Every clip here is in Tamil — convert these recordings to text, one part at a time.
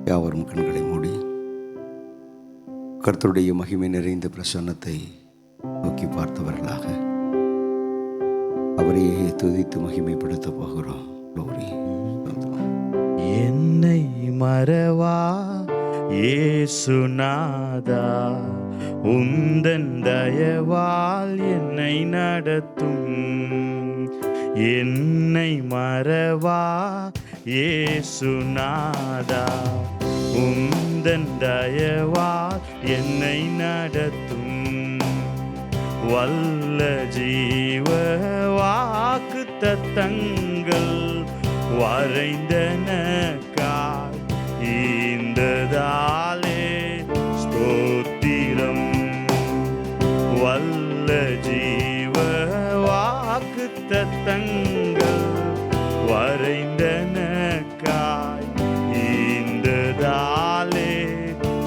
யாவரும் கண்களை மூடி கர்த்தருடைய மகிமை நிறைந்த பிரசன்னத்தை நோக்கி பார்த்தவர்களாக அவரையே துதித்து மகிமைப்படுத்த போகிறோம். என்னை மறவா இயேசுநாதா, உந்தன் தயவால் என்னை நடத்தும். என்னை மறவா இயேசுநாதா, உந்தன் தயவால் என்னை நடத்தும். வல்ல ஜீவ வாக்கு தத்தங்கள் வரைந்தனக்காய் ஈந்ததாலே ஸ்தோத்திரம். வல்ல ஜீவ வாக்கு தத்தங்கள் வரைந்தனக்காய் ஈந்ததாலே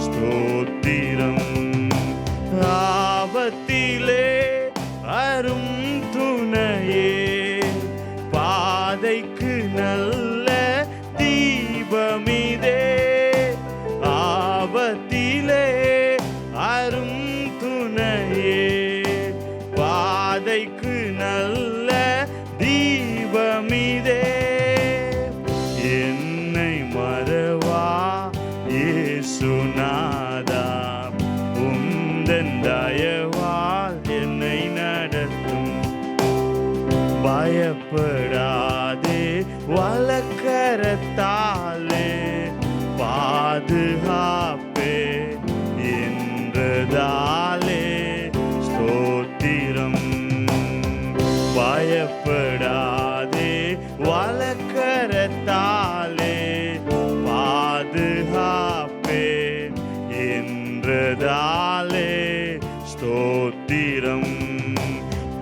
ஸ்தோத்திரம். ஆபத்திலே அரும் துணையே, பாதைக்கு நல்ல தீபமிதே. ஆபத்திலே அரும் துணையே, பாதைக்கு நல்ல தீபமிதே. என்னை மறவா இயேசுநாதா, உந்தன் தயவால் என்னை நடத்தும். பயப்படாதே வலக்கரத்தாலே பாதுகாப்பே என்றதாலே ஸ்தோத்திரம். பயப்படாதே வலக்கரத்தாலே பாதுகாப்பே என்றதாலே ஸ்தோத்திரம்.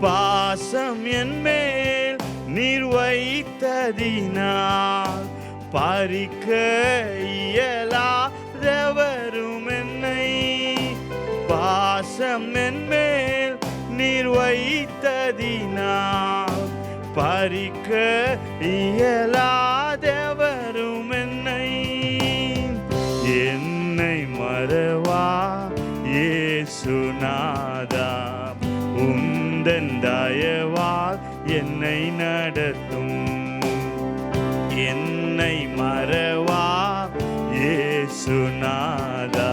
பாசம் என் மேல் நீர் வைத்ததினால் பறிக்க இயலாதவரும் என்னை. பாசம் என் மேல் நீர் வைத்ததினால் பறிக்க இயலாதவரும் என்னை. என்னை மறவா இயேசுநாதா, உந்தன் தயவால் என்னை நடத்தும். என்னை மறவா இயேசுநாதா,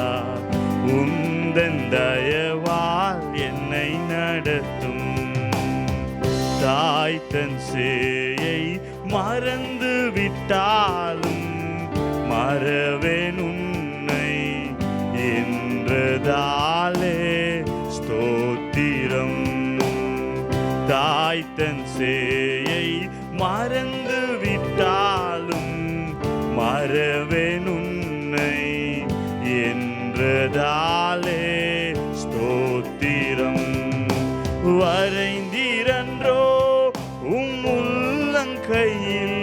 உந்தன் தயவால் என்னை நடத்தும். தாய் தன் சேயை மறந்து விட்டாலும் மறவேன் உன்னை என்றதாலே ஸ்தோத்திரம். தாய் தன் சேயை மறந்து விட்டாலும் மறவேன் உன்னை என்றதாலே ஸ்தோத்திரம். வரைந்திரன்றோ உம் உள்ளங்கையில்,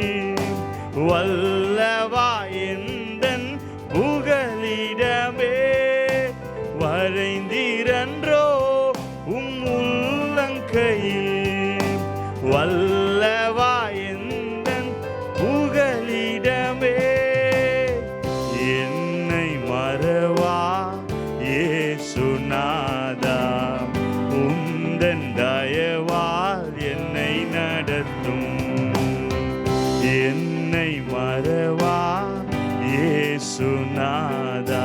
வல்லவா எந்தன் புகலிடமே. வரைந்திரன்றோ உம் உள்ளங்கையில், வல்லவா எந்தன் புகலிடமே. என்னை மறவா இயேசுநாதா, உந்தன் தயவால் என்னை நடத்தும். என்னை மறவா இயேசுநாதா,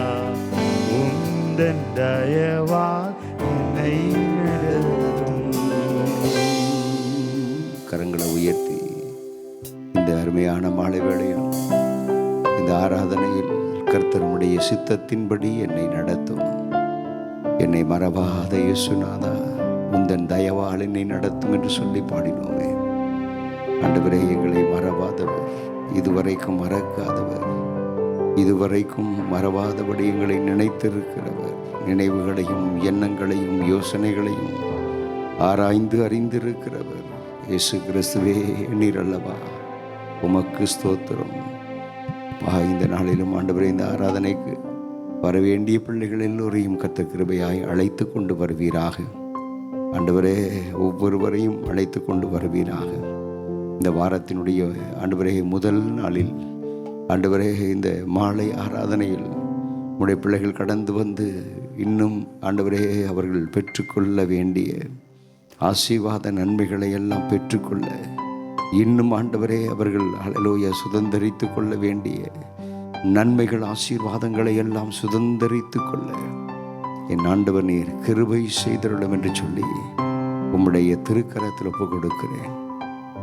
உந்தன் தயவால் என்னை நடத்தும். கரங்களை உயர்த்தி இந்த அருமையான மாலை வேளையில் இந்த ஆராதனையில் கர்த்தருடைய சித்தத்தின்படி என்னை நடத்தும். என்னை மறவாத இயேசுநாதா, உந்தன் தயவால் என்னை நடத்தும் என்று சொல்லி பாடினோமே. ஆண்டவரே, எங்களை மறவாதவர், இதுவரைக்கும் மறக்காதவர், இதுவரைக்கும் மறவாதபடி எங்களை நினைத்திருக்கிறவர், நினைவுகளையும் எண்ணங்களையும் யோசனைகளையும் ஆராய்ந்து அறிந்திருக்கிறவர் இயேசு கிறிஸ்துவே நீர் அல்லவா. உமக்கு ஸ்தோத்திரம். இந்த நாளிலும் ஆண்டவரே, இந்த ஆராதனைக்கு வரவேண்டிய பிள்ளைகள் எல்லோரையும் கர்த்தர் கிருபையாய் அழைத்து கொண்டு வருவீராக. ஆண்டவரே, ஒவ்வொருவரையும் அழைத்து கொண்டு வருவீராக. இந்த வாரத்தினுடைய ஆண்டவரே முதல் நாளில் ஆண்டவரே, இந்த மாலை ஆராதனையில் உம்முடைய பிள்ளைகள் கடந்து வந்து இன்னும் ஆண்டவரே அவர்கள் பெற்றுக்கொள்ள வேண்டிய ஆசீர்வாத நன்மைகளை எல்லாம் பெற்றுக்கொள்ள, இன்னும் ஆண்டவரே அவர்கள் ஹல்லேலூயா சுதந்தரித்து கொள்ள வேண்டிய நன்மைகள் ஆசீர்வாதங்களை எல்லாம் சுதந்தரித்து கொள்ள என் ஆண்டவர் நீர் கிருபை செய்தருளும் என்று சொல்லி உம்முடைய திருக்கரத்தில் ஒப்புக் கொடுக்கிறேன்.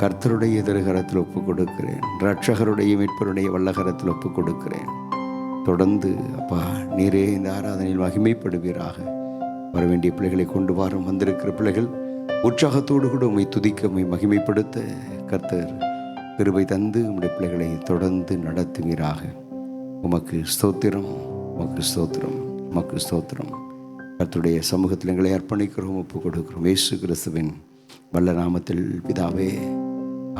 கர்த்தருடைய திருக்கரத்தில் ஒப்புக் கொடுக்கிறேன். இரட்சகருடைய மீட்பருடைய வல்லகரத்தில் ஒப்புக் கொடுக்கிறேன். தொடர்ந்து அப்பா நீரே இந்த ஆராதனையில் மகிமைப்படுவீராக. வர வேண்டிய பிள்ளைகளை கொண்டு வாரம். வந்திருக்கிற பிள்ளைகள் உற்சாகத்தோடு கூட உம்மை துதிக்க, உம்மை மகிமைப்படுத்த கர்த்தர் கிருபை தந்து உம்முடைய பிள்ளைகளை தொடர்ந்து நடத்துவீராக. உமக்கு ஸ்தோத்திரம், உமக்கு ஸ்தோத்திரம், உமக்கு ஸ்தோத்திரம். கர்த்தருடைய சமூகத்தில் எங்களை அர்ப்பணிக்கிறோம், ஒப்புக் கொடுக்கிறோம். இயேசு கிறிஸ்துவின் வல்ல நாமத்தில் பிதாவே,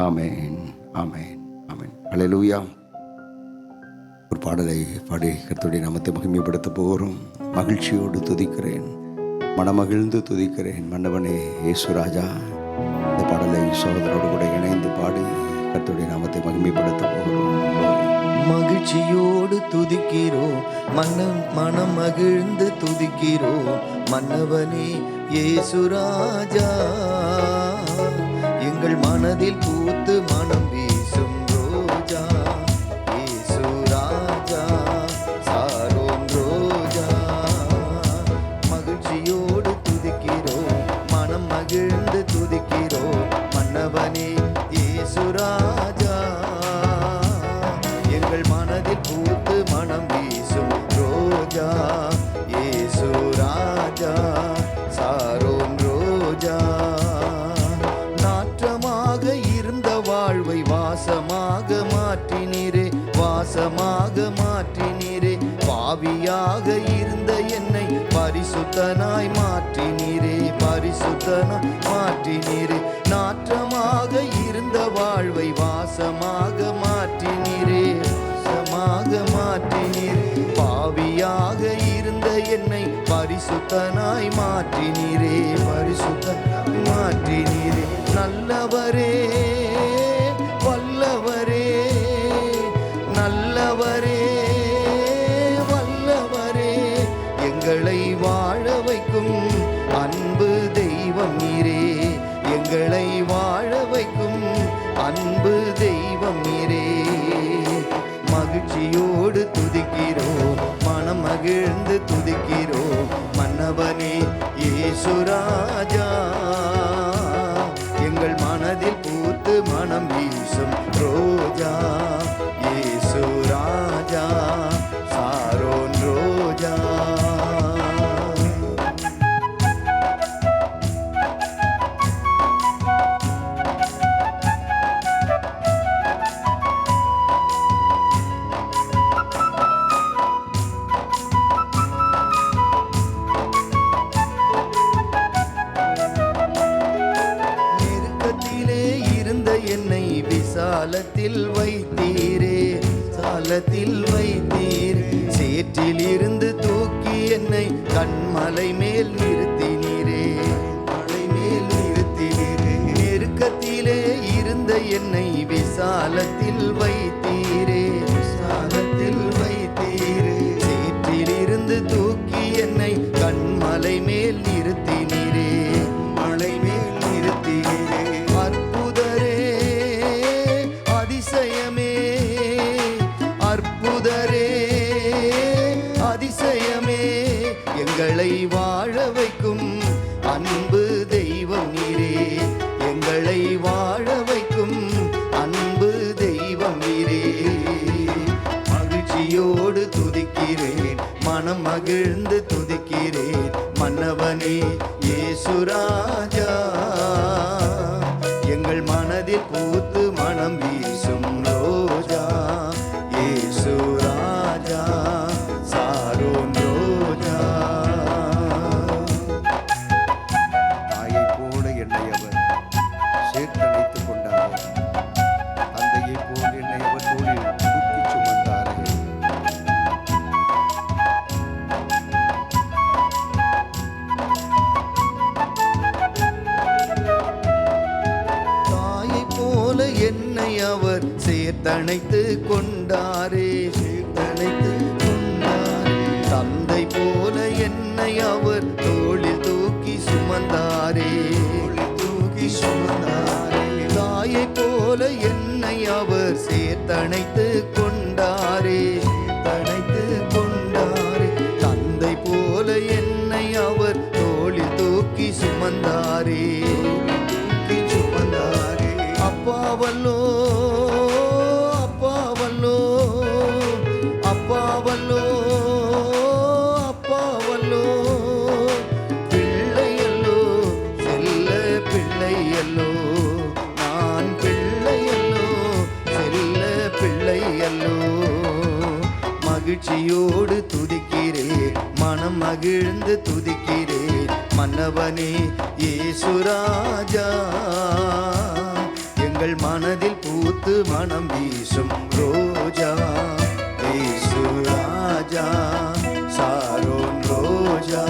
ஆமேன், ஆமேன், ஆமேன். அல்லேலூயா. ஒரு பாடலை பாடி கர்த்தருடைய நாமத்தை மகிமைப்படுத்த போகிறோம். மகிழ்ச்சியோடு துதிக்கிறேன், மனமகிழ்ந்து துதிக்கிறேன் மன்னவனே இயேசு ராஜா. இந்த பாடலை சகோதரோடு கூட இணைந்து பாடி கர்த்தருடைய நாமத்தை மகிமைப்படுத்த போகிறோம். மகிழ்ச்சியோடு துதிக்கிறோம், மனம் மகிழ்ந்து துதிக்கிறோம் மன்னவனே இயேசு ராஜா. எங்கள் மனதில் பூத்து மனம் வீசும் ரோஜா இயேசு ராஜா, சாரோன் ரோஜா. மகிழ்ச்சியோடு துதிக்கிறோம், மனம் மகிழ்ந்து துதிக்கிறோம் மன்னவனே இயேசு ராஜா. எங்கள் மனதில் பூத்து மனம் வீசும் ரோஜா இயேசு ராஜா, சாரோன் ரோஜா. நாற்றமாக இருந்த வாழ்வை வாசமாக மாற்றினீரே, வாசமாக மாற்றினீரே. பாவியாக இருந்த என்னை பரிசுத்தனாய் மாற்றினீரே, பரிசுத்தனாய் மாற்றினீரே. நாற்றமாக இருந்த வாழ்வை வாசமாக மாற்றினீரே, வாசமாக மாற்றினீரே. பாவியாக இருந்த என்னை பரிசுத்தனாய் மாற்றினீரே, பரிசுத்தனாய் மாற்றினீரே. நல்லவரே, வல்லவரே, நல்லவரே, வல்லவரே. எங்களை வாழ வைக்கும் அன்பு தெய்வம் நீரே, எங்களை வாழ வைக்கும் அன்பு தெய்வம் நீரே. மகிழ்ச்சியோடு துதிக்கிறோம், மனம் மகிழ்ந்து துதிக்கிறோம் மன்னவனே இயேசு ராஜா. எங்கள் மனதில் பூத்து மனம் வீசும் ரோஜா இயேசு ராஜா, சாரோன் ரோஜா. என்னை விசாலத்தில் வைத்தீரே, சாலத்தில் வைத்தீரே. சேற்றில் இருந்து தூக்கி என்னை கண்மலை மேல் நிறுத்தினீரே, மலை மேல் நிறுத்தினீரே. நெருக்கத்திலே இருந்த என்னை விசாலத்தில் வைத்தீரே, விசாலத்தில் வைத்தீரே. சேற்றில் இருந்து தூக்கி என்னை கண்மலை மேல் நிறுத்தினீரே, மலை மேல் நிறுத்தினீரே. அற்புதரே, அதிசயமே, அற்புதரே, அதிசயமே. எங்களை வாழ வைக்கும் அன்பு தெய்வம் நீரே, எங்களை வாழ வைக்கும் அன்பு தெய்வம் நீரே. மகிழ்ச்சியோடு துதிக்கிறேன், மனம் மகிழ்ந்து துதிக்கிறேன் மன்னவனே இயேசு ராஜா. எங்கள் மனதில் பூத்து மனம் வீசும் ரோஜா இயேசு ராஜா, சாரோன் ரோஜா. தாயை போல என்னை அவர் சேர்த்தணைத்துக் கொண்டாரே, தந்தையை போல் என்னை அவர் தோளில் தூக்கி சுமந்தாரே. தாயை போல என்னை அவர் சேர்த்தணைத்து கொண்டாரே, அணைத்து கொண்டாரே, அணைத்து கொண்டாரே. தந்தை போல என்னை அவர் தோளில் தூக்கி சுமந்தாரே, தூக்கி சுமந்தாரே. அப்பாவல்லோ, அப்பாவல்லோ, அப்பாவல்லோ, அப்பாவல்லோ. பிள்ளையல்லோ, செல்ல பிள்ளையல்லோ, நான் பிள்ளையல்லோ, செல்ல பிள்ளையல்லோ. மகிழ்ச்சியோடு துதிக்கிறேன், மனம் மகிழ்ந்து துதிக்கிறேன். மன்னவனே இயேசுராஜா, எங்கள் மனதில் பூத்து மனம் வீசும் ரோஜா. இயேசுராஜா, சாரோன் ரோஜா.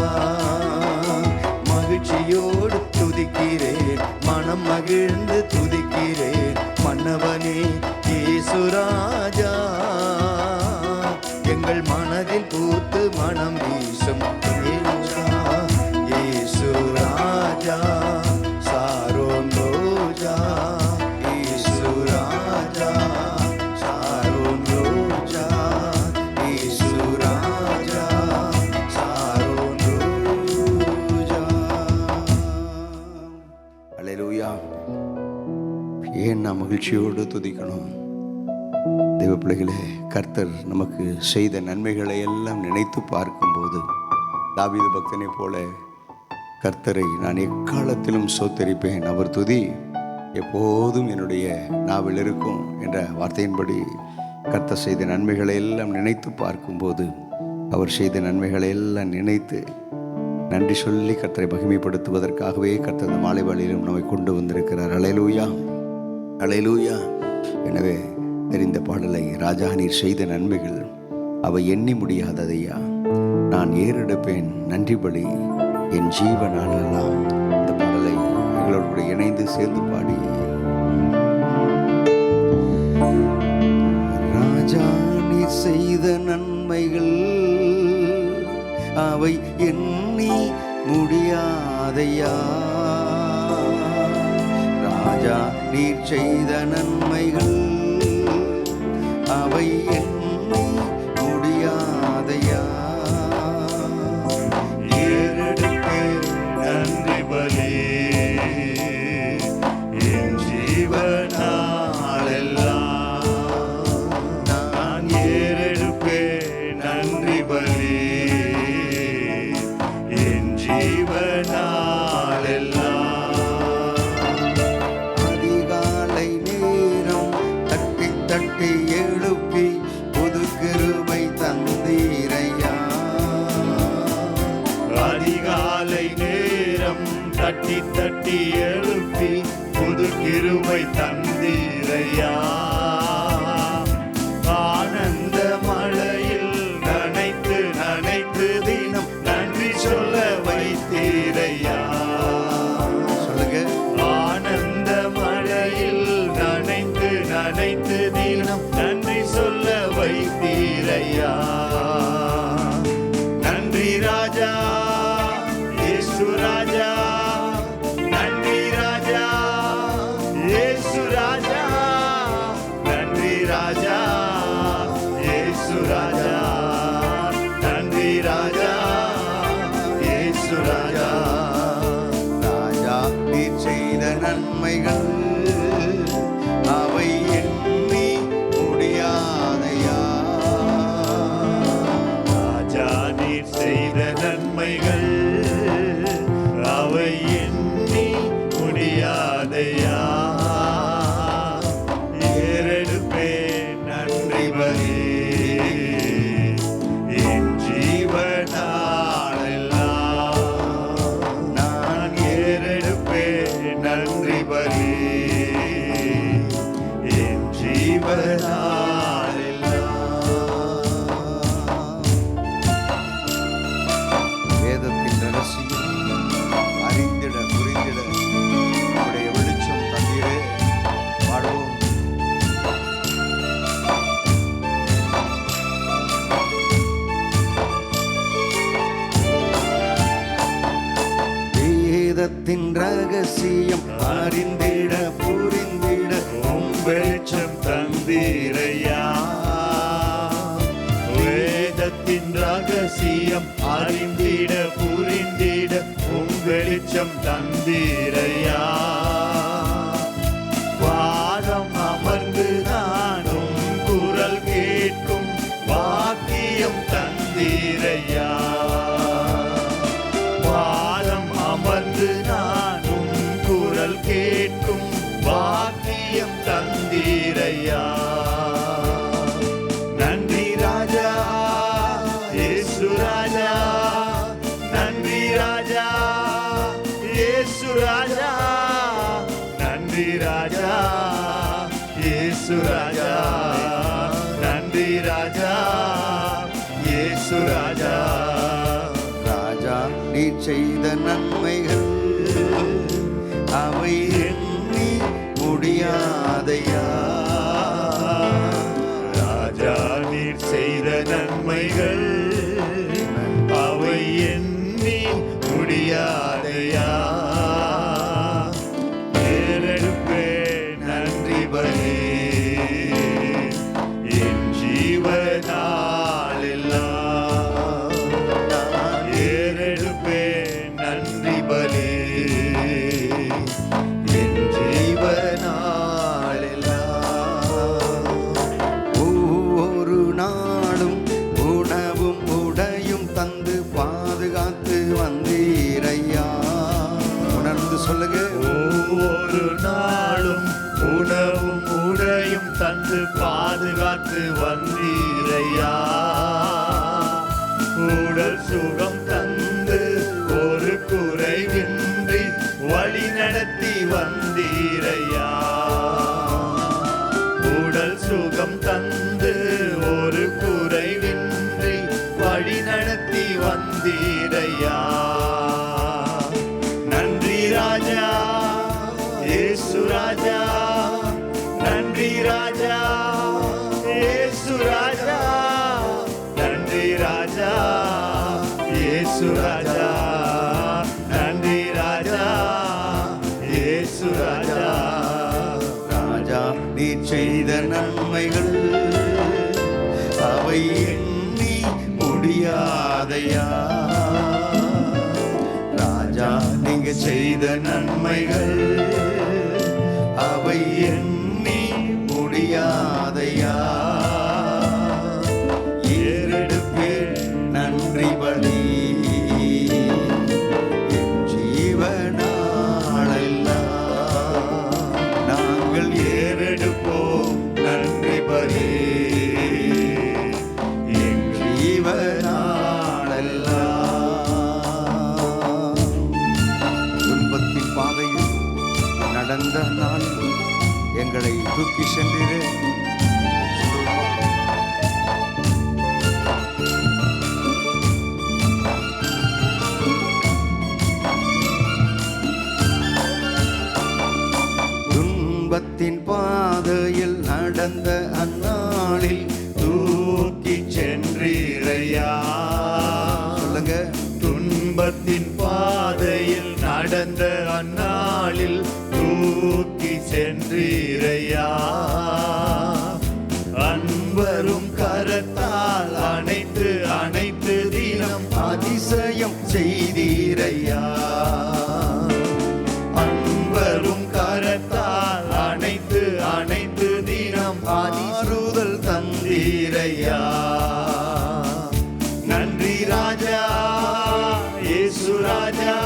மகிழ்ச்சியோடு துதிக்கிறேன், மனம் மகிழ்ந்து துதிக்கிறேன். மன்னவனே இயேசுராஜா, எங்கள் மனதில் பூத்து மனம் வீசும் ரோஜா. இயேசுராஜா, சாரோன் ரோஜா. இயேசுராஜா, சாரோன் ரோஜா. இயேசுராஜா, சாரோன் ரோஜா. அல்லேலூயா. ஏன் நாம் மகிழ்ச்சியோடு துதிக்கணும்? தெய்வ பிள்ளைகளே, கர்த்தர் நமக்கு செய்த நன்மைகளை எல்லாம் நினைத்து பார்க்கும்போது தாவீது பக்தனை போல கர்த்தரை நான் எக்காலத்திலும் சோத்தரிப்பேன், அவர் துதி எப்போதும் என்னுடைய நாவில் இருக்கும் என்ற வார்த்தையின்படி கர்த்தர் செய்த நன்மைகளை எல்லாம் நினைத்து பார்க்கும்போது, அவர் செய்த நன்மைகளை எல்லாம் நினைத்து நன்றி சொல்லி கர்த்தரை மகிமைப்படுத்துவதற்காகவே கர்த்தர் இந்த மாலை வேளையிலும் நம்மை கொண்டு வந்திருக்கிறார். அல்லேலூயா, அல்லேலூயா. எனவே தெரிந்த பாடலை, ராஜா நீர் செய்த நன்மைகள் அவை எண்ணி முடியாததையா, நான் ஏறெடுப்பேன் நன்றி பலி என் ஜீவனாலெல்லாம். இந்த பாடலை எங்களோடு இணைந்து சேர்ந்து பாடி, ராஜா நீர் செய்த நன்மைகள் அவை எண்ணி முடியாதையா, ராஜா நீர் செய்த நன்மைகள் அவை எண்ணி முடியாதையா. ஏறெடுப்பேன் நன்றி பலி என் ஜீவனாலெல்லாம். நான் ஏறெடுப்பேன் நன்றி பலி என் ஜீவனாலெல்லாம். அதிகாலை நேரம் தட்டி தட்டி எழுப்பி புது கிருபை தந்தீரையா, அதிகாலை நேரம் தட்டி தட்டி எழுப்பி புது கிருபை தந்தீரையா. ஆனந்த மழையில் நனைத்து நனைத்து தினம் நன்றி சொல்ல வைத்தீரையா. சொல்லுங்க. ஆனந்த மழையில் நனைத்து நனைத்து தினம் நன்றி சொல்ல வைத்தீரையா. நன்றி ராஜா, இயேசு ராஜா. நன்றி ராஜா, இயேசு ராஜா. நன்றி ராஜா, இயேசு ராஜா. நன்றி ராஜா, இயேசு ராஜா. ராஜா நீர் செய்த நன்மைகள் அவை எண்ணி முடியாதையா, ராஜா நீர் செய்த நன்மைகள் அவை எண்ணி முடியாதையா. ஏறெடுப்பேன் நன்றி பலி என் ஜீவனாலெல்லாம். நான் ஏறெடுப்பேன் நன்றி பலி என் ஜீவனாலெல்லாம். வேதத்தின் ரகசியம் அறிந்திட புரிந்திட உடைய வெளிச்சம் தந்தீரே. பாடுவோம். வேதத்தின் ரகசியம் அறிந்திட புரிந்திட வெளிச்சம் தந்தீரையா. சத்தியம் அறிந்திட புரிந்திட வெளிச்சம் தந்தீரையா. வாரம் அமர்ந்து நானும் குரல் கேட்கும் பாக்கியம் தந்தீரையா. வாரம் அமர்ந்து நானும் குரல் கேட்கும் பாக்கியம் தந்தீரையா. நன்றி ராஜா இயேசு ராஜா, நன்றி ராஜா இயேசு ராஜா, நன்றி ராஜா இயேசு ராஜா, நன்றி ராஜா இயேசு ராஜா. ராஜா நீ செய்த நன்மைகள் அவை எண்ணி முடியாதையா. ராஜா நீர் செய்த நன்மைகள் அவை எண்ணி முடியாதையா. ஏறெடுப்பே நன்றி பலி என் ஜீவனாலெல்லாம். ஏறெடுப்பே நன்றி பலி என் ஜீவனாலெல்லாம். ஒவ்வொரு நாளும் உணவும் உடையும் தந்து பாதுகாத்து வந்தீரையா. உணர்ந்து சொல்லுங்க. ஒவ்வொரு நாளும் உணவும் உடையும் தந்து பாதுகாத்து வந்தீரையா. உடல் சுகம் தந்து ஒரு குறைவின்றி வழி நடத்தி வந்தீரையா. உடல் சுகம் தந்து ஒரு குறைவின்றி வழி நடத்தி வந்தீரையா. நன்றி ராஜா இயேசு ராஜா, நன்றி ராஜா இயேசு ராஜா, நன்றி ராஜா இயேசு ராஜா, நன்றி ராஜா இயேசு ராஜா. ராஜா நீ செய்த நன்மைகள் அவை எண்ணி முடியாதையா. ராஜா நீங்க செய்த நன்மைகள் அவை எண்ணி முடியாதையா. ஏறெடுப்பே நன்றி பலி என் ஜீவனாலெல்லாம். நாங்கள் ஏறெடுப்போம் நன்றி பலி என் ஜீவனாலெல்லாம். துன்பத்தின் பாதையில் நடந்த நாள் எங்களை தூக்கி சென்றீரே. துன்பத்தின் பாதையில் நடந்த அந்நாளில் தூக்கி சென்றீரையா. சொல்லுங்க. துன்பத்தின் பாதையில் நடந்த அந்நாளில் தூக்கி சென்றீரையா. அன்பரும் கரத்தால் அணைத்து அணைத்து தினம் அதிசயம் செய்தீரையா. அன்பரும் கரத்தால் அணைத்து அணைத்து தினம் ஆறுதல் தந்தீரையா. நன்றி ராஜா இயேசு ராஜா,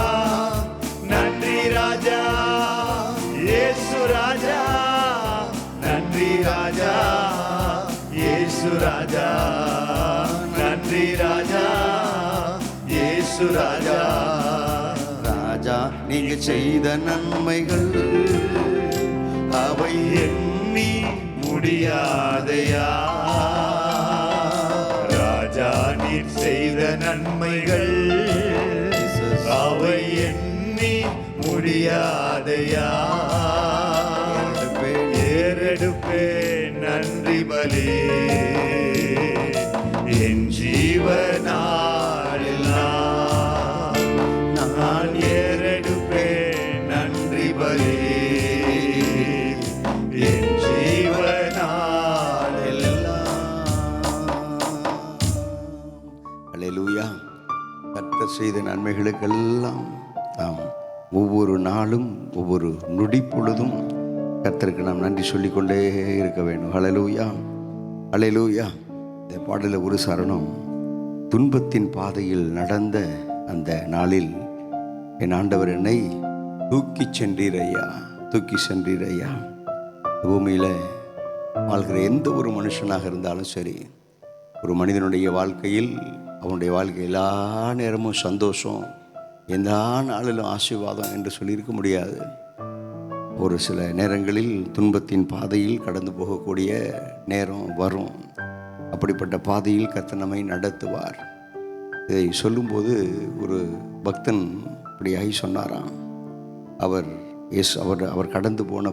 நன்றி ராஜா இயேசு ராஜா, நன்றி ராஜா இயேசு ராஜா, நன்றி ராஜா இயேசு ராஜா. ராஜா நீங்க செய்த நன்மைகள் அவை எண்ணி முடியாதையா. ராஜா நீர் செய்த நன்மைகள் அவை எண்ணி முடியாதையா. ஏறெடுப்பே நன்றி பலி என் ஜீவனாலெல்லாம். நான் ஏறெடுப்பே நன்றி பலி என் ஜீவனாலெல்லாம். அல்லேலூயா. கர்த்தர் செய்த நன்மைகளுக்கெல்லாம் நாம் ஒவ்வொரு நாளும் ஒவ்வொரு நொடி பொழுதும் கர்த்தருக்கு நாம் நன்றி சொல்லிக்கொண்டே இருக்க வேண்டும். ஹல்லேலூயா, ஹல்லேலூயா. இந்த பாடலில் ஒரு சரணம், துன்பத்தின் பாதையில் நடந்த அந்த நாளில் என் ஆண்டவர் என்னை தூக்கி சென்றீர் ஐயா, தூக்கி சென்றீர் ஐயா. பூமியில் வாழ்கிற எந்த ஒரு மனுஷனாக இருந்தாலும் சரி, ஒரு மனிதனுடைய வாழ்க்கையில் அவனுடைய வாழ்க்கை எல்லா நேரமும் சந்தோஷம், எல்லா நாளிலும் ஆசீர்வாதம் என்று சொல்லியிருக்க முடியாது. ஒரு சில நேரங்களில் துன்பத்தின் பாதையில் கடந்து போகக்கூடிய நேரம் வரும். அப்படிப்பட்ட பாதையில் கர்த்தர் நம்மை நடத்துவார். இதை சொல்லும்போது ஒரு பக்தன் இப்படியாகி சொன்னாராம். அவர் கடந்து போன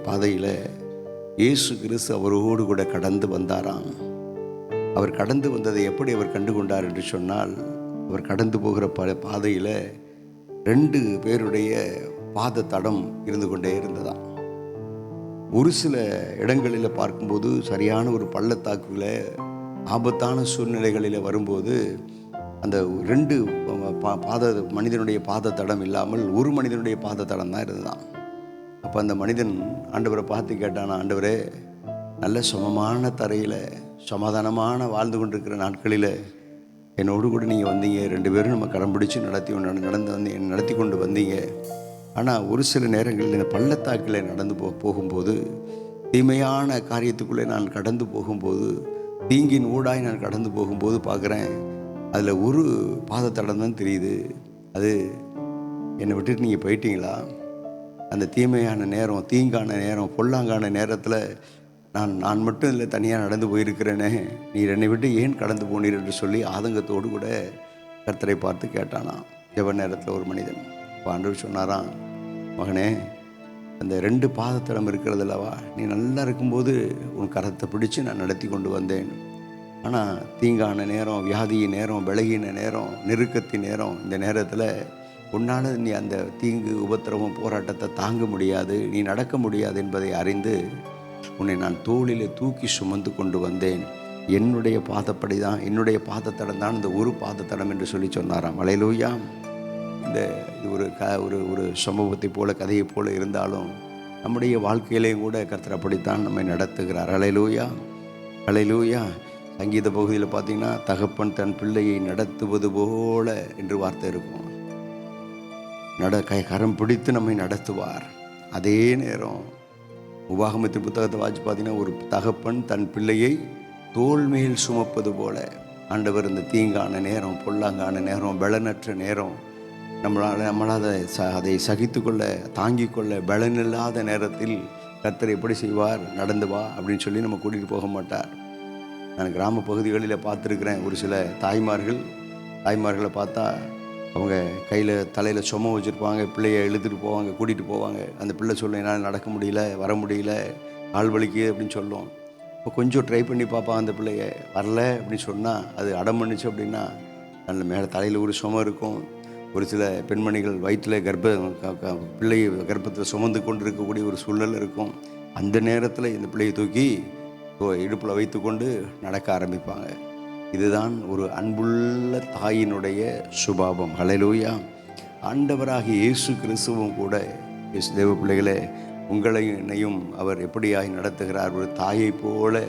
பாதையில் இயேசு கிறிஸ்து அவரோடு கூட கடந்து வந்தாராம். அவர் கடந்து வந்ததை எப்படி அவர் கண்டு கொண்டார் என்று சொன்னால், அவர் கடந்து போகிற பாதையில் 2 பேருடைய பாத தடம் இருந்து கொண்டே இருந்ததாம். ஒரு சில இடங்களில் பார்க்கும்போது சரியான ஒரு பள்ளத்தாக்குல ஆபத்தான சூழ்நிலைகளில் வரும்போது அந்த 2 மனிதனுடைய பாத தடம் இல்லாமல் ஒரு மனிதனுடைய பாத தடம் தான் இருந்ததான். அப்போ அந்த மனிதன் ஆண்டவரை பார்த்து கேட்டானா, ஆண்டவரே, நல்ல சமமான தரையில் சமாதானமான வாழ்ந்து கொண்டிருக்கிற நாட்களில் என்னோடு கூட நீங்கள் வந்தீங்க, 2 பேரும் நம்ம கரம் பிடிச்சி நடத்தி கொண்டு வந்தீங்க. ஆனால் ஒரு சில நேரங்களில் இந்த பள்ளத்தாக்கில் நடந்து போகும்போது, தீமையான காரியத்துக்குள்ளே நான் கடந்து போகும்போது, தீங்கின் ஊடாய் நான் கடந்து போகும்போது பார்க்குறேன், அதில் ஒரு பாதத்தடம் தான் தெரியுது. அது என்னை விட்டுட்டு நீங்கள் போயிட்டீங்களா? அந்த தீமையான நேரம், தீங்கான நேரம், பொல்லாங்கான நேரத்தில் நான் மட்டும் இல்லை தனியாக நடந்து போயிருக்கிறேனே, நீர் என்னை விட்டு ஏன் கடந்து போனீர் என்று சொல்லி ஆதங்கத்தோடு கூட கர்த்தரை பார்த்து கேட்டானா. ஜெப நேரத்தில் ஒரு மனிதன். இப்போ ஆண்டவர் சொன்னாராம், மகனே, அந்த 2 பாதத்தடம் இருக்கிறது அல்லவா, நீ நல்லா இருக்கும்போது உன் கரத்தை பிடிச்சி நான் நடத்தி கொண்டு வந்தேன். ஆனால் தீங்கான நேரம், வியாதியின் நேரம், விலகின நேரம், நெருக்கத்தின் நேரம், இந்த நேரத்தில் உன்னால் நீ அந்த தீங்கு, உபத்திரவம், போராட்டத்தை தாங்க முடியாது, நீ நடக்க முடியாது என்பதை அறிந்து உன்னை நான் தோளிலே தூக்கி சுமந்து கொண்டு வந்தேன். என்னுடைய பாதப்படி தான், என்னுடைய பாதத்தடம் தான் இந்த ஒரு பாதத்தடம் என்று சொல்லி சொன்னாராம். ஹல்லேலூயா. இது ஒரு சம்பவத்தை போல, கதையை போல இருந்தாலும் நம்முடைய வாழ்க்கையிலேயும் கூட கர்த்தர் அப்படித்தான் நம்மை நடத்துகிறார். ஹல்லேலூயா, ஹல்லேலூயா. சங்கீத பகுதியில் பார்த்தீங்கன்னா, தகப்பன் தன் பிள்ளையை நடத்துவது போல என்று வார்த்தை இருக்கும். கரம் பிடித்து நம்மை நடத்துவார். அதே நேரம் உபாகமத்தின் புத்தகத்தை வாசித்து பார்த்தீங்கன்னா, ஒரு தகப்பன் தன் பிள்ளையை தோள் மேல் சுமப்பது போல ஆண்டவர் இந்த தீங்கான நேரம், பொல்லாங்கான நேரம், பலனற்ற நேரம், நம்மளால் அதை சகித்து கொள்ள, தாங்கிக் கொள்ள பலனில்லாத நேரத்தில் கர்த்தர் எப்படி செய்வார்? நடந்து வா அப்படின்னு சொல்லி நம்ம கூட்டிகிட்டு போக மாட்டார். நான் கிராம பகுதிகளில் பார்த்துருக்குறேன். ஒரு சில தாய்மார்களை பார்த்தா அவங்க கையில் தலையில் சும வச்சுருப்பாங்க, பிள்ளையை இழுத்துட்டு போவாங்க, கூட்டிகிட்டு போவாங்க. அந்த பிள்ளை சொல்லும், என்னால் நடக்க முடியல, வர முடியல, ஆள் வலிக்கு அப்படின்னு சொல்லும். இப்போ கொஞ்சம் ட்ரை பண்ணி பார்ப்பாங்க, அந்த பிள்ளைய வரல அப்படின்னு சொன்னால், அது அடம் பண்ணிச்சு அப்படின்னா நல்ல மேலே தலையில் ஒரு சும இருக்கும். ஒரு சில பெண்மணிகள் வயிற்றில் பிள்ளையை கர்ப்பத்தில் சுமந்து கொண்டு இருக்கக்கூடிய ஒரு சூழல் இருக்கும். அந்த நேரத்தில் இந்த பிள்ளையை தூக்கி இடுப்பில் வைத்து கொண்டு நடக்க ஆரம்பிப்பாங்க. இதுதான் ஒரு அன்புள்ள தாயினுடைய சுபாவம். ஹல்லேலூயா. ஆண்டவராகிய இயேசு கிறிஸ்துவும் கூட, இயேசு தேவ பிள்ளைகளே, உங்களையும் என்னையும் அவர் எப்படியாய் நடத்துகிறார்? ஒரு தாயை போல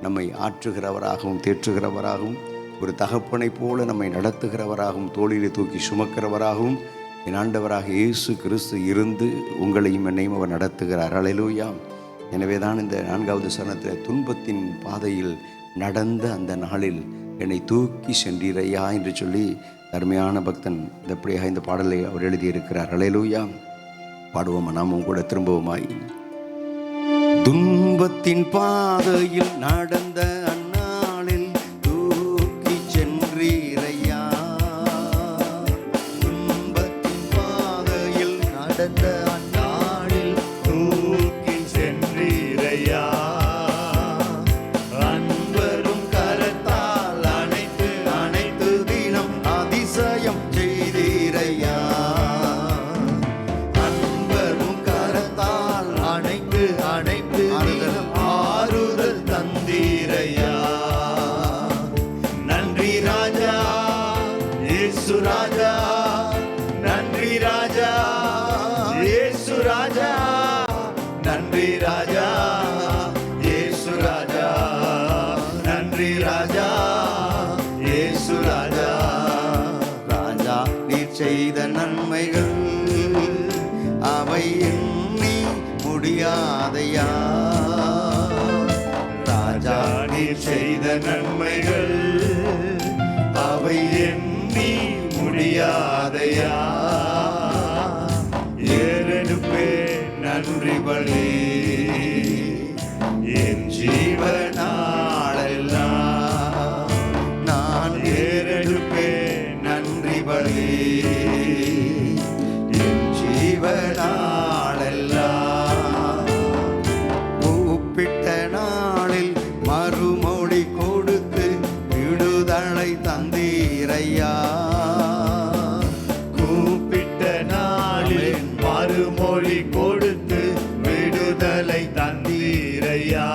நம்மை ஆற்றுகிறவராகவும் தேற்றுகிறவராகவும், ஒரு தகப்பனை போல நம்மை நடத்துகிறவராகவும், தோளிலே தூக்கி சுமக்கிறவராகவும் என் ஆண்டவராகிய இயேசு கிறிஸ்து இருந்து உங்களையும் என்னையும் அவர் நடத்துகிறார். ஹல்லேலூயா. எனவே தான் இந்த 4வது சரணத்தில், துன்பத்தின் பாதையில் நடந்த அந்த நாளில் என்னை தூக்கி சென்றீரையா என்று சொல்லி அருமையான பக்தன் எப்படியாக இந்த பாடலை அவர் எழுதியிருக்கிறார். ஹல்லேலூயா. பாடுவோமா நாமும் கூட திரும்பவுமாய். துன்பத்தின் பாதையில் நடந்த அந்நாளில் தூக்கி சென்றீரையா, துன்பத்தின் பாதையில் நடந்த அந்நாளில் தூக்கி சென்றீரையா, அன்பரும் கரத்தால் அணைத்து அணைத்து தினம் அதிசயம் செய்தீரையா, அன்பரும் கரத்தால் அணைத்து அணைத்து ஆறுதல் தந்தீரையா, இயேசு ராஜா நன்றி ராஜா இயேசு ராஜா நன்றி ராஜா இயேசு ராஜா நன்றி ராஜா இயேசு ராஜா ராஜா நீர் செய்த நன்மைகள் அவை எண்ணி முடியாதையா. ராஜா நீர் செய்த நன்மைகள் அவை எண்ணி முடியாதையா. ஏறெடுப்பே நன்றி பலி என் ஜீவனாளெல்லாம் நான் ஏறெடுப்பே நன்றி பலி என் ஜீவனாளெல்லாம். கூப்பிட்ட நாளில் மறுமொழி கொடுத்து விடுதலை தந்தீரையா. கூப்பிட்ட நாளில் மறுமொழி கொடுத்து விடுதலை தந்தீரையா.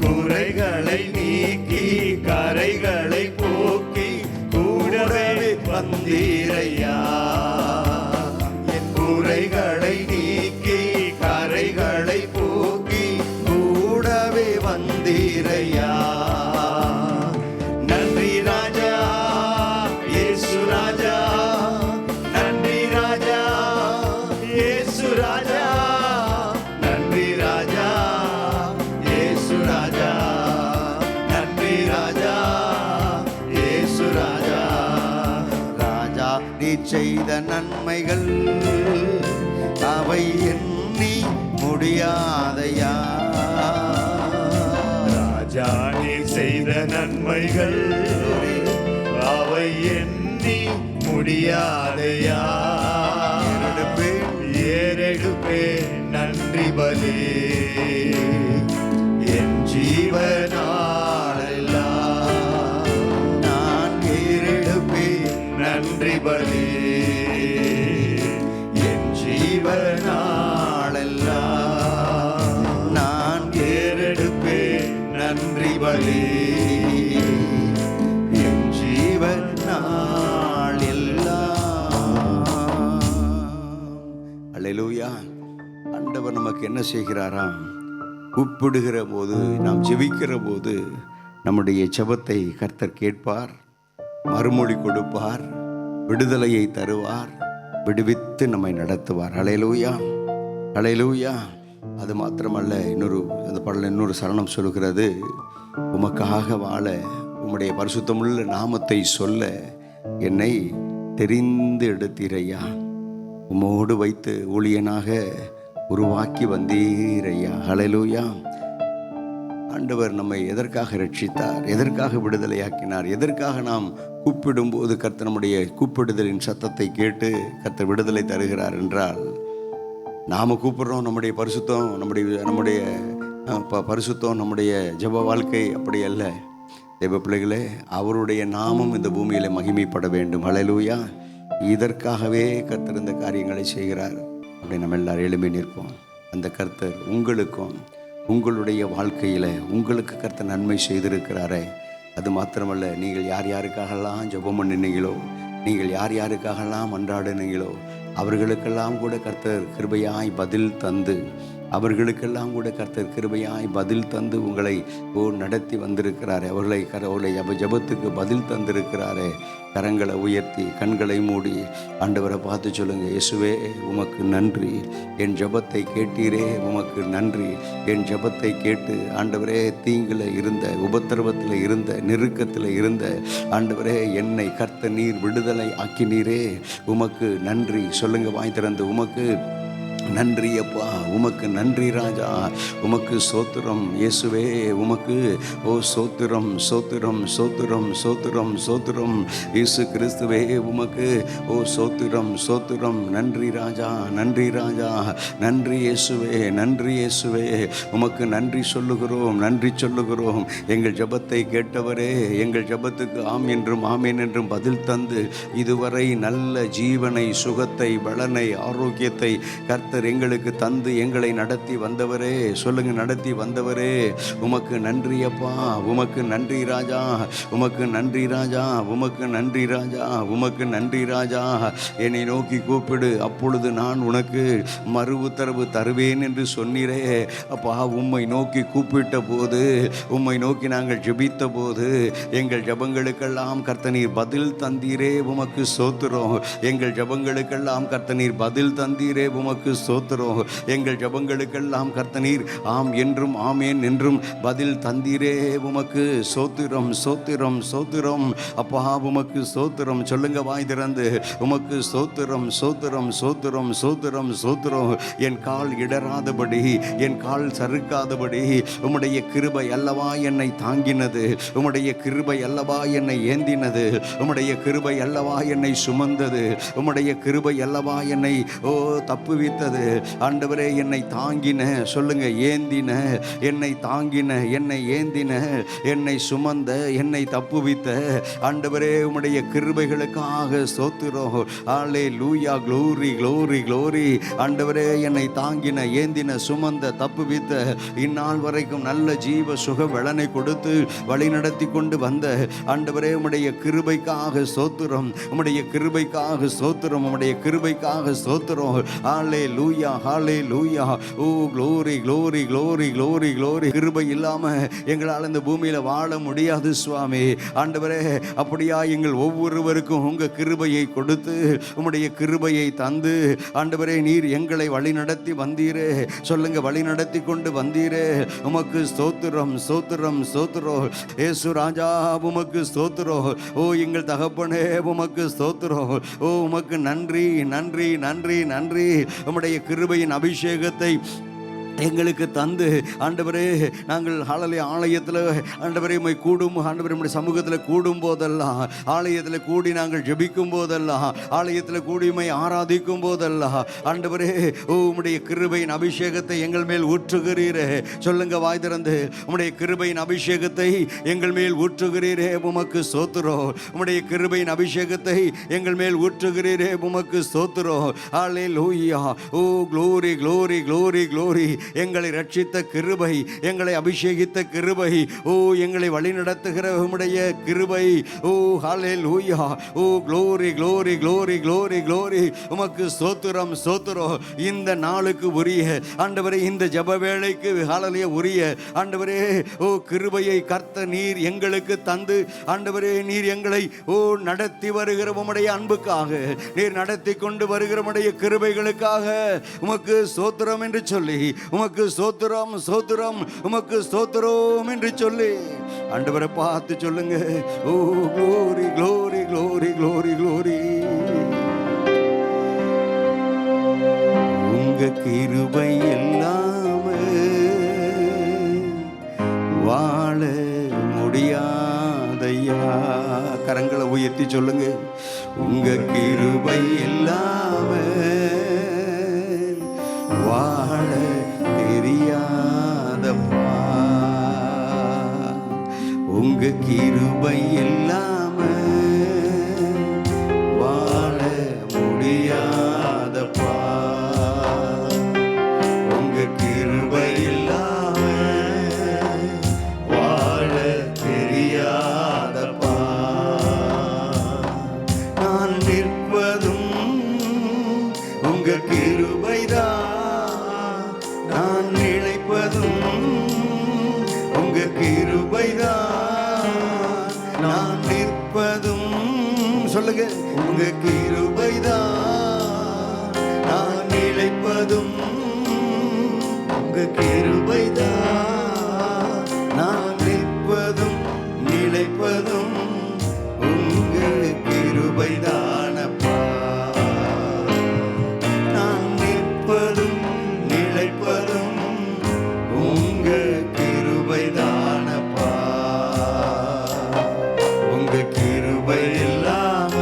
குறைகளை நீக்கி கரைகளை போக்கி கூடவே வந்தீரையா. என் குறைகளை நீக்கி கரைகளை போக்கி கூடவே வந்தீரையா. நன்றி ராஜா இயேசு ராஜா நன்றி ராஜா இயேசு ராஜா நன்றி ராஜா இயேசு ராஜா நன்றி ராஜா இயேசு ராஜா. ராஜா நீ செய்த நன்மைகள் அவை எண்ணி முடியாதையா. ராஜா நீர் செய்த நன்மைகள் அவை எண்ணி முடியாதையா. ஏறெடுப்பே நன்றி பலி என் ஜீவனாளெல்லாம் நான் ஏறெடுப்பேன் நன்றி பலி என் ஜீவனாளெல்லாம் நான் ஏறெடுப்பே நன்றி பலி என் ஜீவன் நாளெல்லாம். அல்லேலூயா. ஆண்டவர் நமக்கு என்ன செய்கிறாராம்? கூப்பிடுகிற போது, நாம் ஜெபிக்கிற போது நம்முடைய ஜெபத்தை கர்த்தர் கேட்பார், மறுமொழி கொடுப்பார், விடுதலையை தருவார், விடுவித்து நம்மை நடத்துவார். அல்லேலூயா, அல்லேலூயா. அது மாத்திரமல்ல, அந்த பாடலில் இன்னொரு சரணம் சொல்கிறது, உமக்காக வாழ உம்முடைய பரிசுத்தமுள்ள நாமத்தை சொல்ல என்னை தெரிந்து எடுத்தீரையா. உம்மோடு வைத்து ஊழியனாக உருவாக்கி வந்தீரையா. ஹல்லேலூயா. ஆண்டவர் நம்மை எதற்காக ரட்சித்தார், எதற்காக விடுதலையாக்கினார், எதற்காக நாம் கூப்பிடும்போது கர்த்தர் நம்முடைய கூப்பிடுதலின் சத்தத்தை கேட்டு கர்த்தர் விடுதலை தருகிறார் என்றால், நாம் கூப்பிடுறோம், நம்முடைய பரிசுத்தம், நம்முடைய பரிசுத்தம், நம்முடைய ஜெப வாழ்க்கை அப்படி அல்ல. தேவ பிள்ளைகளே, அவருடைய நாமம் இந்த பூமியில் மகிமைப்பட வேண்டும். ஹல்லேலூயா. இதற்காகவே கர்த்தர் இந்த காரியங்களை செய்கிறார். அப்படி நம்ம எல்லாரும் எழும்பி நிற்போம். அந்த கர்த்தர் உங்களுக்கும் உங்களுடைய வாழ்க்கையில் உங்களுக்கு கர்த்தர் நன்மை செய்திருக்கிறாரே. அது மாத்திரமல்ல, நீங்கள் யார் யாருக்காகலாம் ஜெபம் பண்ணினீங்களோ, நீங்கள் யார் யாருக்காகலாம் மன்றாடினீங்களோ, அவர்களுக்கெல்லாம் கூட கர்த்தர் கிருபையாய் பதில் தந்து, அவர்களுக்கெல்லாம் கூட கர்த்தர் கிருபையாய் பதில் தந்து உங்களை நடத்தி வந்திருக்கிறாரே. அவர்களை ஜெபத்துக்கு பதில் தந்திருக்கிறாரே. கரங்களை உயர்த்தி கண்களை மூடி ஆண்டவரை பார்த்து சொல்லுங்க, இயேசுவே உமக்கு நன்றி, என் ஜெபத்தை கேட்டீரே, உமக்கு நன்றி. என் ஜெபத்தை கேட்டு ஆண்டவரே, தீங்கில் இருந்த, உபத்திரவத்தில் இருந்த, நெருக்கத்தில் இருந்த ஆண்டவரே, என்னை கர்த்த நீர் விடுதலை ஆக்கினீரே, உமக்கு நன்றி. சொல்லுங்க வாய் திறந்து, உமக்கு நன்றி அப்பா, உமக்கு நன்றி ராஜா, உமக்கு சோத்திரம் இயேசுவே, உமக்கு சோத்திரம் சோத்திரம் சோத்திரம் சோத்திரம் சோத்திரம் இயேசு கிறிஸ்துவே, உமக்கு சோத்திரம் சோத்திரம். நன்றி ராஜா, நன்றி ராஜா, நன்றி இயேசுவே, நன்றி இயேசுவே, உமக்கு நன்றி சொல்லுகிறோம், நன்றி சொல்லுகிறோம். எங்கள் ஜெபத்தை கேட்டவரே, எங்கள் ஜெபத்துக்கு ஆம் என்றும் ஆமேன் என்றும் பதில் தந்து இதுவரை நல்ல ஜீவனை, சுகத்தை, பலனை, ஆரோக்கியத்தை கர்த்தர் கர்த்தர் எங்களுக்கு தந்து எங்களை நடத்தி வந்தவரே, சொல்லுங்க, நடத்தி வந்தவரே, உமக்கு நன்றி அப்பா, உமக்கு நன்றி ராஜா, உமக்கு நன்றி ராஜா, உமக்கு நன்றி ராஜா, உமக்கு நன்றி ராஜா. என்னை நோக்கி கூப்பிடு, அப்பொழுது நான் உனக்கு மறு உத்தரவு தருவேன் என்று சொன்னீரே அப்பா. உம்மை நோக்கி கூப்பிட்ட போது, உம்மை நோக்கி நாங்கள் ஜெபித்த போது எங்கள் ஜெபங்களுக்கெல்லாம் கர்த்தனீர் பதில் தந்தீரே, உமக்கு ஸ்தோத்திரம். எங்கள் ஜெபங்களுக்கெல்லாம் கர்த்தனீர் பதில் தந்தீரே, உமக்கு ஸ்தோத்திரம். எங்கள் ஜெபங்களுக்கெல்லாம் கர்த்தனீர் ஆம் என்றும் ஆமேன் என்றும் பதில் தந்தீரே, உமக்கு ஸ்தோத்திரம், ஸ்தோத்திரம், ஸ்தோத்திரம் அப்பா, உமக்கு ஸ்தோத்திரம். சொல்லுங்க வாய் திறந்து, உமக்கு ஸ்தோத்திரம், ஸ்தோத்திரம், ஸ்தோத்திரம், ஸ்தோத்திரம், ஸ்தோத்திரம். என் கால் இடராதபடி, என் கால் சறுக்காதபடி உம்முடைய கிருபை அல்லவா என்னை தாங்கினது, உம்முடைய கிருபை அல்லவா என்னை ஏந்தினது, உம்முடைய கிருபை அல்லவா என்னை சுமந்தது, உம்முடைய கிருபை அல்லவா என்னை தப்புவித்தது. ஆண்டவரே, என்னை தாங்கின, சொல்லுங்க, ஏந்தின, என்னை தாங்கின, என்னை ஏந்தின, என்னை சுமந்த, என்னை தப்புவித்த ஆண்டவரே, உம்முடைய கிருபைகளுக்காக ஸ்தோத்திரம். அல்லேலூயா, க்ளோரி, க்ளோரி, க்ளோரி. ஆண்டவரே, என்னை தாங்கின, ஏந்தின, சுமந்த, தப்புவித்த, இந்நாள் வரைக்கும் நல்ல ஜீவ சுக பலனை கொடுத்து வழிநடத்தி கொண்டு வந்த ஆண்டவரே, உம்முடைய கிருபைக்காக ஸ்தோத்திரம், உம்முடைய கிருபைக்காக ஸ்தோத்திரம், உம்முடைய கிருபைக்காக ஸ்தோத்திரம். அல்லேலூயா, அல்லேலூயா. Oh glory, glory, glory, glory, glory. கிருபை இல்லாம எங்களால் இந்த பூமியில வாழ முடியாது சுவாமி. ஆண்டவரே, அப்படியா எங்கள் ஒவ்வொருவருக்கும் உங்க கிருபையை கொடுத்து, உம்முடைய கிருபையை தந்து ஆண்டவரே, நீர் எங்களை வழி நடத்தி வந்தீரே, சொல்லுங்க, வழி நடத்தி கொண்டு வந்தீரே, உமக்கு ஸ்தோத்திரம், ஸ்தோத்திரம், ஸ்தோத்திரம். ஏசு ராஜா, உமக்கு ஸ்தோத்திரம். ஓ எங்கள் தகப்பனே, உமக்கு ஸ்தோத்திரம். ஓ உமக்கு நன்றி, நன்றி, நன்றி, நன்றி. உம்முடைய கிருபையின் அபிஷேகத்தை எங்களுக்கு தந்து ஆண்டவரே, நாங்கள் ஆலயத்தில் ஆண்டவரே கூடும், ஆண்டவரே நம்முடைய சமூகத்தில் கூடும் போதெல்லாம், ஆலயத்தில் கூடி நாங்கள் ஜெபிக்கும் போதெல்லாம், ஆலயத்தில் கூடிமை ஆராதிக்கும் போதெல்லாம் ஆண்டவரே, உம்முடைய கிருபையின் அபிஷேகத்தை எங்கள் மேல் ஊற்றுகிறீரே, சொல்லுங்க வாய் திறந்து, உம்முடைய கிருபையின் அபிஷேகத்தை எங்கள் மேல் ஊற்றுகிறீரே, உமக்கு ஸ்தோத்திரம். உம்முடைய கிருபையின் அபிஷேகத்தை எங்கள் மேல் ஊற்றுகிறீரே, உமக்கு ஸ்தோத்திரம். அல்லேலூயா. Oh glory, glory, glory, glory. எங்களை ரட்சித்த கிருபை, எங்களை அபிஷேகித்த கிருபை, ஓ எங்களை வழிநடத்துகிற உம்முடைய கிருபை, ஓ ஹல்லேலூயா. Oh glory, glory, glory, glory, glory. உமக்கு ஸ்தோத்திரம், ஸ்தோத்திரம். இந்த நாளுக்கு உரிய ஆண்டவரே, இந்த ஜெப வேளைக்கு ஹல்லேலூயா உரிய ஆண்டவரே, ஓ கிருபையை கர்த்தர் நீர் எங்களுக்கு தந்து ஆண்டவரே, நீர் எங்களை நடத்தி வருகிற உம்முடைய அன்புக்காக, நீர் நடத்தி கொண்டு வருகிற உம்முடைய கிருபைகளுக்காக உமக்கு ஸ்தோத்திரம் என்று சொல்லி, உமக்கு ஸ்தோத்திரம், ஸ்தோத்திரம், உமக்கு ஸ்தோத்திரம் என்று சொல்லி ஆண்டவரை பார்த்து சொல்லுங்க, ஓ glory, glory, glory, glory, glory. உங்க கிருபை இல்லாம வாழ முடியாதையா. கரங்களை உயர்த்தி சொல்லுங்க, உங்க கிருபை இல்லாம வாழ தெரியாதப்பா. உங்க கிருபை இல்லாம வாழ முடியாதப்பா. உங்க கிருபை இல்லாம வாழ தெரியாதப்பா. நான் நிற்பதும் உங்க கிருபைதான், நான் நிலைப்பதும் உங்க கிருபைதான், நான் நிற்பதும், சொல்லுங்க, உங்க கிருபைதான், நான் நிலைப்பதும் உங்க கிருபைதான், நான் நிற்பதும் நிலைப்பதும் உங்க கிருபைதானப்பா. நான் நிற்பதும் நிலைப்பதும் உங்க கிருபைதானப்பா. உங்க கிருபை இல்லாம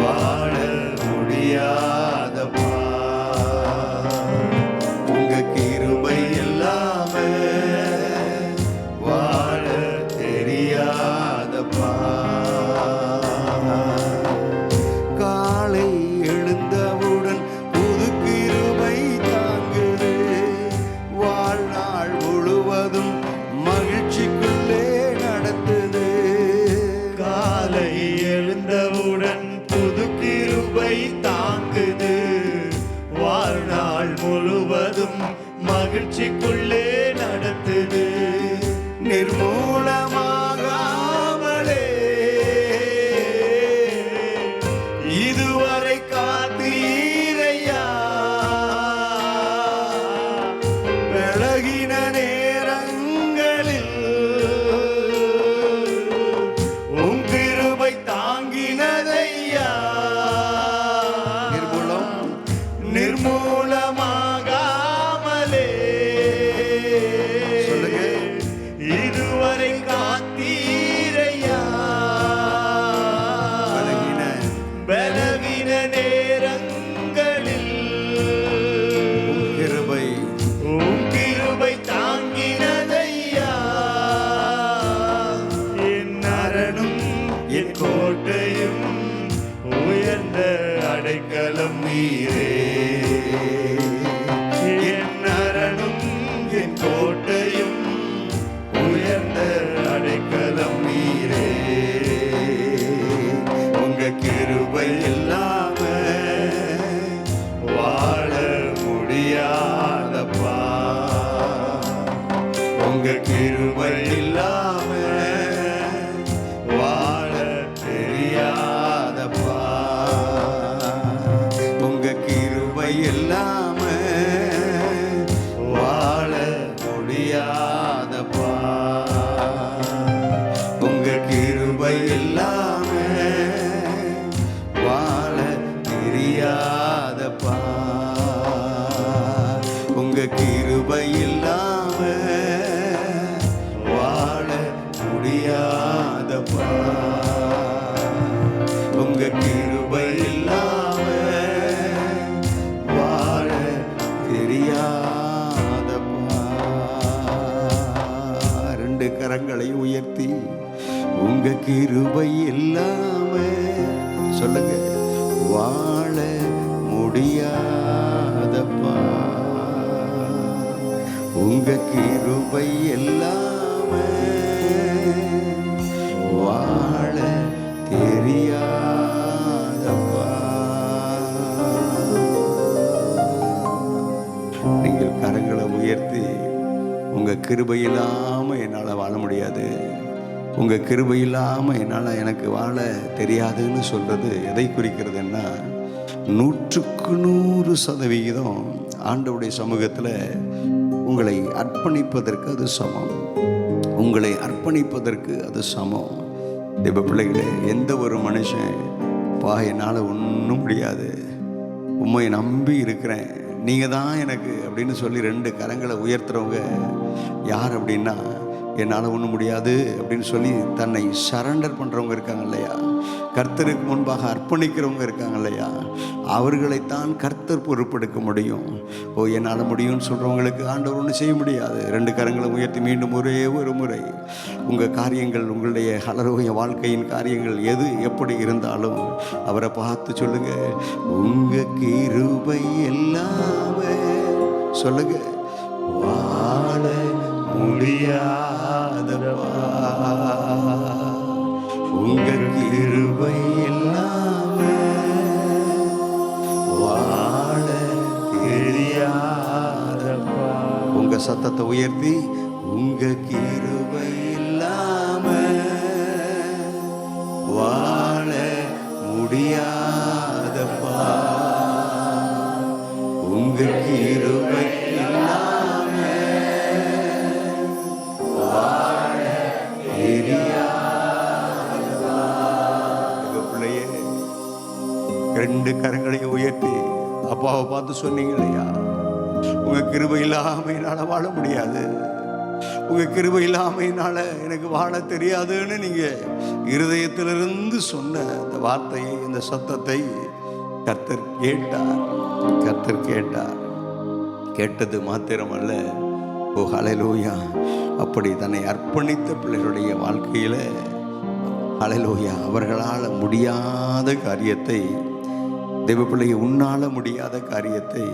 வாழ முடியாதப்பா. உங்க கிருபை கோட்டையும் உயர்ந்த அடைக்கலம் நீரே. என் அரணும் என் கோட்டையும் உயர்ந்த அடைக்கலம் நீரே. உங்க கிருபை இல்லாம வாழ முடியாதப்பா. உங்க கிருபை இல்லாம வாழ தெரியாதப்பா. உங்க கிருபை இல்லாம வாழ முடியாதப்பா. உங்க கிருபை இல்லாம வாழ தெரியாதப்பா. உங்க கிருபை இல்லாம வாழ முடியாதப்பா. உங்க கிருபை இல்லாம வாழ தெரியாதப்பா. ரெண்டு கரங்களை உயர்த்தி உங்க கிருபை இல்லாம சொல்லுங்க, வாழ முடியாதப்பா. உங்க கிருபை இல்லாம வாழ தெரியாதப்பா. நீங்கள் கரங்களை உயர்த்தி உங்க கிருபை இல்லாம என்னால வாழ முடியாது, உங்க கிருபை இல்லாம என்னால எனக்கு வாழ தெரியாதுன்னு சொல்றது எதை குறிக்கிறதுன்னா 100% ஆண்டவருடைய சமூகத்தில் உங்களை அர்ப்பணிப்பதற்கு அது சமம். உங்களை அர்ப்பணிப்பதற்கு அது சமம். தேவ பிள்ளைகளே, எந்த ஒரு மனுஷன் பா என்னால் ஒன்றும் முடியாது, உண்மை நம்பி இருக்கிறேன், நீங்கள் தான் எனக்கு அப்படின்னு சொல்லி ரெண்டு கரங்களை உயர்த்துறவங்க யார் அப்படின்னா, என்னால் ஒன்றும் முடியாது அப்படின்னு சொல்லி தன்னை சரண்டர் பண்ணுறவங்க இருக்காங்க இல்லையா, கர்த்தருக்கு முன்பாக அர்ப்பணிக்கிறவங்க இருக்காங்க இல்லையா, அவர்களைத்தான் கர்த்தர் பொறுப்பெடுக்க முடியும். ஓ என்னால் முடியும்னு சொல்கிறவங்களுக்கு ஆண்டவர் ஒன்றும் செய்ய முடியாது. ரெண்டு கரங்களை உயர்த்தி மீண்டும் ஒரே ஒரு முறை உங்கள் காரியங்கள், உங்களுடைய ஹலரோய வாழ்க்கையின் காரியங்கள் எது எப்படி இருந்தாலும் அவரை பார்த்து சொல்லுங்க, உங்கள் கிருபை எல்லாமே சொல்லுங்க, வாழ முடியாதப்பா. உங்க கிருபை இல்லாம வாழ தெரியாதப்பா. உங்க சத்தத்தை உயர்த்தி, உங்க கிருபை இல்லாம வாழ முடியாதப்பா. உங்க கிருபை இல்லாம வாழ தெரியாதப்பா. எங்க பிள்ளையே, ரெண்டு கரங்களையும் உயர்த்தி அப்பாவை பார்த்து சொன்னீங்க இல்லையா, உங்க கிருபை இல்லாம என்னால வாழ முடியாது, உங்க கிருபை இல்லாம என்னால எனக்கு வாழ தெரியாதுன்னு நீங்க இருதயத்திலிருந்து சொன்ன அந்த வார்த்தையை, இந்த சத்தத்தை கர்த்தர் கேட்டார். கர்த்தர் கேட்டார். கேட்டது மாத்திரமல்ல, ஓ ஹல்லேலூயா, அப்படி தன்னை அர்ப்பணித்த பிள்ளைகளுடைய வாழ்க்கையில ஹல்லேலூயா, அவர்களால் முடியாத காரியத்தை, தேவ பிள்ளையை உன்னால முடியாத காரியத்தை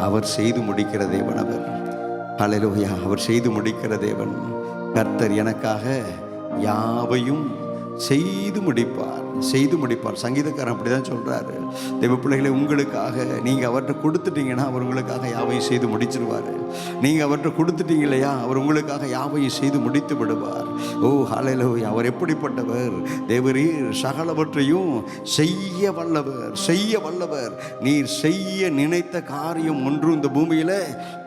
அவர் செய்து முடிக்கிற தேவன். அவர் ஹல்லேலூயா, அவர் செய்து முடிக்கிற தேவன். கர்த்தர் எனக்காக யாவையும் செய்து முடிப்பார், செய்து முடிப்பார். சங்கீதக்காரன் அப்படிதான் சொல்றாரு, தேவ பிள்ளைகளை உங்களுக்காக நீங்க அவர்கிட்ட கொடுத்துட்டீங்கன்னா அவர் உங்களுக்காக யாவையும் செய்து முடிச்சிருவார். நீங்க அவர்கிட்ட கொடுத்துட்டீங்க இல்லையா, அவர் உங்களுக்காக யாவையும் செய்து முடித்து விடுவார். ஓ ஹல்லேலூயா, அவர் எப்படிப்பட்டவர், தேவரீர் சகலவற்றையும் செய்ய வல்லவர், செய்ய வல்லவர். நீர் செய்ய நினைத்த காரியம் ஒன்றும் இந்த பூமியில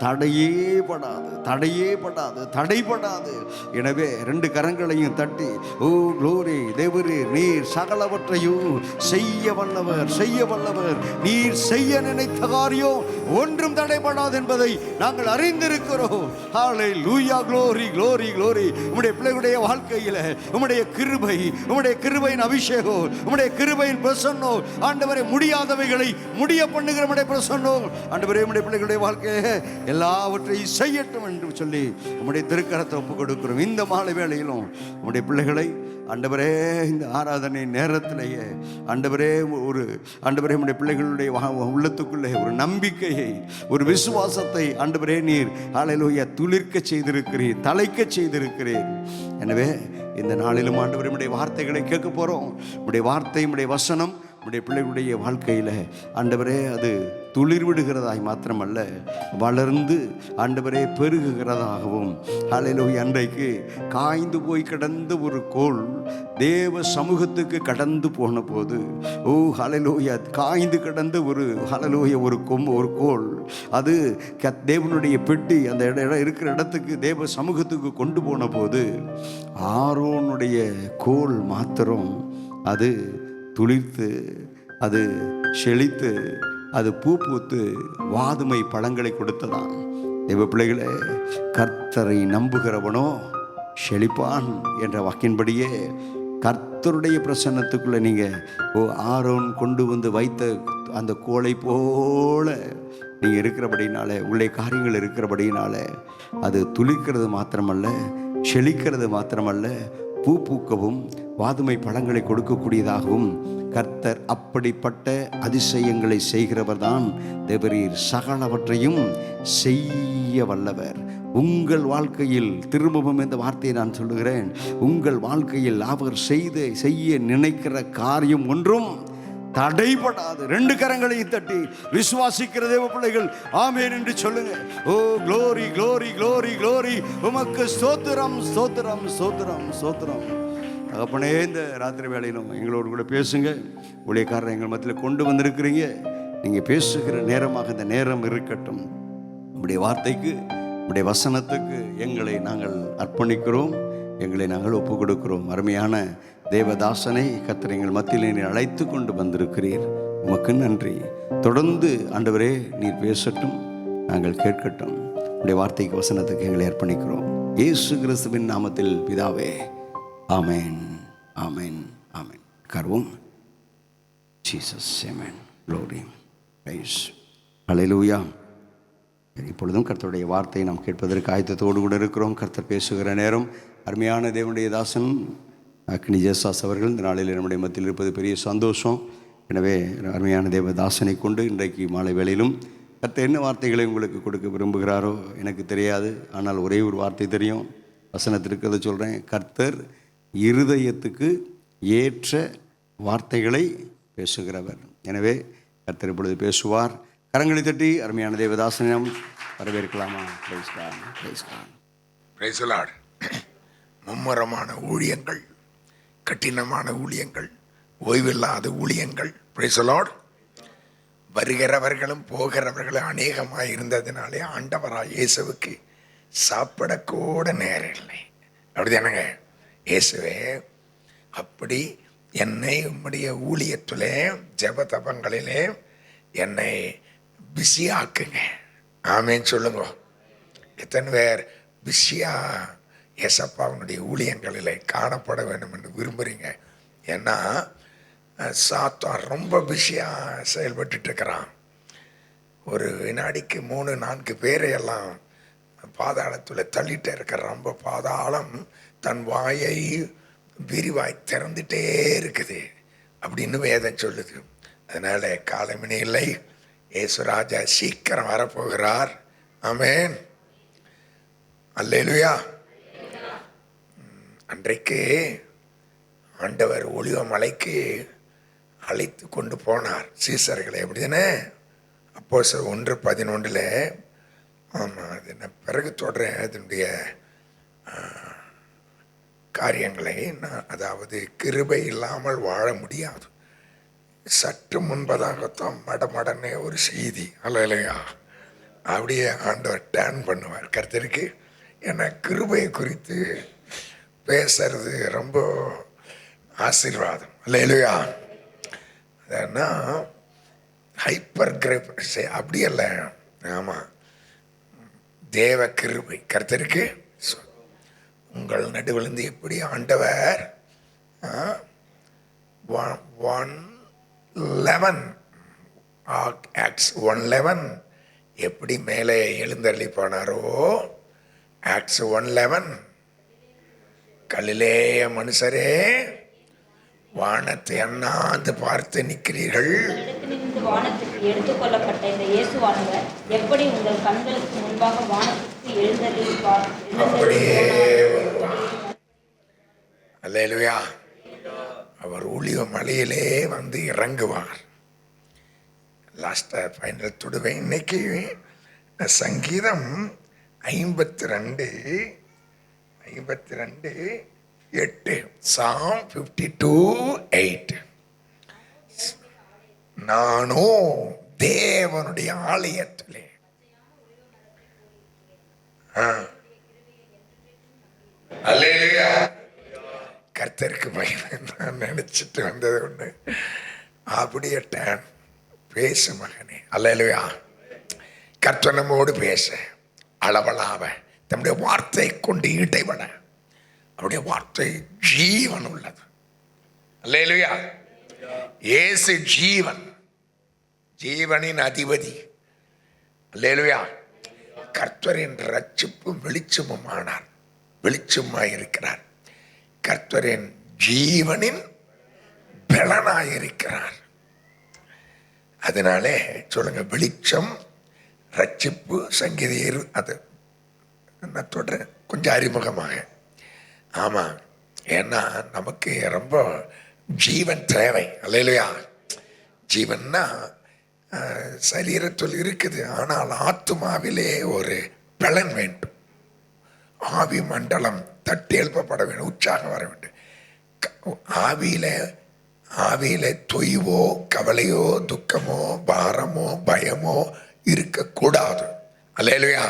தடையே படாது, தடையே படாது, தடைபடாது. எனவே ரெண்டு கரங்களையும் தட்டி, ஓ க்ளோரி, தேவரீர் நீர் சகலவற்றையும் செய்ய வல்லவர், செய்ய வல்லவர். நீர் செய்ய நினைத்த காரியம் ஒன்றும் தடைபடாது என்பதை நாங்கள் அறிந்திருக்கிறோம். ஹல்லேலூயா, க்ளோரி, க்ளோரி, க்ளோரி. உம்முடைய பிள்ளைகளுடைய வாழ்க்கையில உம்முடைய கிருபை, உம்முடைய கிருபையின் அபிஷேகம், உம்முடைய கிருபையின் பிரசன்னம், ஆண்டவரே முடியாதவைகளை முடிய பண்ணுகிற உம்முடைய பிரசன்னம், ஆண்டவரே உம்முடைய பிள்ளைகளுடைய வாழ்க்கையை எல்லாவற்றையும் செய்யட்டும் என்று சொல்லி உம்முடைய திருக்கரத்தை ஒப்புக் கொடுக்கிறோம். இந்த மாலை வேளையிலும் உம்முடைய பிள்ளைகளை ஆண்டவரே இந்த ஆராதனை நேரத்திலேயே ஆண்டவரே நம்முடைய பிள்ளைகளுடைய உள்ளத்துக்குள்ளே ஒரு நம்பிக்கையை, ஒரு விசுவாசத்தை ஆண்டவரே நீர் ஹல்லேலூயா துளிர்க்க செய்திருக்கிறீர், தலைக்க செய்திருக்கிறீர். எனவே இந்த நாளிலும் ஆண்டவரே உம்முடைய வார்த்தைகளை கேட்க போகிறோம். உம்முடைய வார்த்தை, உம்முடைய வசனம் உடைய பிள்ளைகளுடைய வாழ்க்கையில் ஆண்டவரே அது துளிர் விடுகிறதாய் மாத்திரமல்ல, வளர்ந்து ஆண்டவரே பெருகுகிறதாகவும். ஹல்லேலூயா. அன்றைக்கு காய்ந்து போய் கிடந்த ஒரு கோல் தேவ சமூகத்துக்கு கடந்து போன போது, ஓ ஹல்லேலூயா, காய்ந்து கிடந்த ஹல்லேலூயா ஒரு கோல் அது தேவனுடைய பெட்டி அந்த இடம் இருக்கிற இடத்துக்கு தேவ சமூகத்துக்கு கொண்டு போன போது ஆரோனுடைய கோல் மாத்திரம் அது துளிர்த்து, அது செழித்து, அது பூ பூத்து வாதுமை பழங்களை கொடுத்ததான். தேவ பிள்ளைகளே, கர்த்தரை நம்புகிறவனோ செழிப்பான் என்ற வாக்கின்படியே கர்த்தருடைய பிரசன்னத்துக்குள்ளே நீங்கள் ஆரோன் கொண்டு வந்து வைத்த அந்த கோலை போல நீங்கள் இருக்கிறபடினால, உள்ளே காரியங்கள் இருக்கிறபடினால அது துளிர்க்கிறது மாத்திரமல்ல, செழிக்கிறது மாத்திரமல்ல, பூ பூக்கவும் வாதுமை பழங்களை கொடுக்கக்கூடியதாகவும் கர்த்தர் அப்படிப்பட்ட அதிசயங்களை செய்கிறவர் தான் தேவரீர். சகலவற்றையும் செய்ய வல்லவர். உங்கள் வாழ்க்கையில் திரும்பவும் இந்த வார்த்தையை நான் சொல்லுகிறேன், உங்கள் வாழ்க்கையில் அவர் செய்ய நினைக்கிற காரியம் ஒன்றும் தடைபடாது. 2 கரங்களையும் தட்டி விசுவாசிக்கிற தேவ பிள்ளைகள் ஆமென் என்று சொல்லுங்க. ஓ க்ளோரி க்ளோரி க்ளோரி க்ளோரி, உமக்கு ஸ்தோத்திரம் ஸ்தோத்திரம் ஸ்தோத்திரம் ஸ்தோத்திரம். தகப்பனே, இந்த ராத்திரி வேளையிலும் எங்களோடு கூட பேசுங்க. ஊழியக்காரரை எங்கள் மத்தியில் கொண்டு வந்திருக்கிறீங்க. நீங்கள் பேசுகிற நேரமாக இந்த நேரம் இருக்கட்டும். உம்முடைய வார்த்தைக்கு, உம்முடைய வசனத்துக்கு எங்களை நாங்கள் அர்ப்பணிக்கிறோம், எங்களை நாங்கள் ஒப்பு கொடுக்கிறோம். அருமையான தேவதாசனை கர்த்தர் எங்கள் மத்தியில் நீர் அழைத்து கொண்டு வந்திருக்கிறீர். உமக்கு நன்றி. தொடர்ந்து ஆண்டவரே நீர் பேசட்டும், நாங்கள் கேட்கட்டும். உடைய வார்த்தைக்கு, வசனத்துக்கு எங்களை அர்ப்பணிக்கிறோம். இயேசு கிறிஸ்துவின் நாமத்தில் பிதாவே, ஆமென் ஆமென் ஆமென். கர்வம் ஜீசஸ். ஆமென். Glory praise. ஹல்லேலூயா. இப்பொழுதும் கர்த்தருடைய வார்த்தையை நாம் கேட்பதற்கு ஆயத்தத்தோடு கூட இருக்கிறோம். கர்த்தர் பேசுகிற நேரம். அருமையான தேவனுடைய தாசன் அக்னி ஜெயசாஸ் அவர்கள் இந்த நாளில் நம்முடைய மத்தியில் இருப்பது பெரிய சந்தோஷம். எனவே அருமையான தேவதாசனை கொண்டு இன்றைக்கு மாலை வேளையிலும் கர்த்தர் என்ன வார்த்தைகளை உங்களுக்கு கொடுக்க விரும்புகிறாரோ எனக்கு தெரியாது. ஆனால் ஒரே ஒரு வார்த்தை தெரியும், வசனத்திற்கு அதை சொல்கிறேன். கர்த்தர் இருதயத்துக்கு ஏற்ற வார்த்தைகளை பேசுகிறவர். எனவே கர்த்தர் இப்பொழுது பேசுவார். கரங்களை தட்டி அருமையான தேவதாசனை நாம் வரவேற்கலாமா? Praise God, praise God. Praise the Lord. மும்மரமான ஊழியங்கள், கடினமான ஊழியங்கள், ஓய்வில்லாத ஊழியங்கள். Price the Lord. வருகிறவர்களும் போகிறவர்களும் அநேகமாக இருந்ததினாலே ஆண்டவராய் இயேசுவுக்கு சாப்பிடக்கூட நேரம் இல்லை. அப்படிதானங்க? இயேசுவே, அப்படி என்னை உம்முடைய ஊழியத்திலே, ஜெப தபங்களிலே என்னை பிஸியாக்குங்க. ஆமேன்னு சொல்லுங்க. எத்தனை பேர் பிஸியா ஏசப்பாவுடைய ஊழியங்களில் காணப்பட வேண்டும் என்று விரும்புகிறீங்க? ஏன்னா சாத்தான் ரொம்ப பிஸியாக செயல்பட்டு இருக்கிறான். ஒரு வினாடிக்கு 3-4 பேரை எல்லாம் பாதாளத்தில் தள்ளிட்டே இருக்கிற. ரொம்ப பாதாளம் தன் வாயை விரிவாய் திறந்துட்டே இருக்குது அப்படின்னு வேதம் சொல்லுது. அதனால் காலமினி இல்லை, இயேசுராஜா சீக்கிரம் வரப்போகிறார். ஆமென். அல்லேலூயா. அன்றைக்கு ஆண்டவர் ஒலிவ மலைக்கு அழைத்து கொண்டு போனார் சீசர்களை. அப்படிதானே? அப்போஸ்தலர் 1:11. ஆமாம், அது நான் பிறகு தொடர்றேன் அதனுடைய காரியங்களை. அதாவது கிருபை இல்லாமல் வாழ முடியாது. சற்று முன்பதாகத்தான் மடமடனே ஒரு செய்தி. அல்லேலூயா. அப்படியே ஆண்டவர் டேர்ன் பண்ணுவார் கர்த்தருக்கு. ஏன்னா கிருபையை குறித்து பேசுறது ரொம்ப ஆசீர்வாதம். அல்லேலூயா. அதனா ஹைப்பர் கிரேப் அப்படி அல்ல. ஆமாம், தேவ கிருபை கர்த்தருக்கு. உங்கள் நடுவிலிருந்து எப்படி ஆண்டவர் 1:11 எப்படி மேலே எழுந்தள்ளி போனாரோ, ஆக்ட்ஸ் 1:11 கலிலேய மனுஷரே வானத்தை அண்ணாந்து பார்த்து நிற்கிறீர்கள். உங்களிடத்திலிருந்து வானத்துக்கு எடுத்துக் கொள்ளப்பட்ட இந்த இயேசுவானவர் எப்படி உங்கள் கண்களுக்கு முன்பாக வானத்துக்கு அப்படியே வருவார். அல்லேலூயா. அவர் ஒளிவ மலையிலே வந்து இறங்குவார். லாஸ்டா ஃபைனல் தொடுவை இன்னைக்கு சங்கீதம் 52:8. Psalm 52:8. நானோ தேவனுடைய ஆலயத்திலே அல்லேலூயா. கர்த்தருக்கு பயன் நான் நினைச்சிட்டு வந்தது ஒண்ணு. அப்படியே பேசு மகனே. அல்லேலூயா. கர்த்தர் நம்மோடு பேச அளவலாவ தம்முடைய வார்த்தை கொண்டு இடைபட அவருடைய வார்த்தை ஜீவன் உள்ளது. அல்லேலூயா. இயேசு ஜீவன், ஜீவனின் அதிபதி. அல்லேலூயா. கர்த்தரின் ரட்சிப்பும் வெளிச்சமும் ஆனார், வெளிச்சமாயிருக்கிறார். கர்த்தரின் ஜீவனின் பலனாயிருக்கிறார். அதனாலே சொல்லுங்க, வெளிச்சம், ரட்சிப்பு, சங்கீதம். அது நான் தொடர் கொஞ்சம் அறிமுகமாக. ஆமாம், ஏன்னா நமக்கு ரொம்ப ஜீவன் தேவை. அல்லேலூயா. ஜீவன்னா சரீரத்தில் இருக்குது, ஆனால் ஆத்துமாவிலே ஒரு பலன் வேண்டும். ஆவி மண்டலம் தட்டி எழுப்பப்பட வேண்டும், உற்சாகம் வர வேண்டும். ஆவியில தொய்வோ கவலையோ துக்கமோ பாரமோ பயமோ இருக்கக்கூடாது. அல்லேலூயா.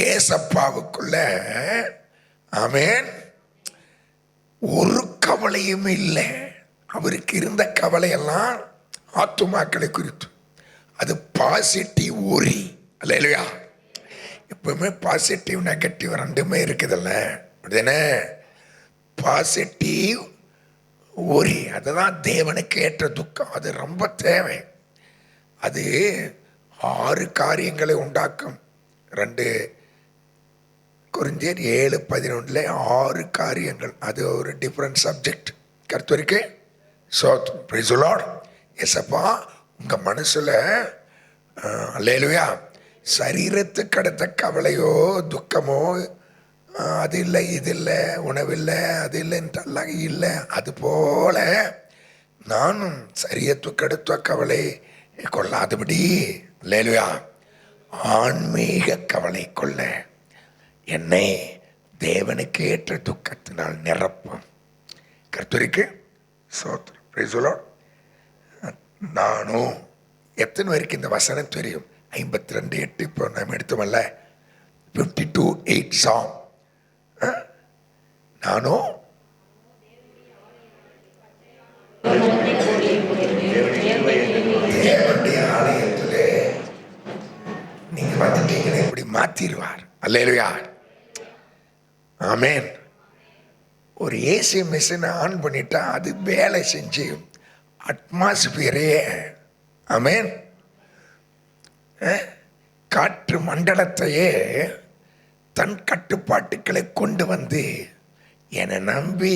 ஏசப்பாவுக்குள்ள ஆமென் ஒரு கவலையும் இல்லை. அவருக்கு இருந்த கவலையெல்லாம் ஆத்துமாக்களை குறித்து. அது பாசிட்டிவ் ஒரி. அல்லேலூயா. எப்பவுமே பாசிட்டிவ் நெகட்டிவ் ரெண்டுமே இருக்குதுல்ல, அப்படிதானே? பாசிட்டிவ் ஒரி, அதுதான் தேவனுக்கு ஏற்ற துக்கம். அது ரொம்ப தேவை. அது 6 காரியங்களை உண்டாக்கும். 2 கொரிந்தியர் 7:11 6 காரியங்கள். அது ஒரு டிஃப்ரெண்ட் சப்ஜெக்ட். கர்த்தருக்கு ஸ்தோத்திரம். Price the Lord. எசப்பா, உங்க மனசுல அல்லேலூயா சரீரத்துக்கு அடுத்த கவலையோ துக்கமோ அது இல்லை இது இல்லை உணவில்லை அது இல்லைன்றெல்லாம் இல்லை. அதுபோல நானும் சரீரத்துக்கு அடுத்த கவலை கொள்ளாதபடி அல்லேலூயா ஆன்மீக கவலை கொள்ள என்னை தேவனுக்கு ஏற்ற துக்கத்தினால் நிரப்பும். கர்த்தருக்கு ஸ்தோத்திரம். Price the Lord. நானும் எத்தனை வரைக்கும் இந்த வசனம் தெரியும்? 52:8 இப்போ நம்ம எடுத்தோமல்ல, 52:8 சாம். நானும் தேவனுடைய ஆலயத்திலே நீங்க வந்துட்டீங்களே, இப்படி மாத்திடுவார். அல்லேலூயா. ஆமென். ஒரு ஏசி மிஷினை ஆன் பண்ணிட்டா அது வேலை செஞ்சு அட்மாஸ்பியரே ஆமென் காற்று மண்டலத்தையே தன் கட்டுப்பாட்டுக்களை கொண்டு வந்து என்னை நம்பி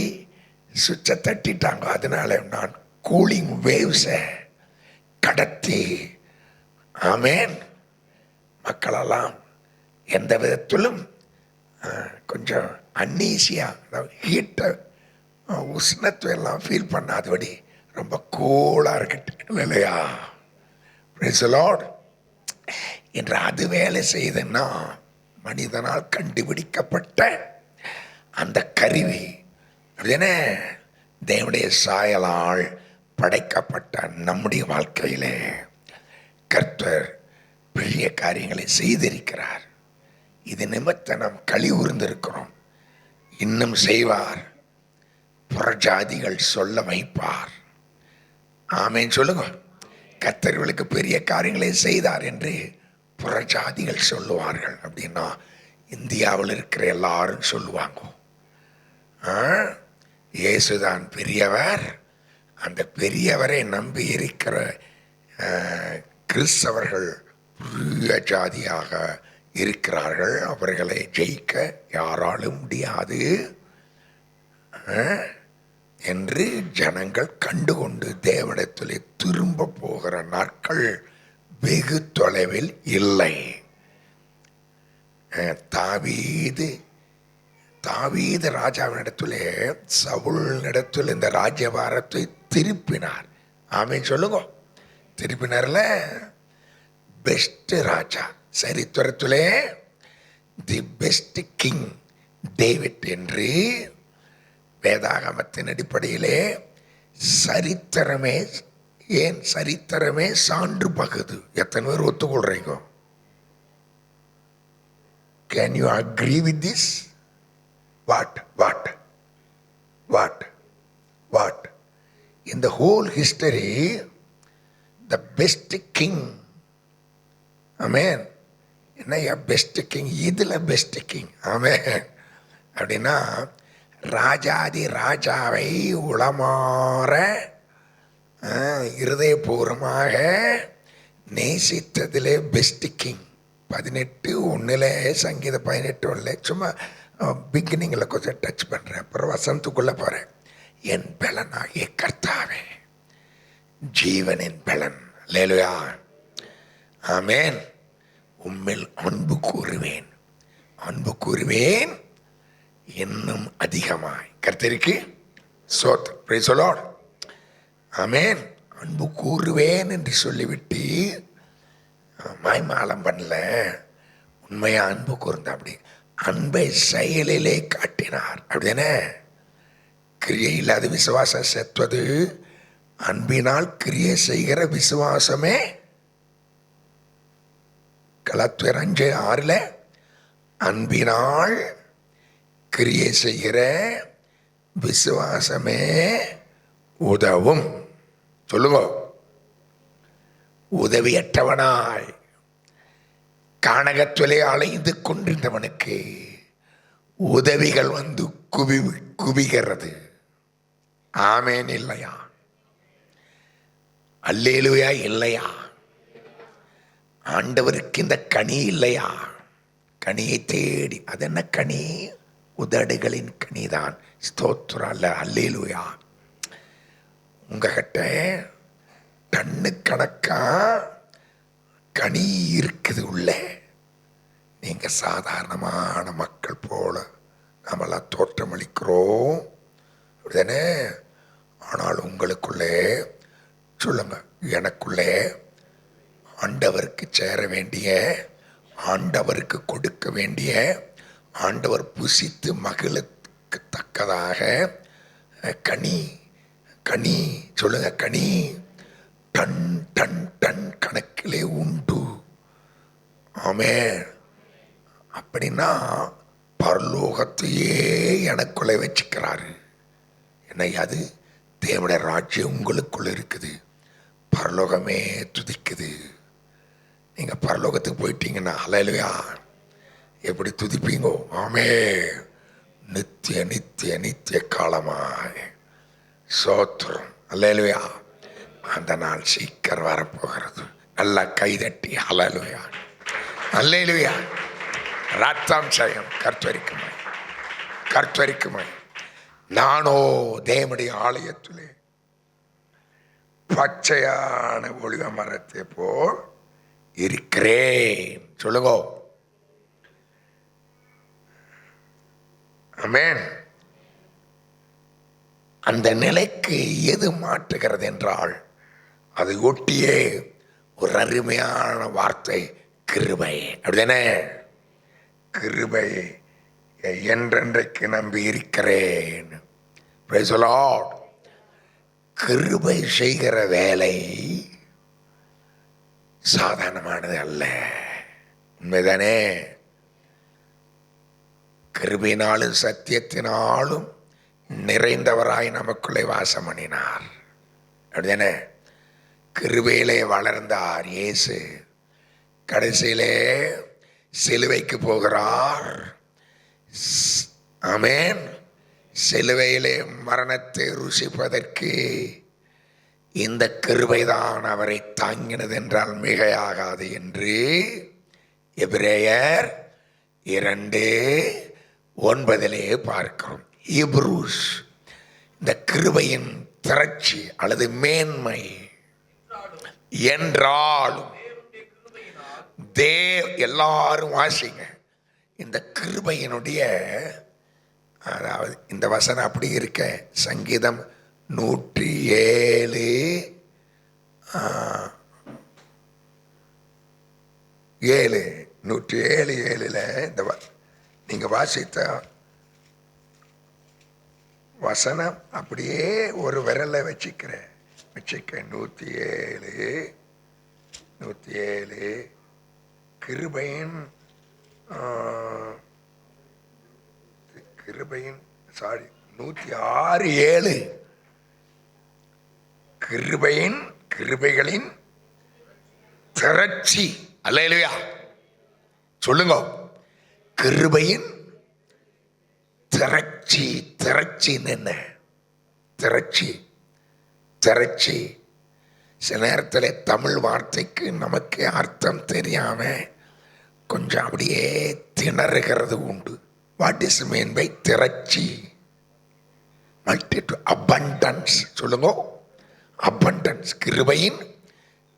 சுவிட்சை தட்டிட்டாங்க. அதனால நான் கூலிங் வேவ்ஸை கடத்தி ஆமென் மக்களெல்லாம் எந்த விதத்திலும் கொஞ்சம் அன்னீசியாக, அதாவது ஹீட்டை உஷ்ணத்தை எல்லாம் ஃபீல் பண்ணாதபடி ரொம்ப கூலாக இருக்கட்டும். இல்லையா? Price the Lord. என்று அது வேலை செய்தன்னா மனிதனால் கண்டுபிடிக்கப்பட்ட அந்த கருவி அப்படிதானே தேவனுடைய சாயலால் படைக்கப்பட்ட நம்முடைய வாழ்க்கையிலே கர்த்தர் பெரிய காரியங்களை செய்திருக்கிறார். இது நிமித்தம் நாம் களி ஊர்ந்திருக்கிறோம். இன்னும் செய்வார். புறஜாதிகள் சொல்ல வைப்பார். ஆமென் சொல்லுங்க. கர்த்தர்களுக்கு பெரிய காரியங்களை செய்தார் என்று புறஜாதிகள் சொல்லுவார்கள். அப்படின்னா இந்தியாவில் இருக்கிற எல்லாரும் சொல்லுவாங்க, இயேசுதான் பெரியவர். அந்த பெரியவரை நம்பி இருக்கிற கிறிஸ்தவர்கள் பெரிய ஜாதியாக இருக்கிறார்கள். அவர்களை ஜெயிக்க யாராலும் முடியாது. என்று ஜனங்கள் கண்டுகொண்டு தேவனிடத்திலே திரும்ப போகிற நாட்கள் வெகு தொலைவில் இல்லை. தாவீது ராஜாவினிடத்திலே சவுலினிடத்தில் இந்த ராஜ்யபாரத்தை திருப்பினார். ஆமீன் சொல்லுங்க. திருப்பினார்ல பெஸ்ட் ராஜா சரித்திரத்திலே தி பெஸ்ட் கிங் டேவிட் என்று வேதாகமத்தின் அடிப்படையிலே சரித்திரமே சான்று பகுது. எத்தனை பேர் ஒத்துக்கொள்றீங்க? Can you agree with this? What? In the whole history, the best king, amen. என்னையா பெஸ்ட் கிங்? இதுல பெஸ்ட் கிங், ஆமென். அப்படின்னா ராஜாதி ராஜாவை உளமாற இருதயபூர்வமாக நேசித்ததிலே பெஸ்ட் கிங். 18:1 சங்கீதம் 18:1 சும்மா பிகினிங்கில் கொஞ்சம் டச் பண்ணுறேன், அப்புறம் வசனத்துக்குள்ளே போகிறேன். என் பலனாகிய கர்த்தாவே, ஜீவனின் பலன், அல்லேலூயா, ஆமென். உம்மில் அன்பு கூறுவேன் இன்னும் அதிகமாய். கர்த்தருக்கு ஸ்தோத்திரம், பிரைஸ் தி லார்ட், ஆமென். அன்பு கூறுவேன் என்று சொல்லிவிட்டு மாய்மாலம் பண்ணல, உண்மையா அன்பு கூர்ந்த. அப்படி அன்பை செயலிலே காட்டினார். அப்படிதானே? கிரியை இல்லாத விசுவாசம் செத்துவது, அன்பினால் கிரியை செய்கிற விசுவாசமே. கலாத்தியர் 5:6 அன்பினால் கிரியை செய்கிற விசுவாசமே உதவும். சொல்லுங்க. உதவியற்றவனாய் கானகத்திலே அலைந்து கொண்டிருந்தவனுக்கு உதவிகள் வந்து குவிகிறது. ஆமேன் இல்லையா? அல்லேலூயா இல்லையா? ஆண்டவருக்கு இந்த கனி இல்லையா? கனியை தேடி, அது என்ன கனி? உதடுகளின் கனிதான். ஸ்தோத்திரம், அல்ல, அல்லேலூயா. உங்ககிட்ட டன்னு கணக்கா கனி இருக்குது உள்ள. நீங்க சாதாரணமான மக்கள் போல நம்மளாம் தோற்றமளிக்கிறோம், அப்படிதானே? ஆனால் உங்களுக்குள்ளே, சொல்லுங்க, எனக்குள்ளே ஆண்டவருக்கு சேர வேண்டிய, ஆண்டவருக்கு கொடுக்க வேண்டிய, ஆண்டவர் புசித்து மகிழக்கு தக்கதாக கனி, சொல்லுங்க, கனி டன் டன் டன் கணக்கிலே உண்டு. ஆமென். அப்படின்னா பரலோகத்தையே எனக்குள்ளே வச்சுக்கிறாரு. என்ன அது? தேவனுடைய ராஜ்யம் உங்களுக்குள்ள இருக்குது. பரலோகமே துதிக்குது. நீங்க பரலோகத்துக்கு போயிட்டீங்கன்னா, அல்லேலூயா, எப்படி துதிப்பீங்கோ? ஆமென். நித்திய நித்திய நித்திய காலமாய். ஸ்தோத்திரம், அல்லேலூயா. அந்த நாள் சீக்கிரம் வரப்போகிறது. நல்லா கைதட்டி அல்லேலூயா, அல்லேலூயா. ரத்தம் செய்யும் கர்த்தரிக்குமாய் நானோ தேவனுடைய ஆலயத்திலே பச்சையான ஒளிவ மரத்தை போல் இருக்கிறேன். சொல்லுங்க, ஆமென். அந்த நிலைக்கு எது மாற்றுகிறது என்றால், அதை ஒட்டியே ஒரு அருமையான வார்த்தை, கிருபை. அப்படிதானே? கிருபை என்றென்றைக்கு நம்பி இருக்கிறேன். Price the Lord. கிருபை செய்கிற வேலை சாதாரணமானது அல்ல. உண்மைதானே? கிருபையினாலும் சத்தியத்தினாலும் நிறைந்தவராய் நமக்குள்ளே வாசம் பண்ணினார். அப்படிதானே? கிருபையிலே வளர்ந்தார் இயேசு. கடைசியிலே சிலுவைக்கு போகிறார். ஆமென். சிலுவையிலே மரணத்தை ருசிப்பதற்கு இந்த கிருபைதான் அவரை தாங்கினது என்றால் மிகையாகாது என்று எபிரேயர் 2:9 பார்க்கிறோம். ஹீப்ரூஸ் இந்த கிருபையின் திரட்சி அல்லது மேன்மை என்றாலும் எல்லாரும் வாசிங்க. இந்த கிருபையினுடைய, அதாவது இந்த வசனம் அப்படி இருக்க, சங்கீதம் 107 107:7 இந்த நீங்க வாசித்த வசனம் அப்படியே ஒரு விரலை வச்சுக்க 107 கிருபையின் 106:7 கிருபைகளின் திரட்சி. அல்லேலூயா சொல்லுங்க. கிருபையின் திரட்சி. திரட்சின்னு என்ன? திரட்சி. சில நேரத்தில் தமிழ் வார்த்தைக்கு நமக்கு அர்த்தம் தெரியாம கொஞ்சம் அப்படியே திணறுகிறது உண்டு. வாட் இஸ் மீன் பை திரட்சி? Multitude, abundance. சொல்லுங்க, அபண்டன்ஸ். கிருபையின்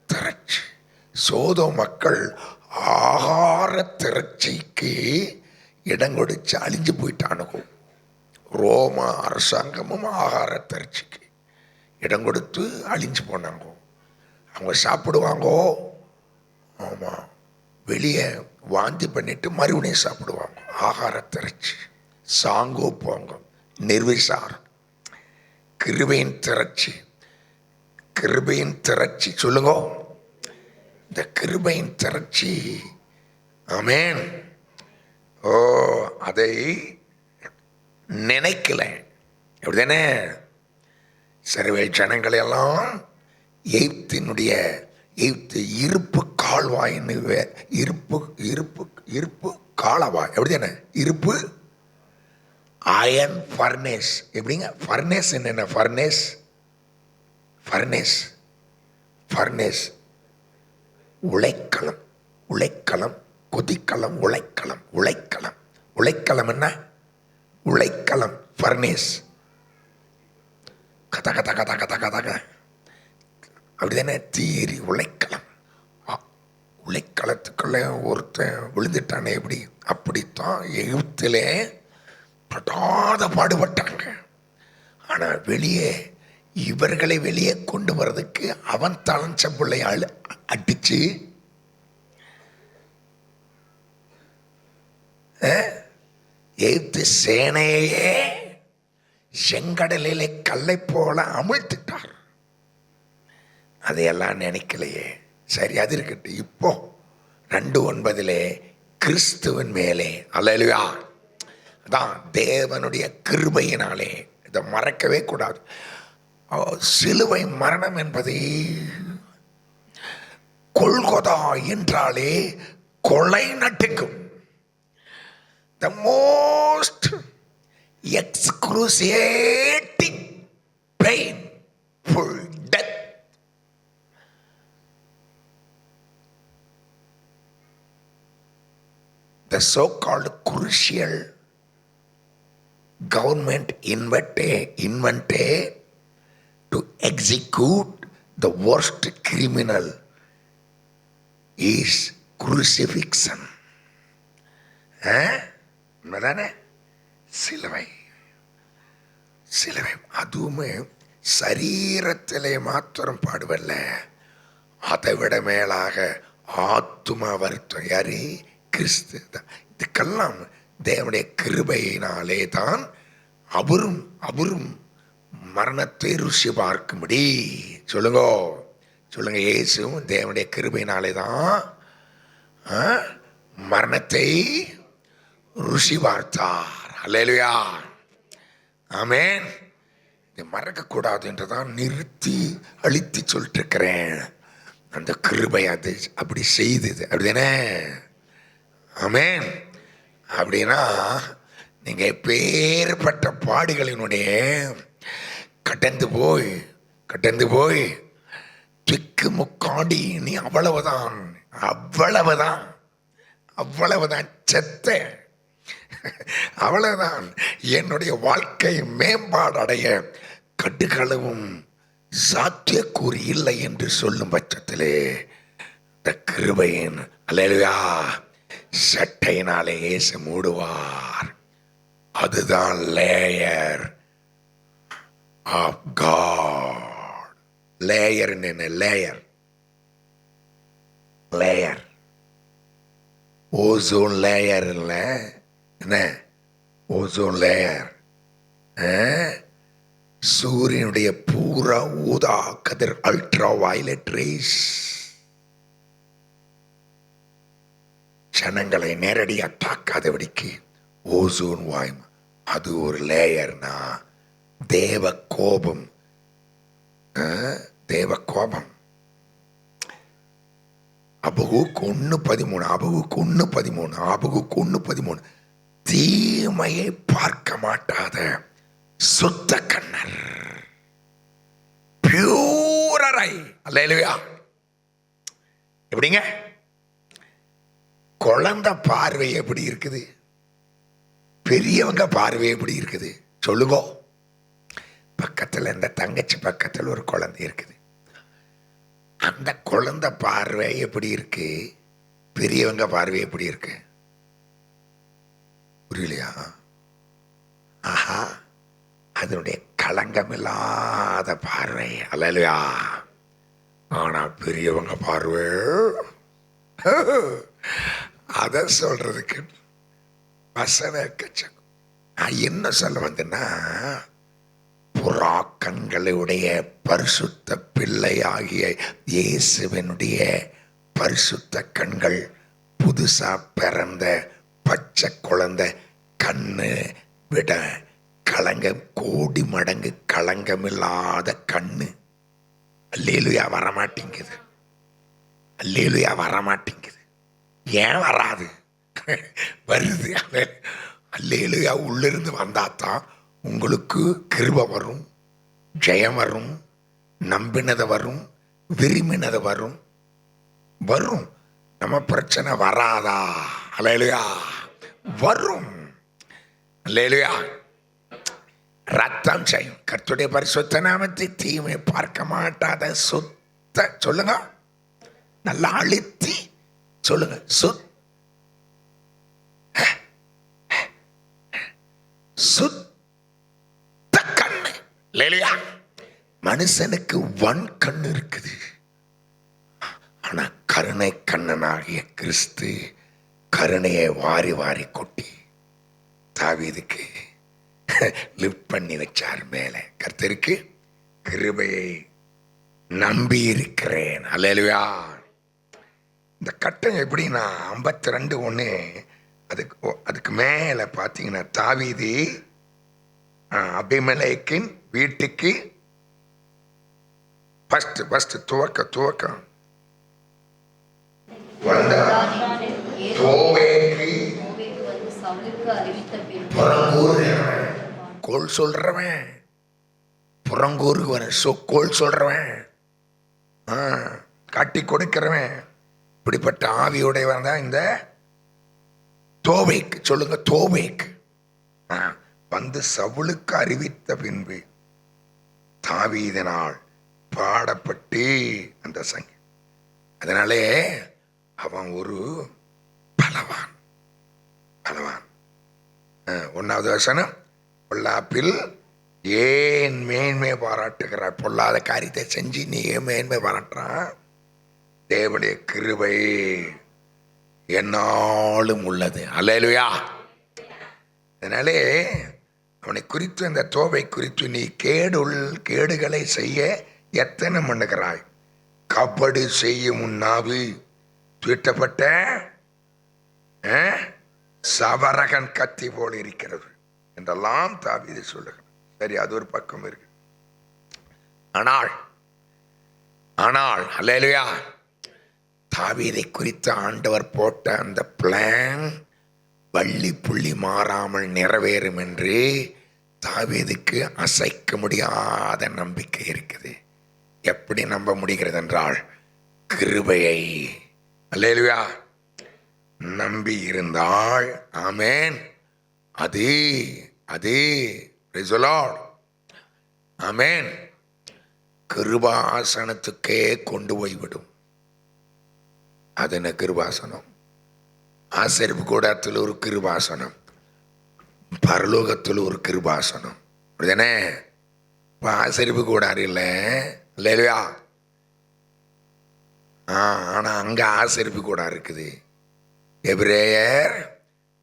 திரட்சி. சோதோ மக்கள் ஆகார திரட்சிக்கு இடம் கொடுத்து அழிஞ்சு போயிட்டானுங்க. ரோமா அரசாங்கமும் ஆகார திரட்சிக்கு இடம் கொடுத்து அழிஞ்சு போனாங்க. அவங்க சாப்பிடுவாங்கோ, ஆமாம், வெளியே வாந்தி பண்ணிட்டு மறுபடியும் சாப்பிடுவாங்க. ஆகார திரட்சி. சாங்கோ போங்க, நிர்விசாரம். கிருபையின் திரட்சி. சொல்லுங்க, இந்த கிருபையின் திரட்சி. ஆமென். ஓ, அதை நினைக்கல. எப்படிதானே சர்வே ஜனங்களை எல்லாம் எகிப்தினுடைய இருப்பு கால்வாயின்னு இருப்பு காலவாய். எப்படிதானே இருப்பு அயன் ஃபர்னேஸ். எப்படிங்க ஃபர்னேஸ்? என்ன ஃபர்னேஸ்? உழைக்களம், கொதிக்களம், உழைக்களம் என்ன? உழைக்களம், ஃபர்னேஸ். கத அப்படிதானே தீரி உழைக்களம். உழைக்களத்துக்குள்ள ஒருத்தன் விழுந்துட்டானே எப்படி? அப்படித்தான் எகிப்திலே படாத பாடுபட்டாங்க. ஆனால் இவர்களை வெளியே கொண்டு வர்றதுக்கு அவன் தளஞ்ச பிள்ளைய அடிச்சு எகிப்து சேனையே செங்கடலிலே கல்லை போல அமிழ்த்திட்டார். அதையெல்லாம் நினைக்கலையே. சரி, அது இருக்கட்டும். இப்போ 2:9 கிறிஸ்துவின் மேலே. அல்லேலூயா. அதான் தேவனுடைய கிருபையினாலே. இதை மறக்கவே கூடாது. சிலுவை மரணம் என்பதை, கொல்கொதா என்றாலே கொலை நட்டுக்கும். The most excruciating painful death. The so-called crucial government invented to execute the worst criminal is crucifixion. என்னதானே? சிலுவை. அதுவுமே சரீரத்திலே மாத்திரம் பாடுவல்ல, அதை விட மேலாக ஆத்துமா வருத்தம். யாரு? கிறிஸ்து. இதுக்கெல்லாம் தேவனுடைய கிருபையினாலே தான் அவரும் மரணத்தை ருசி பார்க்கும்படி. சொல்லுங்க. இயேசுவும் தேவனுடைய கிருபையினாலே தான் மரணத்தை ருசி பார்த்தார். அல்லேலூயா. ஆமென். இதை மறக்கக்கூடாது என்றுதான் நிறுத்தி அழித்து சொல்லிட்டு இருக்கிறேன். அந்த கிருபை அது அப்படி செய்தது. அப்படிதானே? ஆமென். அப்படின்னா நீங்க எப்பேற்பட்ட பாடுகளினுடைய கடந்து போய் திக்கு முக்காடி நீ அவ்வளவுதான் செத்த, அவ்வளவுதான். என்னுடைய வாழ்க்கை மேம்பாடு அடைய கடுகளவும் சாத்தியக்கூறு இல்லை என்று சொல்லும் பட்சத்திலே இந்த கிருபையின் அல்லேலூயா சட்டையினாலே இயேசு மூடுவார். அதுதான் லேயர் ஆஃப் காட். லேயர் என்ன? லேயர் லேயர் ஓசோன் லேயர் இல்லை என்ன? ஓசோன் லேயர் சூரியனுடைய பூரா ஊதா கதிர் அல்ட்ரா வயலட் ரேஸ் ஜனங்களை நேரடியாக தாக்காதபடிக்கு ஓசோன் வாய்மை அது ஒரு லேயர்னா தேவ கோபம். தேவ கோபம் அபகுக்கு 1:13 தீமையை பார்க்க மாட்டாத சுத்த கண்ணர் பியூரரை. அல்லேலூயா. எப்படிங்க குழந்தை பார்வை எப்படி இருக்குது? பெரியவங்க பார்வை எப்படி இருக்குது சொல்லுங்க. பக்கத்தில் இந்த தங்கச்சி பக்கத்தில் ஒரு குழந்தை இருக்குது. அந்த குழந்தை பார்வை எப்படி இருக்கு? பெரியவங்க பார்வை எப்படி இருக்கு? புரியலையா? ஆஹா, அதனுடைய களங்கமில்லாத பார்வை. அல்லேலூயா. ஆனா பெரியவங்க பார்வை அதை சொல்றதுக்கு வசன கச்சம். நான் என்ன சொல்ல வந்தேன்னா, புறா கண்களுடைய பரிசுத்த பிள்ளையாகிய இயேசுவினுடைய பரிசுத்த கண்கள், புதுசா பிறந்த பச்சை குழந்தை கண்ணு விட களங்கம் கோடி மடங்கு களங்கமில்லாத கண்ணு. அல்லேலூயா வரமாட்டேங்குது. அல்லேலூயா வரமாட்டேங்குது. ஏன் வராது? வருது. அல்லேலூயா உள்ளிருந்து வந்தாதான் உங்களுக்கு கிருபை வரும், ஜெயம் வரும், நம்பினதை வரும், விரும்பினதை வரும். வரும். நம்ம பிரச்சனை வராதா? அல்லேலூயா வரும். அல்லேலூயா. ரத்தம் செய்யும். கர்த்தருடைய பரிசுத்த நாமத்தை தீமை பார்க்க மாட்டாத சுத்த சொல்லுங்க, நல்லா அழுத்தி சொல்லுங்க, சுத்த கண்ணு. இல்லையா? மனுஷனுக்கு வன் கண்ணு இருக்குது. ஆனா கருணை கண்ணனாகிய கிறிஸ்து கருணையை வாரி வாரி கொட்டி தாவீதுக்கு லிஃப்ட் பண்ணி வச்சார் மேல. கர்த்தருக்கு கிருபையை நம்பி இருக்கிறேன். அல்லேலூயா. இந்த கட்டம் எப்படின்னா 52:1 அதுக்கு மேல பார்த்தீங்கன்னா தாவீது அபிமெலேக்கின் வீட்டுக்கு ஃபர்ஸ்ட் துவக்கம் கோல் சொல்றவன் புறங்கூருக்கு வர கோல் சொல்றவன் காட்டி கொடுக்கிறவன் இப்படிப்பட்ட ஆவியுடையவன் தான் இந்த தோவேக்கு. சொல்லுங்க, தோவேக்கு. வந்து சவுலுக்கு அறிவித்த பின்பு தாவீதினால் பாடப்பட்டு அந்த சங்கி. அதனாலே அவன் ஒரு பலவான். 1வது வசனம், பொல்லாப்பில் ஏன் மேன்மை பாராட்டுகிறார்? பொல்லாத காரியத்தை செஞ்சு நீ ஏன் மேன்மை பாராட்டுறான்? தேவனுடைய கிருபை என்னாலும் உள்ளது. அல்லேலூயா. அதனாலே அவனை குறித்து, அந்த தோவை குறித்து, நீ கேடுகளை செய்ய எத்தனை பண்ணுகிறாய்? கபடு செய்யும் உன்னாவு தீட்டப்பட்ட சவரகன் கத்தி போல் இருக்கிறது என்றெல்லாம் தாவீது சொல்லுகிறார். சரி, அது ஒரு பக்கம் இருக்கு. ஆனால் அல்லேலூயா, தாவீதை குறித்து ஆண்டவர் போட்ட அந்த பிளான் வள்ளி புள்ளி மாறாமல் நிறைவேறும் என்று தாவீதுக்கு அசைக்க முடியாத நம்பிக்கை இருக்குது. எப்படி நம்ப முடிகிறது என்றால், கிருபையை அல்லேலூயா நம்பி இருந்தால், ஆமென், அது பிரைஸ் தி லார்ட். ஆமென். கிருபாசனத்துக்கே கொண்டு போய்விடும். அது என்ன கிருபாசனம்? ஆசரிப்பு கூடத்தில் ஒரு கிருபாசனம், பரலோகத்தில் ஒரு கிருபாசனம். அப்படிதானே? இப்போ ஆசரிப்பு கூடாது இல்லை இல்லையா? ஆனால் அங்கே ஆசரிப்பு கூட இருக்குது. எபிரேயர்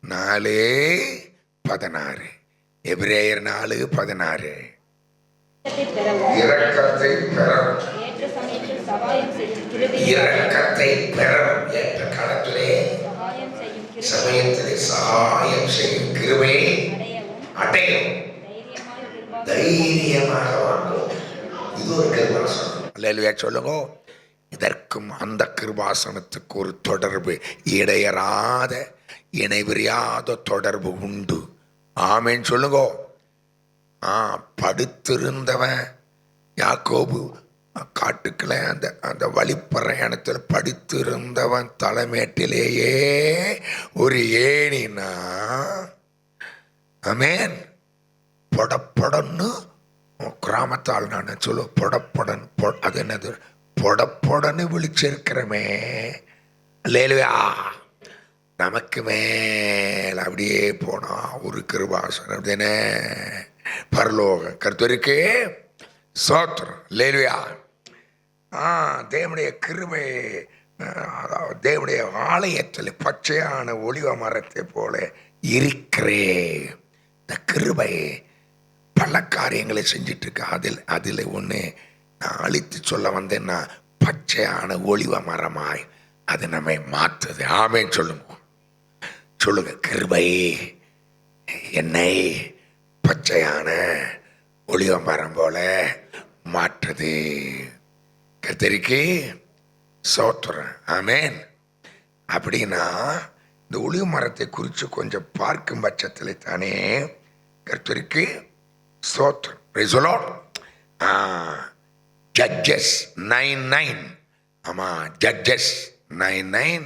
4:16. எபிரேயர் 4:16. இரக்கத்தை பெறவும், இரக்கத்தை பெறவும் ஏற்ற காலத்திலே சமயத்திலே சகாயம் செய்யும் கிருபையை அடையும் தைரியமாக வாங்கும். இது ஒரு கிருபாசனம். அல்லேலூயா சொல்லுங்க. இதற்கும் அந்த கிருபாசனத்துக்கு ஒரு தொடர்பு, இடையறாத இணைபிரியாத தொடர்பு உண்டு. ஆமேன் சொல்லுங்க. படுத்திருந்தவன் யாக்கோபு காட்டுக்குள்ள அந்த வழிப்பிரயாணத்தில் படுத்திருந்தவன் தலைமேட்டிலேயே ஒரு ஏணினா, ஆமேன், பொடப்பொடன்னு கிராமத்தால் நான் சொல்லு பொடப்பொடன், அது என்னது, பொடப்பொடன்னு விழிச்சிருக்கிறமே. லேலுயா நமக்கு மேல அப்படியே போனா ஒரு கிருபாசனம். அப்படின்னே பரலோக கர்த்தருக்கு ஸ்தோத்திரம். லேலுயா. தேவனுடைய கிருபை, அதாவது தேவனுடைய ஆலயத்தில் பச்சையான ஒலிவ மரத்தை போல இருக்கிறே. இந்த கிருபை பல காரியங்களை செஞ்சிட்டு இருக்கு. அதில் ஒன்று நான் அழித்து சொல்ல வந்தேன்னா, பச்சையான ஒலிவ மரமாய் அது நம்மை மாற்றுது. ஆமேன் சொல்லுங்க. சொல்லுங்க. கிருபை என்னை பச்சையான ஒலிவ மரம் போல மாற்றுது. கர்த்தருக்கு ஸ்தோத்திரம். ஆமேன். அப்படின்னா இந்த ஒலிவ மரத்தை குறித்து கொஞ்சம் பார்க்கும் பட்சத்தில் தானே கர்த்தருக்கு ஸ்தோத்திரம். Price the Lord. ஜட்ஜஸ் 9:9. ஆமாம், ஜட்ஜஸ் 9:9.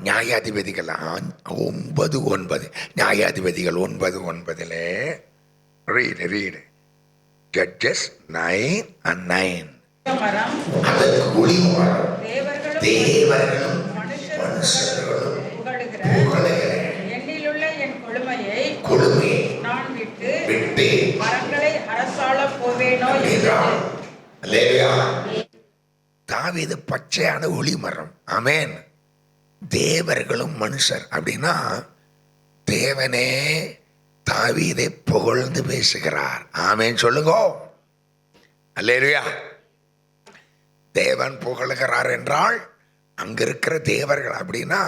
நியாயாதிபதிகள் 9:9. நியாயாதிபதிகள் 9:9. Read judges 9:9. அதற்கு ஒலிவ மரம் தேவர்களும் மனுஷர்களும் கொழுமையை நான் விட்டு மரங்களை அரசாள போவேனோ என்றார். தாவீது பச்சையான ஒளிமரம். ஆமேன். தேவர்களும் மனுஷர் அப்படின்னா தேவனே தாவீதை புகழ்ந்து பேசுகிறார். ஆமேன் சொல்லுங்க. அல்லேலூயா. தேவன் புகழ்கிறார் என்றால் அங்க இருக்கிற தேவர்கள் அப்படின்னா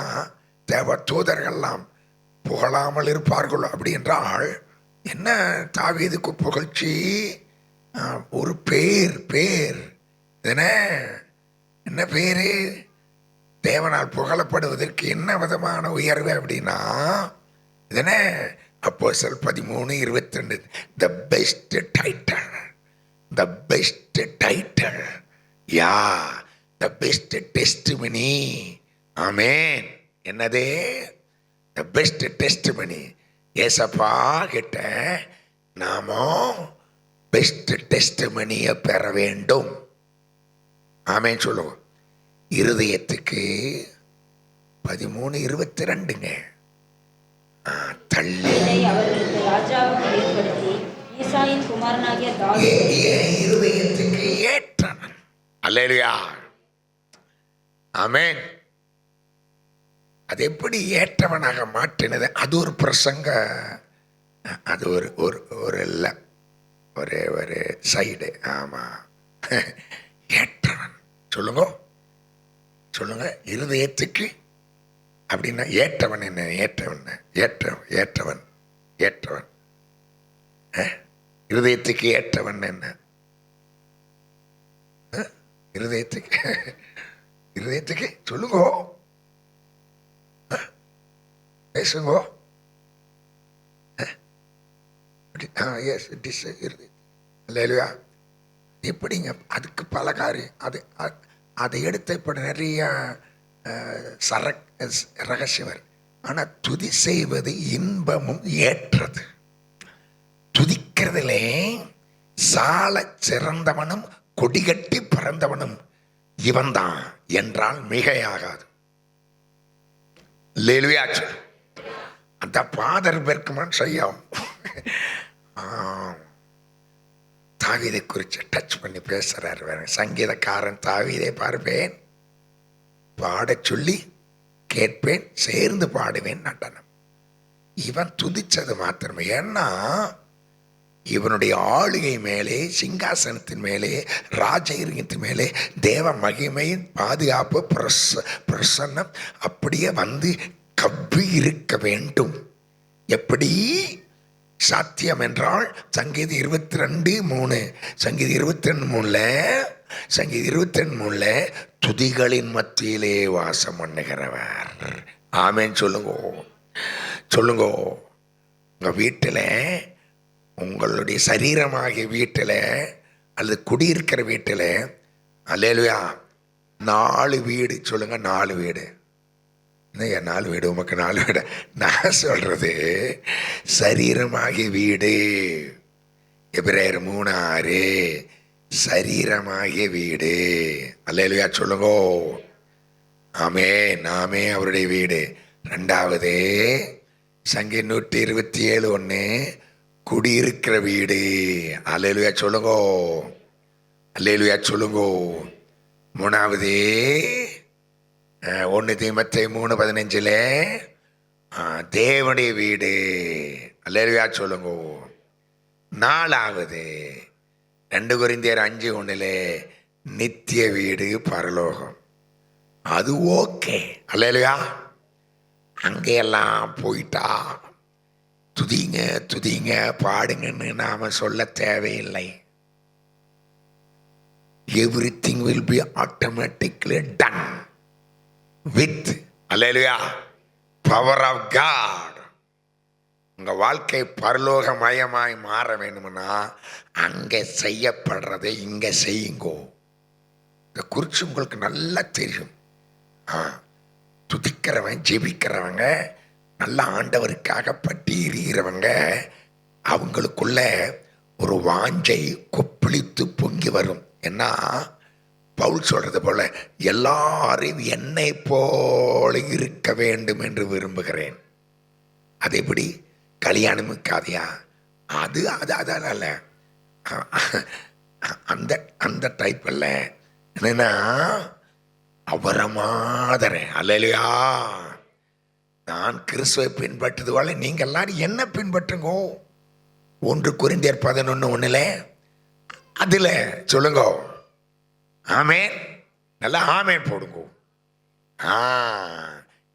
தேவ தூதர்கள்லாம் புகழாமல் இருப்பார்கள். அப்படி என்றால் என்ன? தாவீதுக்கு புகழ்ச்சி, ஒரு பேர் என்ன பேரு? தேவனால் புகழப்படுவதற்கு என்ன விதமான உயர்வு அப்படின்னா, இதனே அப்போஸ்தலர் 13:22. The best title, the best title, yeah the best testimony. ஆமேன். என்னது? The best testimony. ஏசப்பா கிட்ட நாமோ பெஸ்ட் டெஸ்டிமனியை பெற வேண்டும். ஆமேன் சொல்லுவோம். இருதயத்துக்கு 13:22. தள்ளி இருதயத்துக்கு ஏற்றவன். அல்லேலூயா. ஆமேன். அது எப்படி ஏற்றவனாக மாற்றினது? அது ஒரு பிரசங்க, அது ஒரு சைடு. ஆமா, ஏற்றவன். சொல்லுங்க. இருதயத்துக்கு அப்படின்னா ஏற்றவன் என்ன? ஏற்றவன் இருதயத்துக்கு ஏற்றவன் என்ன? இருதயத்துக்கு சொல்லுங்க, பேசுங்க. எப்படிங்க? அதுக்கு பல காரியம். அதை எடுத்த இப்ப நிறைய ரகசியம். ஆனா துதி செய்வது இன்பமும் ஏற்றது. துதிக்கிறதுல சால சிறந்தவனும் கொடிகட்டி பறந்தவனும் இவன்தான் என்றால் மிகையாகாது. அல்லேலூயா. அந்த பாதர் பெருக்குமான் செய்யும். தாவீதை குறித்து டச் பண்ணி பேசுறாரு. வேற சங்கீதக்காரன் தாவீதை பார்ப்பேன், பாடச் சொல்லி கேட்பேன், சேர்ந்து பாடுவேன் நடனம். இவன் துதிச்சது மாத்திரமே. ஏன்னா இவனுடைய ஆளுகை மேலே, சிங்காசனத்தின் மேலே, ராஜகிரகத்தின் மேலே தேவ மகிமையின் பாதுகாப்பு பிரசன்னம் அப்படியே வந்து கவ்வி இருக்க வேண்டும். எப்படி சாத்தியம் என்றால் சங்கீதம் 22:3 சங்கீதம் 22:3 சங்கீதம் 22:3 துதிகளின் மத்தியிலே வாசம் பண்ணுகிறவர். ஆமேன் சொல்லுங்க, சொல்லுங்க. உங்க வீட்டில், உங்களுடைய சரீரமாகிய வீட்டில் அல்லது குடியிருக்கிற வீட்டில், அல்லேலூயா, 4 வீடு சொல்லுங்க. 4 வீடு. என்னையா 4 வீடு? உமக்கு 4 வீடு? நான் சொல்றது சரீரமாகிய வீடு. எபிரேயர் 3:6 சரீரமாகிய வீடு. அல்லேலூயா சொல்லுங்க. ஆமென். நாமே அவருடைய வீடு. 2வது சங்கீதம் 127:1 குடியிருக்கிற வீடு. அல்லேலூயா சொல்லுங்க. அல்லேலூயா சொல்லுங்க. 3வது 1 தீமோத்தேயு 3:15 தேவனுடைய வீடு. அல்லேலூயா சொல்லுங்க. 4வது 2 கொரிந்தியர் 5:1 நித்திய வீடு பரலோகம். அது ஓகே. அல்லேலூயா. அங்கெல்லாம் போயிட்டா துதிங்க துதிங்க பாடுங்கன்னு நாம சொல்ல தேவையில்லை. Everything will be automatically done with hallelujah power of God. உங்க வாழ்க்கை பரலோகமயமாய் மாற வேண்டும்னா அங்க செய்யப்படுறதை இங்க செய்யுங்கோ. இதை குறித்து உங்களுக்கு நல்லா தெரியும். துதிக்கிறவன், ஜெபிக்கிறவங்க, நல்ல ஆண்டவருக்காக பட்டி எறிகிறவங்க, அவங்களுக்குள்ள ஒரு வாஞ்சை கொப்பளித்து பொங்கி வரும். ஏன்னா பவுல் சொல்றது போல எல்லாரும் என்னை போல இருக்க வேண்டும் என்று விரும்புகிறேன். அது எப்படி? கல்யாணமுக்காதையா? அது அது அதனால அந்த அந்த டைப் அல்ல. என்னன்னா அவரை மாதிரி. அல்லேலூயா. நான் கிறிஸ்துவை பின்பற்றது போல நீங்க எல்லாரும் என்ன பின்பற்றுங்கோ. 1 கொரிந்தியர் 11:1 அதுல சொல்லுங்க. ஆமேன். நல்லா ஆமேன் போடுங்க.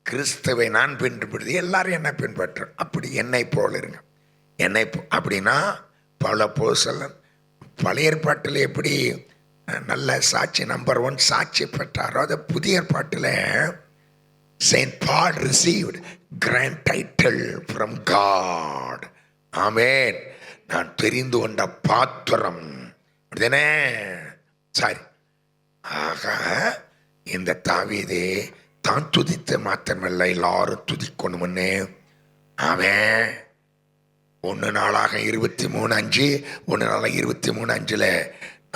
கிறிஸ்துவை நான் பின்பற்றுறது எல்லாரும் என்ன பின்பற்ற. அப்படி என்னை போல இருங்க. என்னை அப்படின்னா பல அப்போஸ்தலன் பழைய ஏற்பாட்டில் எப்படி நல்ல சாட்சி நம்பர் 1 சாட்சி பெற்றாரோ, அது புதிய ஏற்பாட்டில் Saint Paul received grand title from God. ஆமேன். நான் தெரிந்து கொண்ட பாத்திரம். அப்படிதானே? சரி. ஆக இந்த தாவீதே தான் துதித்த மாத்திரமல்ல, எல்லாரும் துதிக்கணும்னு அவன் 1 நாளாக 23:5 1 நாளாக 23:5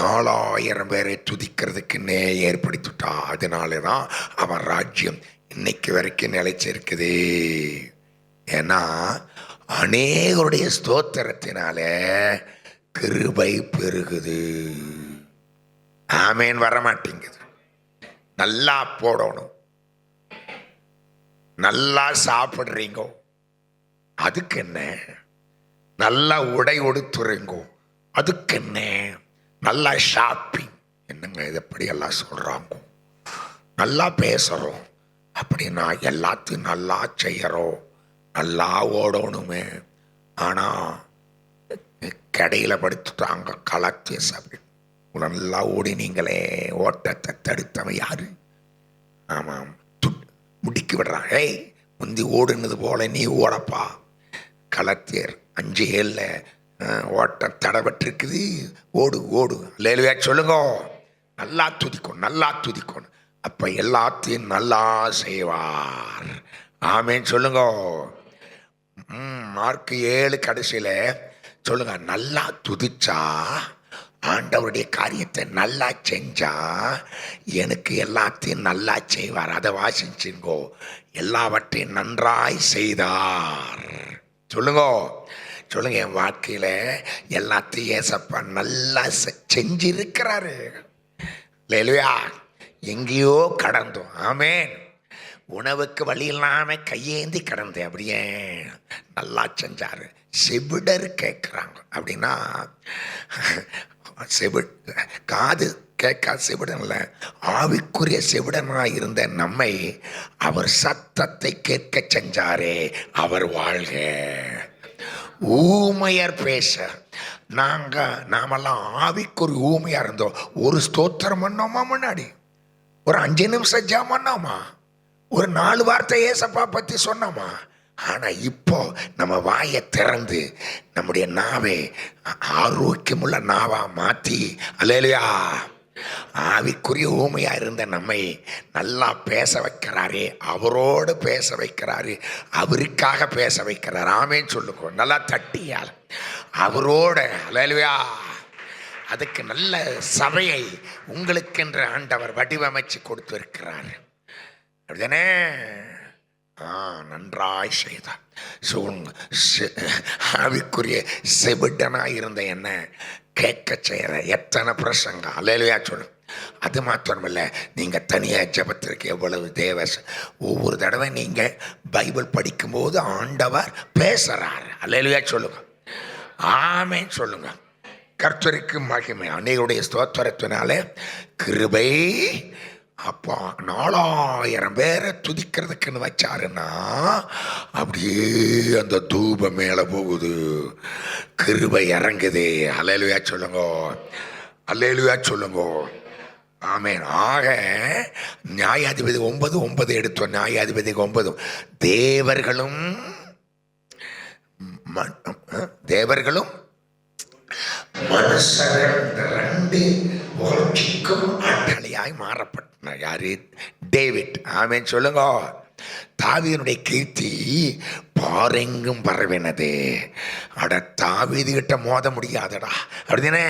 4000 பேரை துதிக்கிறதுக்குன்னே ஏற்படுத்திட்டா. அதனால தான் அவன் ராஜ்யம் இன்னைக்கு வரைக்கும் நிலைச்சிருக்குது. ஏன்னா அநேகருடைய ஸ்தோத்திரத்தினால கிருபை பெருகுது. ஆமேன். வரமாட்டேங்குது. நல்லா போடணும், நல்லா சாப்பிடுறீங்க, அதுக்கு என்ன? நல்லா உடை உடுத்துறீங்கோ, அதுக்கு என்ன? நல்லா ஷாப்பிங், என்னங்க இது எப்படி எல்லாம் சொல்றாங்க? நல்லா பேசுறோம் அப்படின்னா எல்லாத்தையும் நல்லா செய்யறோம், நல்லா ஓடணுமே. ஆனா கடையில் படுத்துட்டாங்க கலத்து சாப்பிட்டு நல்லா ஓடினீங்களே, ஓட்டத்தை தடுத்தவன் யாரு? ஆமாம், முடிக்கி விடுறான். ஏய், முந்தி ஓடுனது போல நீ ஓடப்பா. கலத்தியர் 5:7 ஓட்டம் தடப்பட்டிருக்குது, ஓடு ஓடு. லேலுயா சொல்லுங்க. நல்லா துதிக்கணும், நல்லா துதிக்கணும். அப்ப எல்லாத்தையும் நல்லா செய்வார். ஆமேன் சொல்லுங்க. மார்க் 7 கடைசியில சொல்லுங்க, நல்லா துதிச்சா ஆண்டவருடைய காரியத்தை நல்லா செஞ்சா எனக்கு எல்லாத்தையும் நல்லா செய்வார். அதை வாசிச்சுங்கோ. எல்லாவற்றையும் நன்றாய் செய்தார். சொல்லுங்க சொல்லுங்க. என் வாழ்க்கையில் எல்லாத்தையும் ஏசப்பா நல்லா செஞ்சிருக்கிறாரு. இல்லையா? எங்கேயோ கடந்தோம். ஆமேன். உணவுக்கு வழி இல்லாமல் கையேந்தி கடந்தேன். அப்படியே நல்லா செஞ்சாரு. செவிடர் கேட்குறாங்க அப்படின்னா காது கேட்காத செவிடன் இல்லை, ஆவிக்குரிய செவிடனாக இருந்த நம்மை அவர் சத்தத்தை கேட்க செஞ்சாரே, அவர் வாழ்க. ஊமையர் பேச நாமெல்லாம் ஆவிக்குரிய ஊமையா இருந்தோம். ஒரு ஸ்தோத்திரம் பண்ணோமா, முன்னாடி ஒரு 5 நிமிஷம் ஜெபம் பண்ணோமா, ஒரு 4 வார்த்தை ஏசப்பா பற்றி சொன்னோமா. ஆனால் இப்போ நம்ம வாயை திறந்து நம்முடைய நாவை ஆரோக்கியமுள்ள நாவா மாற்றி, அல்லேலூயா, ஆவிக்குரிய ஊமையா இருந்த நம்மை நல்லா பேச வைக்கிறாரே, அவரோடு பேச வைக்கிறாரு, அவருக்காக பேச வைக்கிறார். ஆமேன்னு சொல்லுங்க. நல்லா தட்டியால் அவரோட, அல்லேலூயா. அதுக்கு நல்ல சபையை உங்களுக்கென்று ஆண்டவர் வடிவமைச்சு கொடுத்திருக்கிறார். அப்படிதானே? நன்றாய் செய்தார். ஆவிக்குரிய செவிடனாய் இருந்த என்ன கேட்க செய்கிற எத்தனை பிரசங்கம். அல்லேலூயா சொல்லு. அது மாத்திரமில்லை, நீங்கள் தனியாக ஜெபத்திற்கு எவ்வளவு ஒவ்வொரு தடவை நீங்கள் பைபிள் படிக்கும்போது ஆண்டவர் பேசுகிறார். அல்லேலூயா சொல்லுங்க. ஆமேன் சொல்லுங்க. கர்த்தருக்கு மகிமை. அன்னையுடைய ஸ்தோத்திரத்தினாலே கிருபை. அப்போ 4000 பேரை துதிக்கிறதுக்குன்னு வச்சாருன்னா அப்படியே அந்த தூபம் மேலே போகுது, கிருபை இறங்குது. அல்லேலூயா சொல்லுங்க. அல்லேலூயா சொல்லுங்க. ஆமேன். ஆக நியாயாதிபதி 9:9 எடுத்தோம். நியாயாதிபதி 9, தேவர்களும் மனுஷர்கள் 2 வாழ்க்கைக்கும் ஆற்றலியாய் மாறப்பட்டனர். யாரு? டேவிட். ஆமேன் சொல்லுங்க. தாவீதுடைய கீர்த்தி பாரெங்கும் பரவினது. அட, தாவீது கிட்ட மோத முடியாதடா அப்படிதானே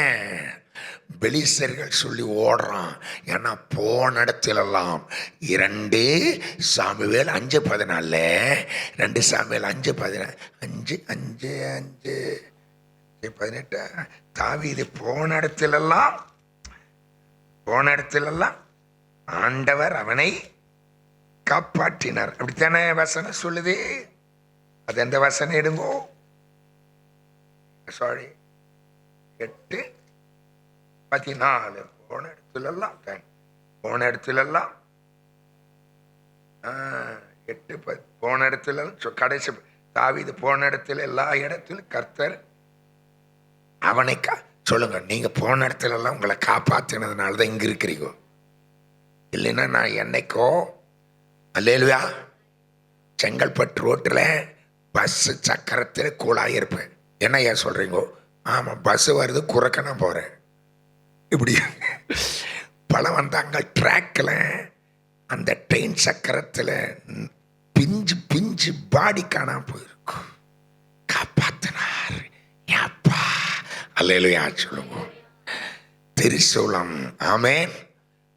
பெலிஸ்தர்கள் சொல்லி ஓடுறான். ஏன்னா போன இடத்திலெல்லாம் 2 சாமுவேல் 5:14, 2 சாமுவேல் 5:18 தாவீது போன இடத்திலெல்லாம் ஆண்டவர் அவனை காப்பாற்றினார். அப்படித்தானே வசனம் சொல்லுது. அது எந்த வசனம் எடுங்கோ? சாரி, 8:14. போன இடத்துலெல்லாம் 8 போன இடத்துல கடைசி தாவீது போன இடத்துல எல்லா இடத்திலும் கர்த்தர் அவனை சொல்லுங்க. நீங்க போன இடத்துல எல்லாம் உங்களை காப்பாற்றினதுனால தான் இங்க இருக்கிறீங்க. இல்லைன்னா நான் என்னைக்கோ, அல்லேலூயா, செங்கல்பட்டு ரோட்டில் பஸ் சக்கரத்தில் கூழாயிருப்பேன். என்ன ஏன் சொல்றீங்க? ஆமாம், பஸ் வருது, குறைக்க நான் போகிறேன். இப்படி பல வந்தாங்க. ட்ராக்கில் அந்த ட்ரெயின் சக்கரத்தில் பிஞ்சு பாடி காணாம போயிருக்கும். காப்பாத்தினார். அப்பா, அல்லேலூயா சொல்லுங்க. திரிசூலம். ஆமேன்.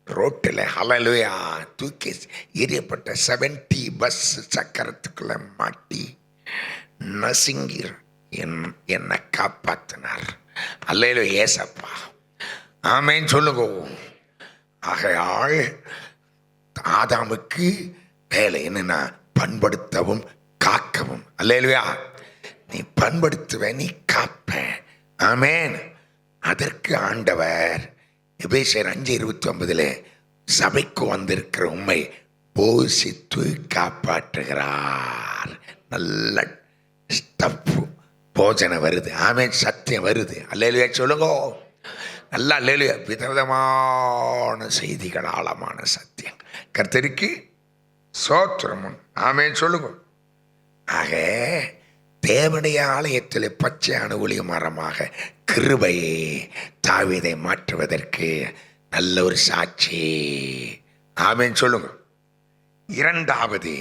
ரோட்டில் அல்லேலூயா தூக்கி எரியப்பட்ட 70 பஸ் சக்கரத்துக்குள்ள மாட்டி நசுங்கி என்னை காப்பாத்தினார். அல்லேலூயா ஏசப்பா. ஆமேன் சொல்லுங்க. ஆகையால் ஆதாமுக்கு வேலை என்னன்னா பண்படுத்தவும் காக்கவும். அல்லேலூயா. நீ பண்படுத்துவ, நீ காப்ப. ஆமேன். அதற்கு ஆண்டவர் எபேசியர் 5:29 சபைக்கு வந்திருக்கிற உண்மை போஷித்து காப்பாற்றுகிறார். நல்ல ஸ்டப் போஜனம் வருது. ஆமேன். சத்தியம் வருது. அல்லேலூயா சொல்லுங்க. நல்லா அல்லேலூயா. விதவிதமான செய்திகள், ஆழமான சத்தியம். கர்த்தருக்கு சோத்திரமும். ஆமேன் சொல்லுங்க. ஆக தேவனுடைய ஆலயத்தில் பச்சையான ஒளிய மரமாக கிருபையை தாவீதை மாற்றுவதற்கு நல்ல ஒரு சாட்சி. ஆமேன் சொல்லுங்க. 2வது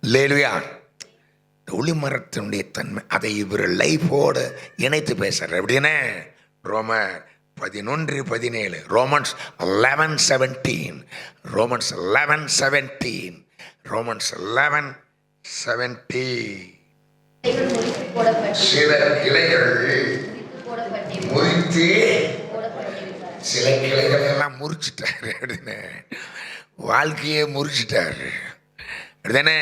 அல்லேலூயா, ஒளிமரத்தினுடைய தன்மை, அதை இவர் லைஃபோடு இணைத்து பேசுறார். எப்படின்னா ரோமர் 11:17. Romans 11:17. Romans 11:17. Romans 11:17. முறித்து போடப்பட்டு சில கிளைகள் முறித்து போடப்பட்டிருக்கிறார். சில கிளைகள் எல்லாம் முறிச்சிட்டாரு அப்படின்னு, வாழ்க்கையே முறிச்சிட்டாரு அப்படிதானே,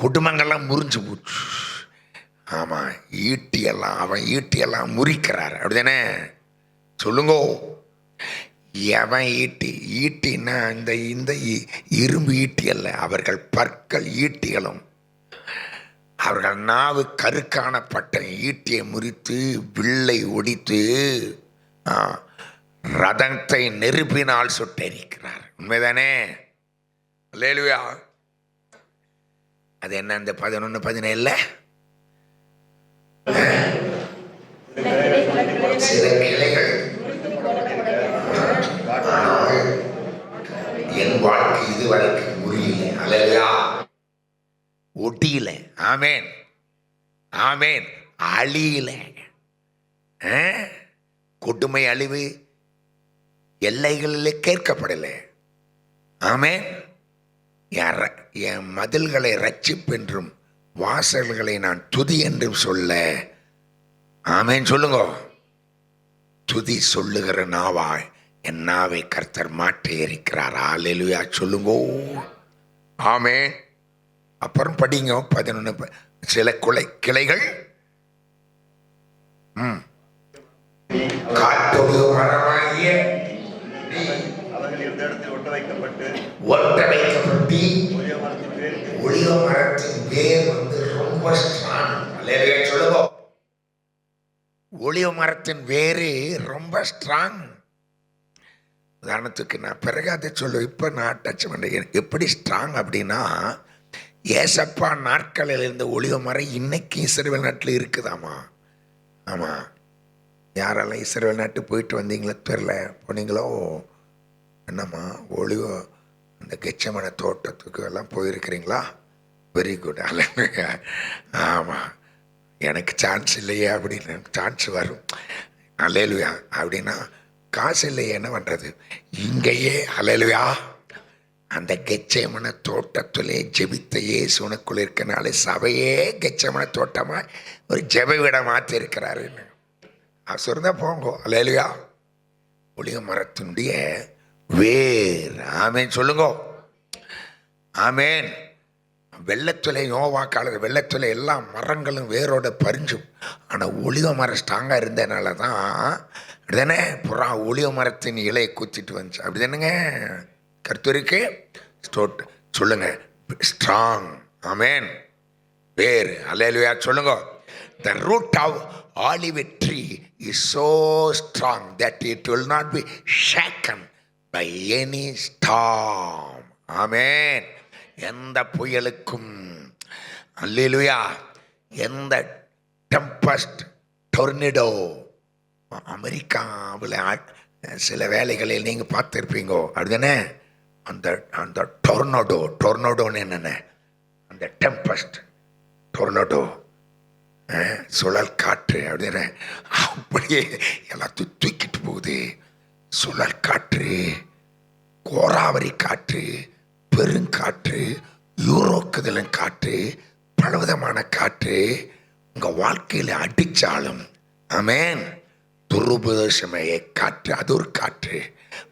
குடும்பங்கள்லாம் முறிஞ்சு போச்சு. ஆமாம், அவன் ஈட்டியெல்லாம் முறிக்கிறார் அப்படிதானே, சொல்லுங்கோ. எவன் ஈட்டின்னா இந்த இரும்பு ஈட்டி அல்ல, அவர்கள் பற்கள் ஈட்டிகளும் அவர்கள் நாவு கருக்கான பட்ட ஈட்டியை முறித்து வில்லை ஒடித்து ரதத்தை நெருப்பினால் சுட்டெரிக்கிறார். உண்மைதானே? அல்லேலூயா. அது என்ன அந்த 11:17? சில கிளைகள் என் வாழ்க்கை இதுவரைக்கும் முறியல. அல்லேலூயா. ஒட்டியில. ஆமேன், ஆமேன். அழியில. கொடுமை அழிவு எல்லைகளில் கேட்கப்படலை. ஆமேன். என் மதில்களை ரட்சிப்பென்றும் வாசல்களை நான் துதி என்றும் சொல்ல. ஆமேன் சொல்லுங்க. துதி சொல்லுகிற நாவாய் என் நாவை கர்த்தர் மாற்றி இருக்கிறார். அல்லேலூயா சொல்லுங்கோ. ஆமேன். அப்புறம் படிங்க 11. சில கிளைகள் காட்டொரு மரமாகிய ஒட்ட வைக்கப்பட்டு ஒளிவ மரத்தின் வேர் வந்து ரொம்ப ஸ்ட்ராங். சொல்லுங்க. ஒளிவ மரத்தின் வேறு ரொம்ப ஸ்ட்ராங். உதாரணத்துக்கு நான் பிறகு அதை சொல்லுவேன். இப்போ நான் டச் பண்ணுறேன். எப்படி ஸ்ட்ராங் அப்படின்னா, ஏசப்பா நாட்களில் இருந்த ஒளிவ மரம் இன்னைக்கு இஸ்ரவேல் நாட்டில் இருக்குதாமா. ஆமாம். யாரெல்லாம் இஸ்ரவேல் நாட்டு போயிட்டு வந்தீங்களோ தெரியல, போனீங்களோ என்னம்மா ஒளிவ அந்த கெச்சமன தோட்டத்துக்கு எல்லாம் போயிருக்கிறீங்களா? Very good. அல்லேலூயா. ஆமாம், எனக்கு சான்ஸ் இல்லையே அப்படின்னு. சான்ஸ் வரும். அல்லேலூயா. அப்படின்னா காசு இல்லையே, என்ன பண்ணுறது? இங்கேயே அல்லேலூயா அந்த கெச்சமன தோட்டத்திலே ஜெபித்த இயேசு உனக்குள்ள இருக்கனால சபையே கெச்சமன தோட்டமாக ஒரு ஜெப விட மாற்றி இருக்கிறாருன்னு சொல்றதா போங்கோ. அல்லேலூயா. ஒளிவ மரத்தினுடைய வேர். ஆமேன் சொல்லுங்கோ. ஆமேன். வெள்ளத்துல யோவா காலத்தில் வெள்ளத்துல எல்லா மரங்களும் வேரோட பறிஞ்சும். ஆனால் ஒளிவ மரம் ஸ்ட்ராங்காக இருந்ததுனால தான் அப்படிதானே புறா ஒளிவ மரத்தின் இலையை குத்திட்டு வந்துச்சு. அப்படி தானேங்க கர்த்தருக்கு சொல்லுங்க. ஸ்ட்ராங். ஆமேன். வேர். அல்லேலூயா சொல்லுங்க. The root of olive tree is so strong that it will not be shaken by any storm. ஆமேன். எந்த புயலுக்கும், அல்லேலூயா, எந்த டெம்பஸ்ட், டொர்னிடோ, அமெரிக்காவில் சில வேலைகளில் நீங்கள் பார்த்துருப்பீங்கோ அப்படிதானே. அந்த டொர்னோடோன்னு என்னென்ன, அந்த டெம்பஸ்ட், டொர்னோடோ, சுழல் காற்று அப்படின்னு அப்படியே எல்லாத்தையும் தூக்கிட்டு போகுது. சுழல் காற்று, கோராவரி காற்று, பெருங்காற்று, யூரோக்குதலும் காற்று, பலவிதமான காற்று உங்கள் வாழ்க்கையில் அடித்தாலும் ஆமேன் துருபதேசமய காற்று, அது ஒரு காற்று.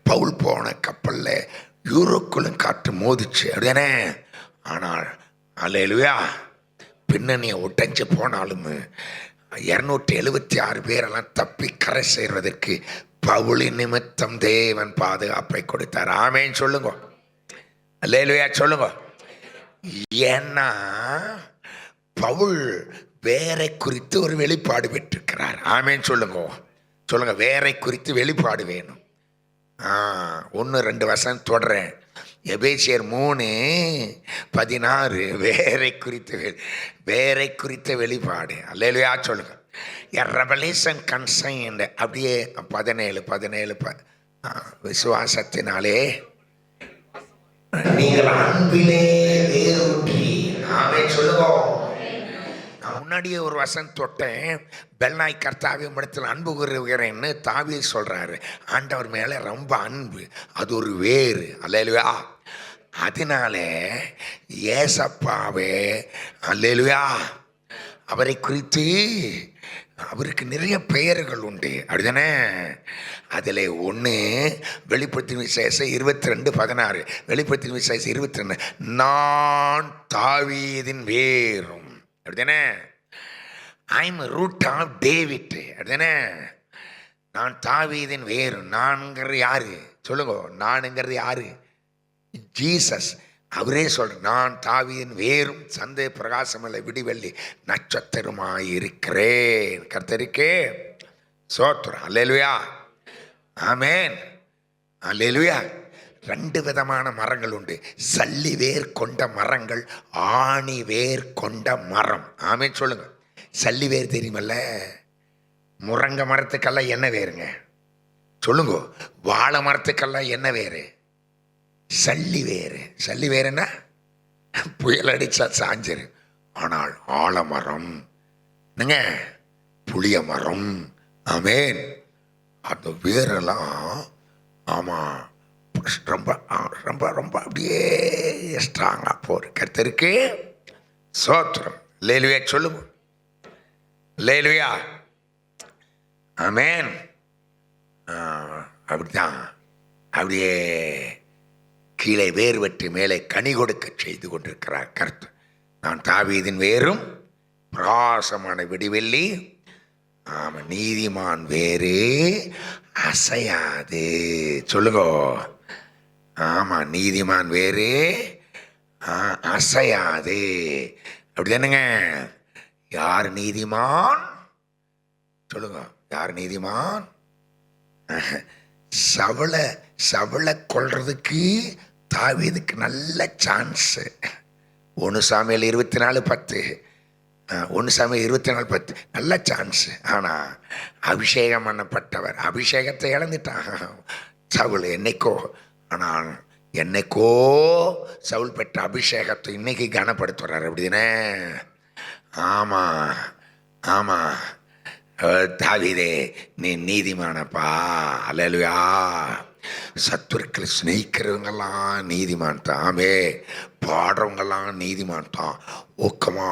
பவுல் போன கப்பலில் யூரோக்குள்ளும் காற்று மோதிச்சு அப்படிதானே. ஆனால் அல்லேலூயா பின்னணியை ஒட்டஞ்சு போனாலும் 276 பேரெல்லாம் தப்பி கரை சேர்வதற்கு பவுலின் நிமித்தம் தேவன் பாதுகாப்பை கொடுத்தார். ஆமேன் சொல்லுங்க. அல்லேலூயா சொல்லுங்க. ஏன்னா பவுல் வேரை குறித்து ஒரு வெளிப்பாடு பெற்றிருக்கிறார். ஆமேன் சொல்லுங்க. சொல்லுங்க. வேரை குறித்து வெளிப்பாடு வேணும். 1-2 வசனம் தொடறேன். எபேசியர் 3:16 வேரை குறித்த வெளிப்பாடு. அல்லேலூயா சொல்லுங்க. ரெவலேஷன் கன்சைன்ட். அப்படியே 17 விசுவாசத்தினாலே நீங்கள் அன்பிலே வேரூன்றி. ஆமென் சொல்லுங்க. நான் முன்னாடியே ஒரு வசனம் தொட்டேன். பெல்னாய் கர்த்தாவே உம்மிடத்தில் அன்பு கூறுகிறேன்னு தாவீது சொல்றாரு. ஆண்டவர் மேல ரொம்ப அன்பு, அது ஒரு வேறு. அல்லேலூயா. அதனால ஏசப்பாவே அல்லேலூயா அவரை குறித்து அவருக்கு நிறைய பெயர்கள் உண்டு, அப்படிதானே? அதில் ஒன்று வெளிப்படுத்தின விசேஷம் 22:16. வெளிப்படுத்தின விசேஷம் 22, நான் தாவீதின் வேரும், அப்படிதானே? ஐம் ரூட் ஆஃப் டேவிட், அப்படிதானே? நான் தாவீதின் வேரும். நான்ங்கிறது யாரு சொல்லுங்க? நானுங்கிறது யாரு? ஜீசஸ். அவரே சொல்ற, நான் தாவீதின் வேரும் சந்தே பிரகாசமல்ல விடிவெள்ளி நட்சத்திரமாயிருக்கிறேன். கர்த்தருக்கே சோத்திரம். அல்லேலூயா, ஆமென், அல்லேலூயா. 2 விதமான மரங்கள் உண்டு. சல்லி வேர் கொண்ட மரங்கள், ஆணி வேர் கொண்ட மரம். ஆமென் சொல்லுங்க. சல்லி வேர் தெரியுமல்ல? முருங்க மரத்துக்கெல்லாம் என்ன வேறுங்க சொல்லுங்க? வாழை மரத்துக்கெல்லாம் என்ன வேறு? சல்லி வேறு. சல்லி வேறுன்னா புயல் அடிச்சா சாஞ்சிரு. ஆனால் ஆலமரம் என்னங்க, புளிய மரம், ஆமேன், அந்த வேரெல்லாம் ஆமாம் ரொம்ப ரொம்ப ரொம்ப அப்படியே ஸ்ட்ராங்கா போற. கர்த்தருக்கு சோத்திரம். லேலுயா சொல்லுங்க. லேலுயா, ஆமேன். அப்படிதான் அப்படியே கீழே வேர் வெற்றி மேலே கனி கொடுக்க செய்து கொண்டிருக்கிறார் கர்த்தர். நான் தாவீதின் வேரும் பிரகாசமான விடிவெள்ளி, ஆமாம், நீதிமான் வேறு அசையாது. சொல்லுங்க. ஆமாம், நீதிமான் வேறு அசையாது. அப்படி தானுங்க. யார் நீதிமான் சொல்லுங்க? யார் நீதிமான்? சவளை கொள்றதுக்கு தாவீதுக்கு நல்ல சான்ஸு. 1 சாமுவேல் 24:10, 1 சாமுவேல் 24:10 நல்ல சான்ஸு. ஆனால் அபிஷேகம் பண்ணப்பட்டவர் அபிஷேகத்தை இழந்துட்டான் சவுல் என்னைக்கோ. ஆனால் என்னைக்கோ சவுல் பெற்ற அபிஷேகத்தை இன்னைக்கு கனப்படுத்துறார், அப்படிதானே? ஆமாம் ஆமாம். தாவீதே, நீ நீதிமானப்பா. அல்லேலூயா. சத்துருக்களை ஸ்நேகிக்கிறவங்கெல்லாம் நீதிமான் தாமே, பாடுறவங்கெல்லாம் நீதிமான் தான். ஊக்கமா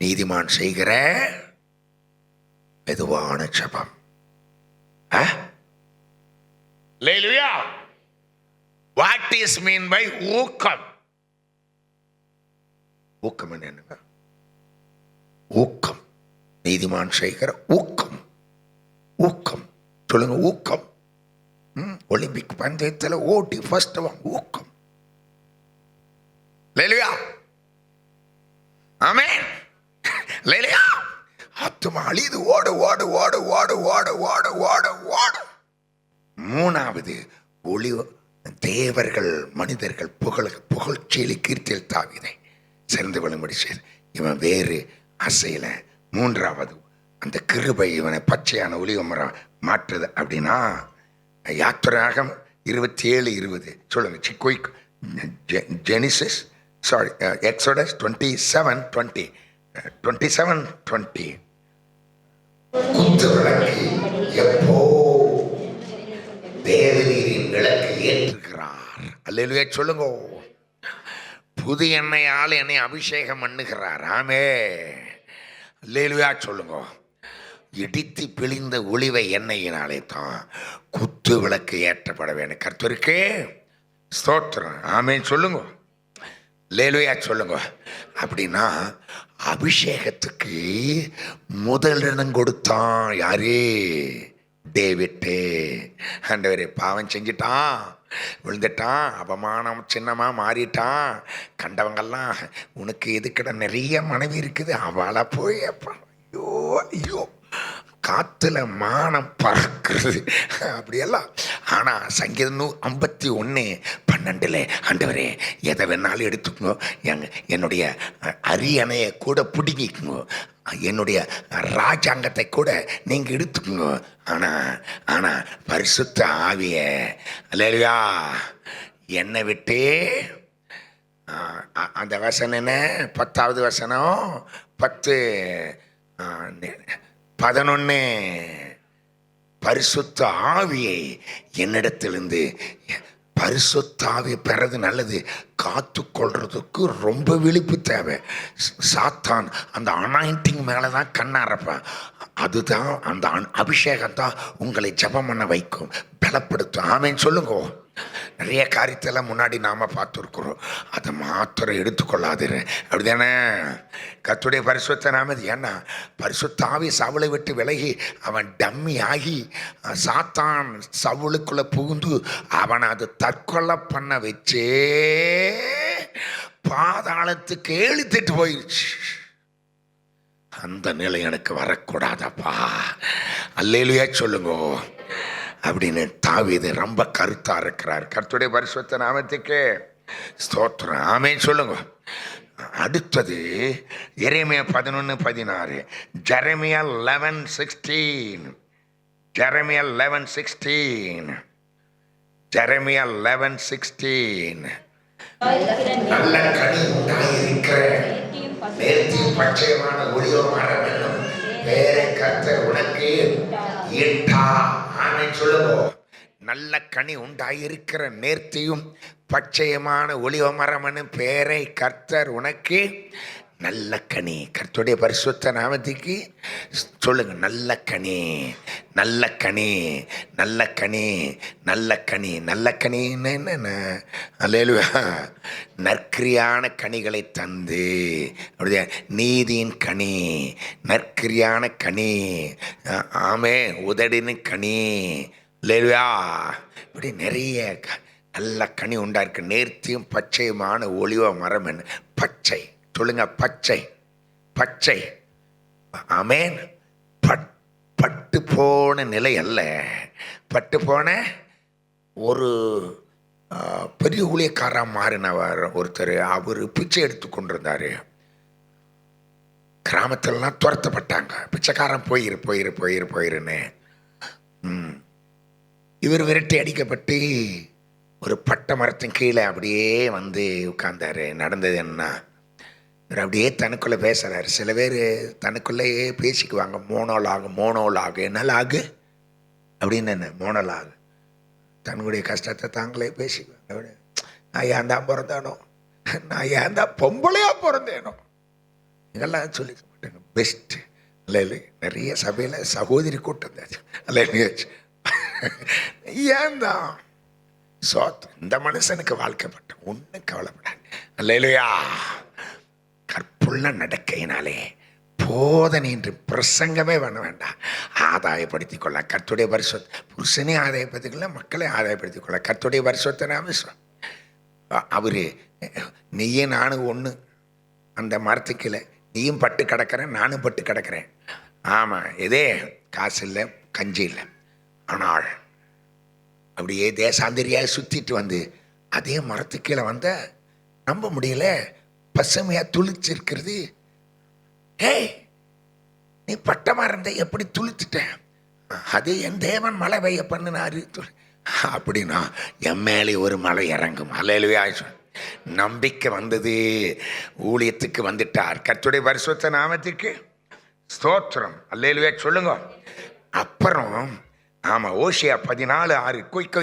நீதிமான் செய்கிற மெதுவான ஜெபம். அல்லேலூயா. வாட் இஸ் மீன் பை ஊக்கம்? ஊக்கம் என்னங்க? ஊக்கம், நீதிமான் செய்கிற ஊக்கம். ஊக்கம் சொல்லுங்க. ஊக்கம். ஒலிம்பிக் பந்தயத்தில் ஓட்டி ஃபர்ஸ்ட் ஊக்கம். லேலுயா, ஆமென், லேலுயா. ஆத்துமா அழிது ஓட ஓட ஓட ஓட ஓட ஓட ஓட ஓட. 3வது ஒளி தேவர்கள் மனிதர்கள் புகழ்ச்சியிலே கீர்த்தியில் தாவீதை சிறந்து விழும்படி செய்து இவன் வேறு அசையில. 3வது அந்த கிருபை இவனை பச்சையான ஒலிவ மரம் மாற்றுது. அப்படின்னா யாத்திராகம் 27:20 சொல்லுங்க. குயிக். Genesis exodus 27:20 27:20. குத்து விளக்கு எப்போ தேவரீரின் விளக்கு ஏற்றுகிறார். அல்லேலூயா சொல்லுங்க. புது எண்ணெயால் என்னை அபிஷேகம் பண்ணுகிறார். ஆமே, அல்லேலூயா சொல்லுங்க. இடித்து பிழிந்த ஒளிவை எண்ணெயினாலே தான் குத்து விளக்கு ஏற்றப்பட வேண்டும். கர்த்தருக்கே ஸ்தோத்திரம். ஆமென் சொல்லுங்க. அல்லேலூயா சொல்லுங்க. அப்படின்னா அபிஷேகத்துக்கு முதலிடம் கொடுத்தான் யாரு? டேவிட்டு. ஆண்டவரே, பாவம் செஞ்சிட்டான், விழுந்துட்டான், அபமானம் சின்னமாக மாறிட்டான். கண்டவங்கெல்லாம் உனக்கு எதுக்கிட நிறைய மனைவி இருக்குது, அவளை போய் ஐயோ ஐயோ காத்துல மானம் பறக்கிறது அப்படியெல்லாம். ஆனால் சங்கீதம் 51:12 ஆண்டவரே, எதை வேணாலும் எடுத்துக்கோ, என்னுடைய அரியணையை கூட பிடிங்கிக்குங்க, என்னுடைய ராஜாங்கத்தை கூட நீங்கள் எடுத்துக்கோங்க. ஆனால் பரிசுத்த ஆவிய அல்லேலூயா என்னை விட்டு அந்த வசனம் என்ன? 10வது வசனம் 10 11. பரிசுத்த ஆவியை என்னிடத்திலிருந்து, பரிசுத்த ஆவியை பெறது நல்லது, காத்து கொள்றதுக்கு ரொம்ப விழிப்பு தேவை. சாத்தான் அந்த அனாயிண்டிங் மேலே தான் கண்ணாரப்பான். அதுதான் அந்த அபிஷேகம் தான் உங்களை ஜெபம் பண்ண வைக்கும், பலப்படுத்தும். ஆமேன்னு சொல்லுங்க. நிறைய காரியத்தெல்லாம் முன்னாடி நாம் பார்த்துருக்குறோம், அதை மாத்திரம் எடுத்துக்கொள்ளாதிரு. அப்படிதானே? கர்த்தருடைய பரிசுத்த நாமது. ஏன்னா பரிசுத்த ஆவி சவுளை விட்டு விலகி அவன் டம்மி ஆகி சாத்தான் சவுளுக்குள்ளே புகுந்து அவனை அது தற்கொலை பண்ண வச்சே பாதாளத்துக்கு இழுத்துட்டு போயிடுச்சு. அந்த நிலை எனக்கு வரக்கூடாதப்பா. அல்லேலூயா சொல்லுங்க அப்படின்னு தாவீது ரொம்ப கருத்தா இருக்கிறார். கர்த்தருடைய பரிசுத்த நாமத்துக்கு ஸ்தோத்திரம். ஆமென் சொல்லுங்க. அடுத்தது எரேமியா 11:16. ஜெரமியா 11:16. ஜெரமியா 11:16. ஜெரமியா 11:16. நல்ல கனி உண்டாயிருக்கிற நேர்த்தியும் பச்சையமான ஒளிவ மரம் என்னும் பெயரை கர்த்தர் உனக்கு இட்டார். ஆமென் சொல்லுங்க. நல்ல கனி உண்டாயிருக்கிற நேர்த்தியும் பச்சையமான ஒளிவ மரம் என்னும் பெயரை கர்த்தர் உனக்கு, நல்ல கனி. கர்த்தருடைய பரிசுத்த நாமத்துக்கு சொல்லுங்க. நல்ல கனி, நல்ல கனி, நல்ல கனி, நல்ல கனி. நல்ல கனின்னு என்ன? அல்லேலூயா. நற்கிரியான கனிகளை தந்து, அப்படியே நீதியின் கனி, நற்கிரியான கனி, ஆமே உதடின் கனி, அல்லேலூயா. இப்படி நிறைய நல்ல கனி உண்டாயிருக்கு. நேர்த்தியும் பச்சையுமான ஒளிவ மரம் என்ன? பச்சை சொல்லுங்க. பச்சை, பச்சை. ஆமேன். பட்டு போன நிலை அல்ல. பட்டு போன ஒரு பெரிய ஊழியக்காரன் மாறினவர் ஒருத்தர். அவர் பிச்சை எடுத்து கொண்டிருந்தார். கிராமத்திலலாம் துரத்தப்பட்டாங்க. பிச்சைக்காரன் போயிருன்னு. இவர் விரட்டி அடிக்கப்பட்டு ஒரு பட்டை மரத்தின் கீழே அப்படியே வந்து உட்கார்ந்தாரு. நடந்தது என்ன? இவர் அப்படியே தனக்குள்ளே பேசுகிறார். சில பேர் தனக்குள்ளேயே பேசிக்குவாங்க. மோனோலாகு. என்ன ஆகு அப்படின்னு? என்ன மோனோலாகு? தன்னுடைய கஷ்டத்தை தாங்களே பேசிக்குவாங்க. நான் ஏன் தான் பிறந்தானோ, நான் ஏன் தான் பொம்பளையாக பிறந்தேனோ, இதெல்லாம் சொல்லிக்க மாட்டாங்க. பெஸ்ட்டு இல்லை. நிறைய சபையில் சகோதரி கூட்டம் தாச்சு. அல்ல ஏன் தான் இந்த மனுஷனுக்கு வாழ்க்கைப்பட்ட ஒன்றும் கவலைப்படாது. அல்லேலூயா. கற்புள்ள நடக்கையினாலே போதனை என்று பிரசங்கமே பண்ண வேண்டாம். ஆதாயப்படுத்திக் கொள்ள கர்த்தருடைய பரிசுத்த, புருஷனே ஆதாயப்படுத்திக் கொள்ள, மக்களை ஆதாயப்படுத்திக் கொள்ள கர்த்தருடைய பரிசுத்த நாம. அவரு நீயே நானும் ஒன்று. அந்த மரத்துக்கில் நீயும் பட்டு கிடக்கிறேன், நானும் பட்டு கிடக்கிறேன். ஆமாம், எதே காசு இல்லை, கஞ்சி இல்லை. ஆனால் அப்படியே தேசாந்திரியாக சுற்றிட்டு வந்து அதே மரத்துக்கீழே வந்த நம்ப முடியல, பசுமையாக துளிச்சிருக்கிறது. ஏய், நீ பட்டமாக இருந்த எப்படி துளிச்சிட்டேன்? அது என் தேவன் மழை பெய்ய பண்ணினாரு அப்படின்னா என் மேலே ஒரு மழை இறங்கும். அல்லேலூயா. நம்பிக்கை வந்தது. ஊழியத்துக்கு வந்துட்டார். கர்த்தருடைய பரிசுத்த நாமத்துக்கு ஸ்தோத்திரம். அல்லேலூயா சொல்லுங்க. அப்புறம் ஆமாம், ஓசியா 14:6. கொய்க்க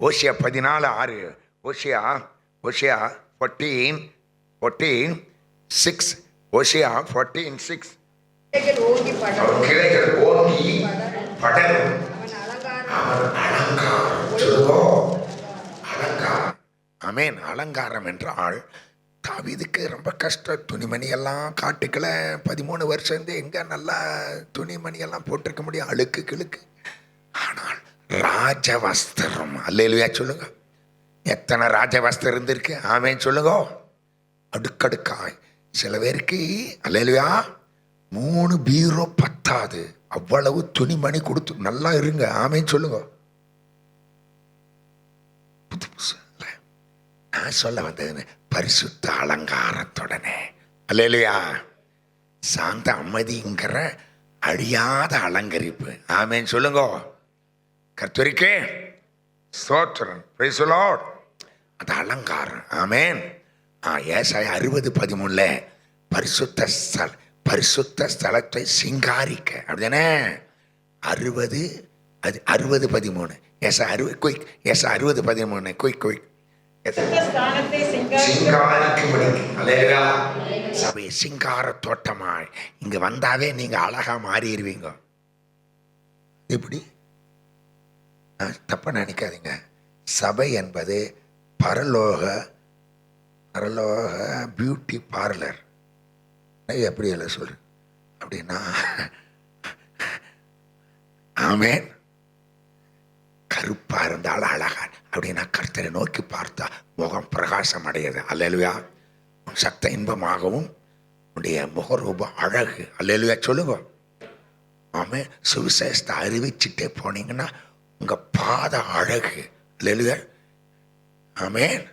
ஓசியா 14:6. ஓசியா 14:6. ஓசியா 14:6. கிளைகள் ஓங்கி படரும், அவன் அலங்காரம். அலங்காரம். ஆமேன். அலங்காரம் என்றால் தாவீதுக்கு ரொம்ப கஷ்டம். துணிமணியெல்லாம் காட்டுக்களை 13 வருஷம் இருந்து எங்கே நல்லா துணிமணியெல்லாம் போட்டிருக்க முடியும், அழுக்கு கிழுக்கு. ஆனால் ராஜவஸ்திரம். அல்லேலூயா சொல்லுங்க. எத்தனை ராஜவஸ்திரம் இருந்திருக்கு? ஆமேன் சொல்லுங்க. அடுக்கடுக்காய். சில பேருக்கு அல்லேலூயா 3 பீரோ பத்தாது, அவ்வளவு துணிமணி கொடுத்து நல்லா இருங்க. ஆமேன் சொல்லுங்க. புது புதுசு நான் சொல்ல வந்தது பரிசுத்த அலங்காரத்துடனே. அல்லேலூயா. சாந்த அமைதிங்கிற அழியாத அலங்கரிப்பு. ஆமேன் சொல்லுங்க. கர்த்தருக்கே ஸ்தோத்திரம். Price the Lord. அது அலங்காரம். ஆமேன். ஏசாயா 60:13 பரிசுத்த ஸ்தலத்தை சிங்காரிக்க, அப்படிதானே? 60:13 ஏசா 60:13 குயிக் சபை சிங்கார தோட்டமாய் இங்க வந்தாவே நீங்க அழகா மாறிடுவீங்க. இப்படி தப்ப நினைக்காதீங்க. சபை என்பது பரலோக பியூட்டி பார்லர். எப்படி எல்லாம் சொல்ற அப்படின்னா, ஆமென், கருப்பா இருந்தாலும் அழகா அப்படின்னா கர்த்தரை நோக்கி பார்த்தா முகம் பிரகாசம் அடையுது. அல்லேலூயா. சத்த இன்பமாகவும் உடைய முகரூபம் அழகு. அல்லேலூயா சொல்லுங்க. ஆமென். சுவிசேஷத்தை அறிவிச்சுட்டே போனீங்கன்னா உங்க பாத அழகு. அல்லேலூயா. ஆமென்.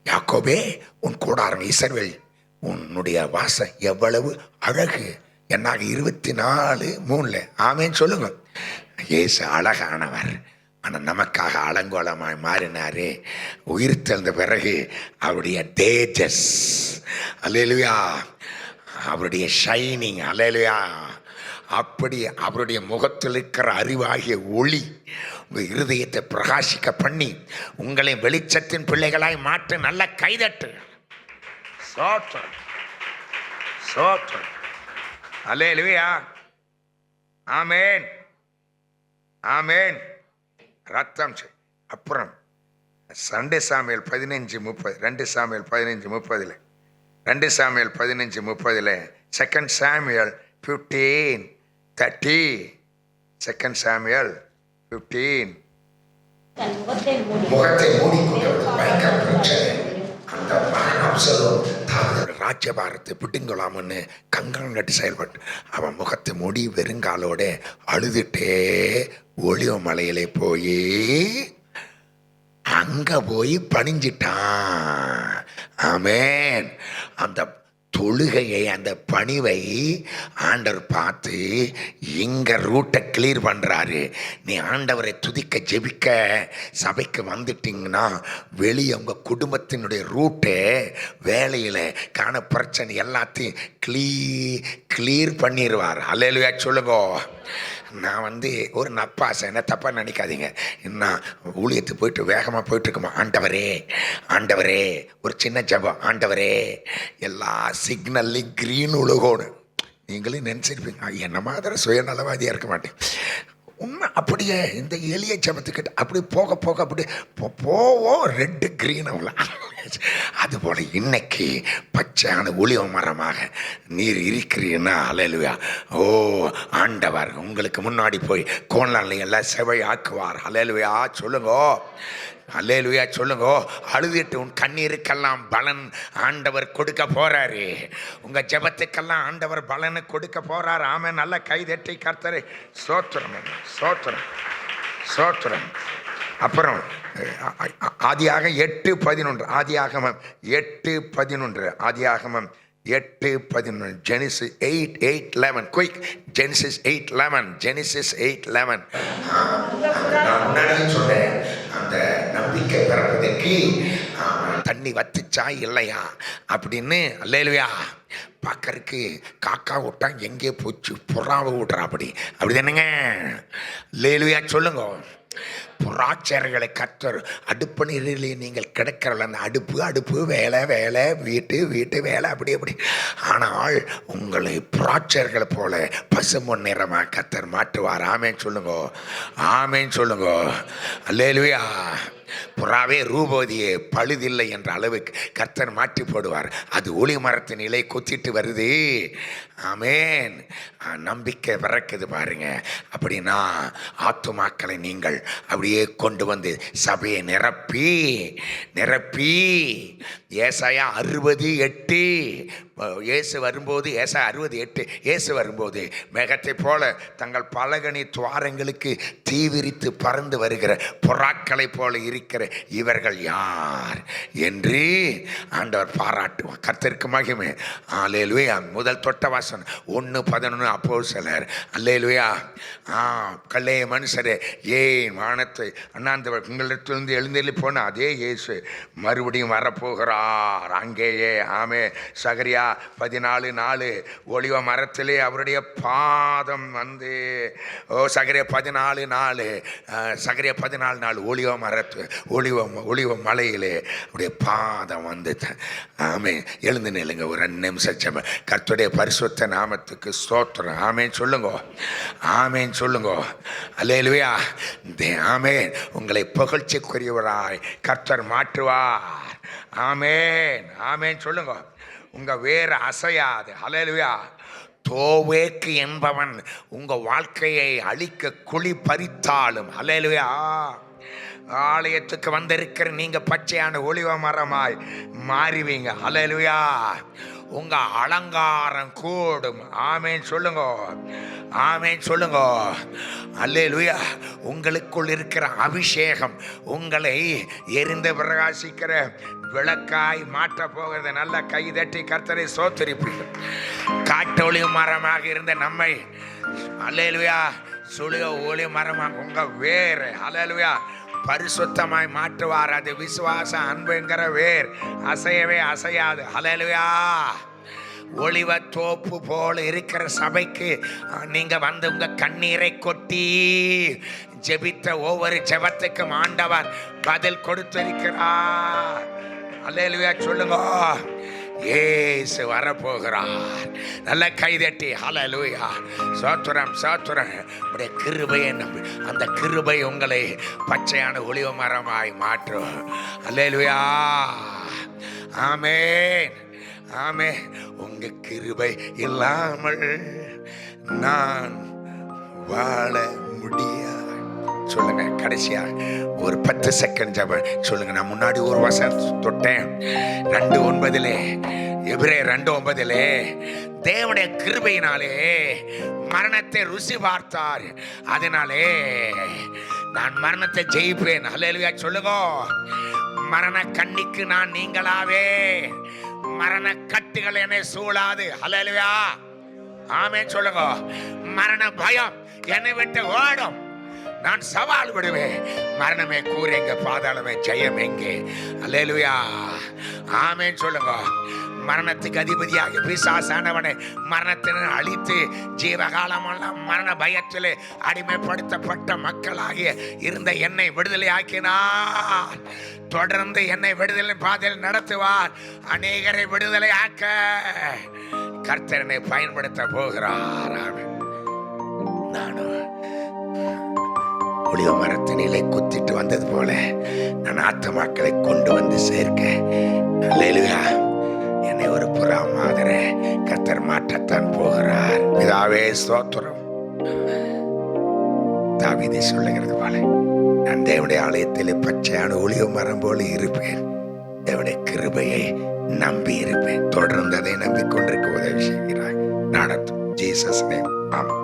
யாக்கோபே உன் கூடாரம் இஸ்ரவேல் உன்னுடைய வாசம் எவ்வளவு அழகு. என்னாக 24:3 ஆமென் சொல்லுங்க. இயேசு அழகானவர், ஆனால் நமக்காக அலங்கோலமாய் மாறினாரு. உயிர் தெழுந்த பிறகு அவருடைய தேஜஸ், அல்லேலூயா, அவருடைய ஷைனிங், அல்லேலூயா, அப்படி அவருடைய முகத்தில் இருக்கிற அறிவாகிய ஒளி உங்கள் இருதயத்தை பிரகாசிக்க பண்ணி உங்களை வெளிச்சத்தின் பிள்ளைகளாய் மாற்ற நல்ல கைதட்டு. சோத்திரம், சோத்திரம், அல்லேலூயா. ஆமென், ஆமென். ரத்தம். அப்புறம் 2 Samuel 15:30 2 Samuel 15:30 2 Samuel 15:30 2 Samuel 15:30 2 Samuel 15 தன் முகத்தை மூடிக்கொண்டு பயங்கர பிரச்சனை. அந்த ராஜ்யபாரத்தை பிடுங்கலாம்னு கங்கணம் கட்டி செயல்பட்டு அவன் முகத்தை மூடி வெறுங்காலோட அழுதுட்டே ஒளிவ மலையிலே போய் அங்க போய் பணிஞ்சிட்டான். ஆமென். அந்த தொழுகையை, அந்த பணிவை ஆண்டவர் பார்த்து இங்க ரூட்டை கிளியர் பண்றாரு. நீ ஆண்டவரை துதிக்க ஜெபிக்க சபைக்கு வந்துட்டீங்கன்னா வெளியே உங்க குடும்பத்தினுடைய ரூட்டை, வேலையில காண பிரச்சனை எல்லாத்தையும் கிளியர் பண்ணிடுவார். அல்லேலூயா சொல்லுங்க. நான் ஒரு நப்பாசை, என்ன தப்பா நினைக்காதீங்க. நான் ஊழியத்துக்கு போயிட்டு வேகமாக போயிட்டு இருக்குமா, ஆண்டவரே ஆண்டவரே, ஒரு சின்ன ஜபம், ஆண்டவரே எல்லா சிக்னல்லையும் கிரீன் உலகோடு. நீங்களும் நினச்சிருப்பீங்க என்ன மாதிரி சுயநலவாதியாக இருக்க மாட்டேன். உண்மை அப்படியே இந்த எளிய ஜபத்துக்கிட்ட அப்படி போக போக அப்படி போவோம் ரெட்டு கிரீன் அவ்வளோ. அதுபோல் இன்னைக்கு பச்சையான ஒளிவ மரமாக நீர் இருக்கிறீன்னா அல்லேலூயா. ஓ ஆண்டவர் உங்களுக்கு முன்னாடி போய் கோணலை எல்லாம் செவை ஆக்குவார். அல்லேலூயா சொல்லுங்க, அல்லேலூயா சொல்லுங்க. அழுதுட்டு உன் கண்ணீருக்கெல்லாம் பலன் ஆண்டவர் கொடுக்க போறாரு. உங்க ஜெபத்துக்கெல்லாம் ஆண்டவர் பலனை கொடுக்க போறாரு. ஆமென். நல்ல கைதட்டி கர்த்தரை சோத்திரம், சோத்திரம், சோத்திரம். அப்புறம் ஆதியாகமம் 8:11 ஆதியாகமம் 8:11 Genesis 8:11 குயிக். Genesis 8:11 நான் சொன்னேன். அந்த நம்பிக்கை பிறப்பதற்கு தண்ணி வத்துச்சா இல்லையா அப்படின்னு. அல்லேலூயா. பார்க்கறதுக்கு காக்கா விட்டான் எங்கே போச்சு, புறாவை விட்றா அப்படி தானேங்க. அல்லேலூயா சொல்லுங்க. புறாச்சேர்களை கர்த்தர் அடுப்பு நீரிலே நீங்கள் கிடக்கிறல அந்த அடுப்பு வேலை வீட்டு வேலை அப்படி. ஆனால் உங்களை புறாச்சேர்களை போல பசுமொன் நிறமாக கர்த்தர் மாற்றுவார். ஆமேன் சொல்லுங்க, ஆமேன் சொல்லுங்க. அல்லேலூயா. புறாவே ரூபோதியே பழுதில்லை என்ற அளவுக்கு கர்த்தர் மாற்றி போடுவார். அது ஒளி மரத்தின் இலை கொத்திட்டு வருது. ஆமேன். நம்பிக்கை பிறக்குது பாருங்க. அப்படின்னா ஆத்துமாக்களை நீங்கள் அப்படியே கொண்டு வந்து சபையை நிரப்பி ஏசாயா 60:8 இயேசு வரும்போது, ஏசாயா 60:8 இயேசு வரும்போது மேகத்தை போல தங்கள் பலகனி துவாரங்களுக்கு தீவிரித்து பறந்து வருகிற புறாக்களை போல இருக்கிற இவர்கள் யார் என்று ஆண்டவர் பாராட்டுவார். கர்த்தருக்கு மகிமை. அல்லேலூயா. முதல் தொட்ட வாசனம் 1:11 அப்போஸ்தலர். அல்லேலூயா. கல்லைய மனுஷரே, ஏன் வானத்தை அண்ணாந்தவர் உங்களிடத்திலிருந்து எழுந்தேறி போன அதே இயேசு மறுபடியும் வரப்போகிறார். அங்கேயே ஆமே. சகரியா 14:4 ஒலிவ மரத்திலே அவருடைய பாதம் வந்து, சகரியா 14:4 சகரியா 14:4 ஒலிவ மரத்து ஒலிவ மலையிலே அவருடைய பாதம் வந்து. ஆமே. எழுந்து நில்லுங்க ஒரு 2 நிமிஷம். கர்த்தருடைய பரிசுத்த நாமத்துக்கு ஸ்தோத்திரம். ஆமேன் சொல்லுங்க. ஆமேன் சொல்லுங்க. அல்லேலூயா. ஆமேன். உங்களை புகழ்ச்சிக்குரியவராய் கர்த்தர் மாற்றுவார். ஆமேன். ஆமேன் சொல்லுங்க. உங்க வேறு அசையாது. அல்லேலூயா. தோவேக்கு என்பவன் உங்க வாழ்க்கையை அழிக்க குழி பறித்தாலும், அல்லேலூயா, ஆலயத்துக்கு வந்திருக்கிற நீங்க பச்சையான ஒலிவ மரமாய் மாறிவீங்க. அல்லேலூயா. உங்க அலங்காரம் கூடும். ஆமேன் சொல்லுங்க. ஆமேன் சொல்லுங்க. அல்லேலூயா. உங்களுக்குள் இருக்கிற அபிஷேகம் உங்களை எரிந்து பிரகாசிக்கிற விளக்காய் மாற்ற போகிறது. நல்ல கை தட்டி கர்த்தரை சோத்தரிப்பீர்கள். காட்டொளி மரமாக இருந்த நம்மை, அல்லேலூயா, சுழிய ஒளி மரமாக உங்க வேறு, அல்லேலூயா, பரிசுத்தமாய் மாற்றுவார். அது விசுவாச அன்புங்கிற வேர் அசையவே அசையாது. அல்லேலூயா. ஒளிவ தோப்பு போல இருக்கிற சபைக்கு நீங்க வந்து உங்க கண்ணீரை கொட்டி ஜெபித்த ஒவ்வொரு ஜெபத்துக்கும் ஆண்டவர் பதில் கொடுத்திருக்கிறார். அல்லேலூயா சொல்லுங்க. இயேசு வரப்போகிறார். நல்ல கைதட்டி ஹல்லேலூயா. சோத்திரம் சோத்திரம். உடைய கிருபையை நம்பி அந்த கிருபை உங்களை பச்சையான ஒலிவ மரமாய் மாற்றும். அல்லேலூயா. ஆமென். ஆமென். உங்க கிருபை இல்லாமல் நான் வாழ முடியாது. சொல்லுங்க. கடைசியா ஒரு 10 செகண்ட் ஜெபம் சொல்லுங்க. நான் முன்னாடி ஒரு வசனம் தொட்டேன். 2:9 எபிரேயர் 2:9 தேவனுடைய கிருபையினாலே மரணத்தை ருசி பார்த்தார், அதனாலே நான் மரணத்தை ஜெயிப்பேன். அல்லேலூயா சொல்லுங்க. மரண கண்ணிக்கு நான் நீங்களாவே, மரண கட்டுகள் என்னை சூழாது. அல்லேலூயா. ஆமென் சொல்லுங்க. மரண பயம் என்னை விட்டு ஓடும். நான் சவால் விடுவேன். மரணமே கூறேங்க, பாதாளமே ஜெயம் எங்கே. அல்லேலூயா. ஆமென் சொல்லுங்க. மரணத்துக்கு அதிபதியாக பிசாசானவனை மரணத்தினை அழித்து ஜீவகாலமெல்லாம் மரண பயத்திலே அடிமைப்படுத்தப்பட்ட மக்களாகிய இருந்த என்னை விடுதலை ஆக்கினார். தொடர்ந்து என்னை விடுதலை பாதையில் நடத்துவார். அநேகரை விடுதலை ஆக்க கர்த்தரனை பயன்படுத்த போகிறார். நானும் ஒளிவ மரத்தினிலே குத்திட்டு வந்தது போல நான் ஆத்துமாக்களை கொண்டு வந்து சேர்க்க, அல்லேலூயா, என்னை ஒரு புறா மாதிரி கர்த்தர் மாற்றத்தான் போகிறார். பிதாவே ஸ்தோத்திரம். தாவீது சொல்லுகிறது போல நான் தேவனுடைய ஆலயத்திலே பச்சையான ஒளிவ மரம் போல இருப்பேன். தேவனுடைய கிருபையை நம்பி இருப்பேன். தொடர்ந்து அதை நம்பிக்கொண்டிருக்க உதவி செய்கிறாய். நடத்தும். Jesus name. ஆமென்.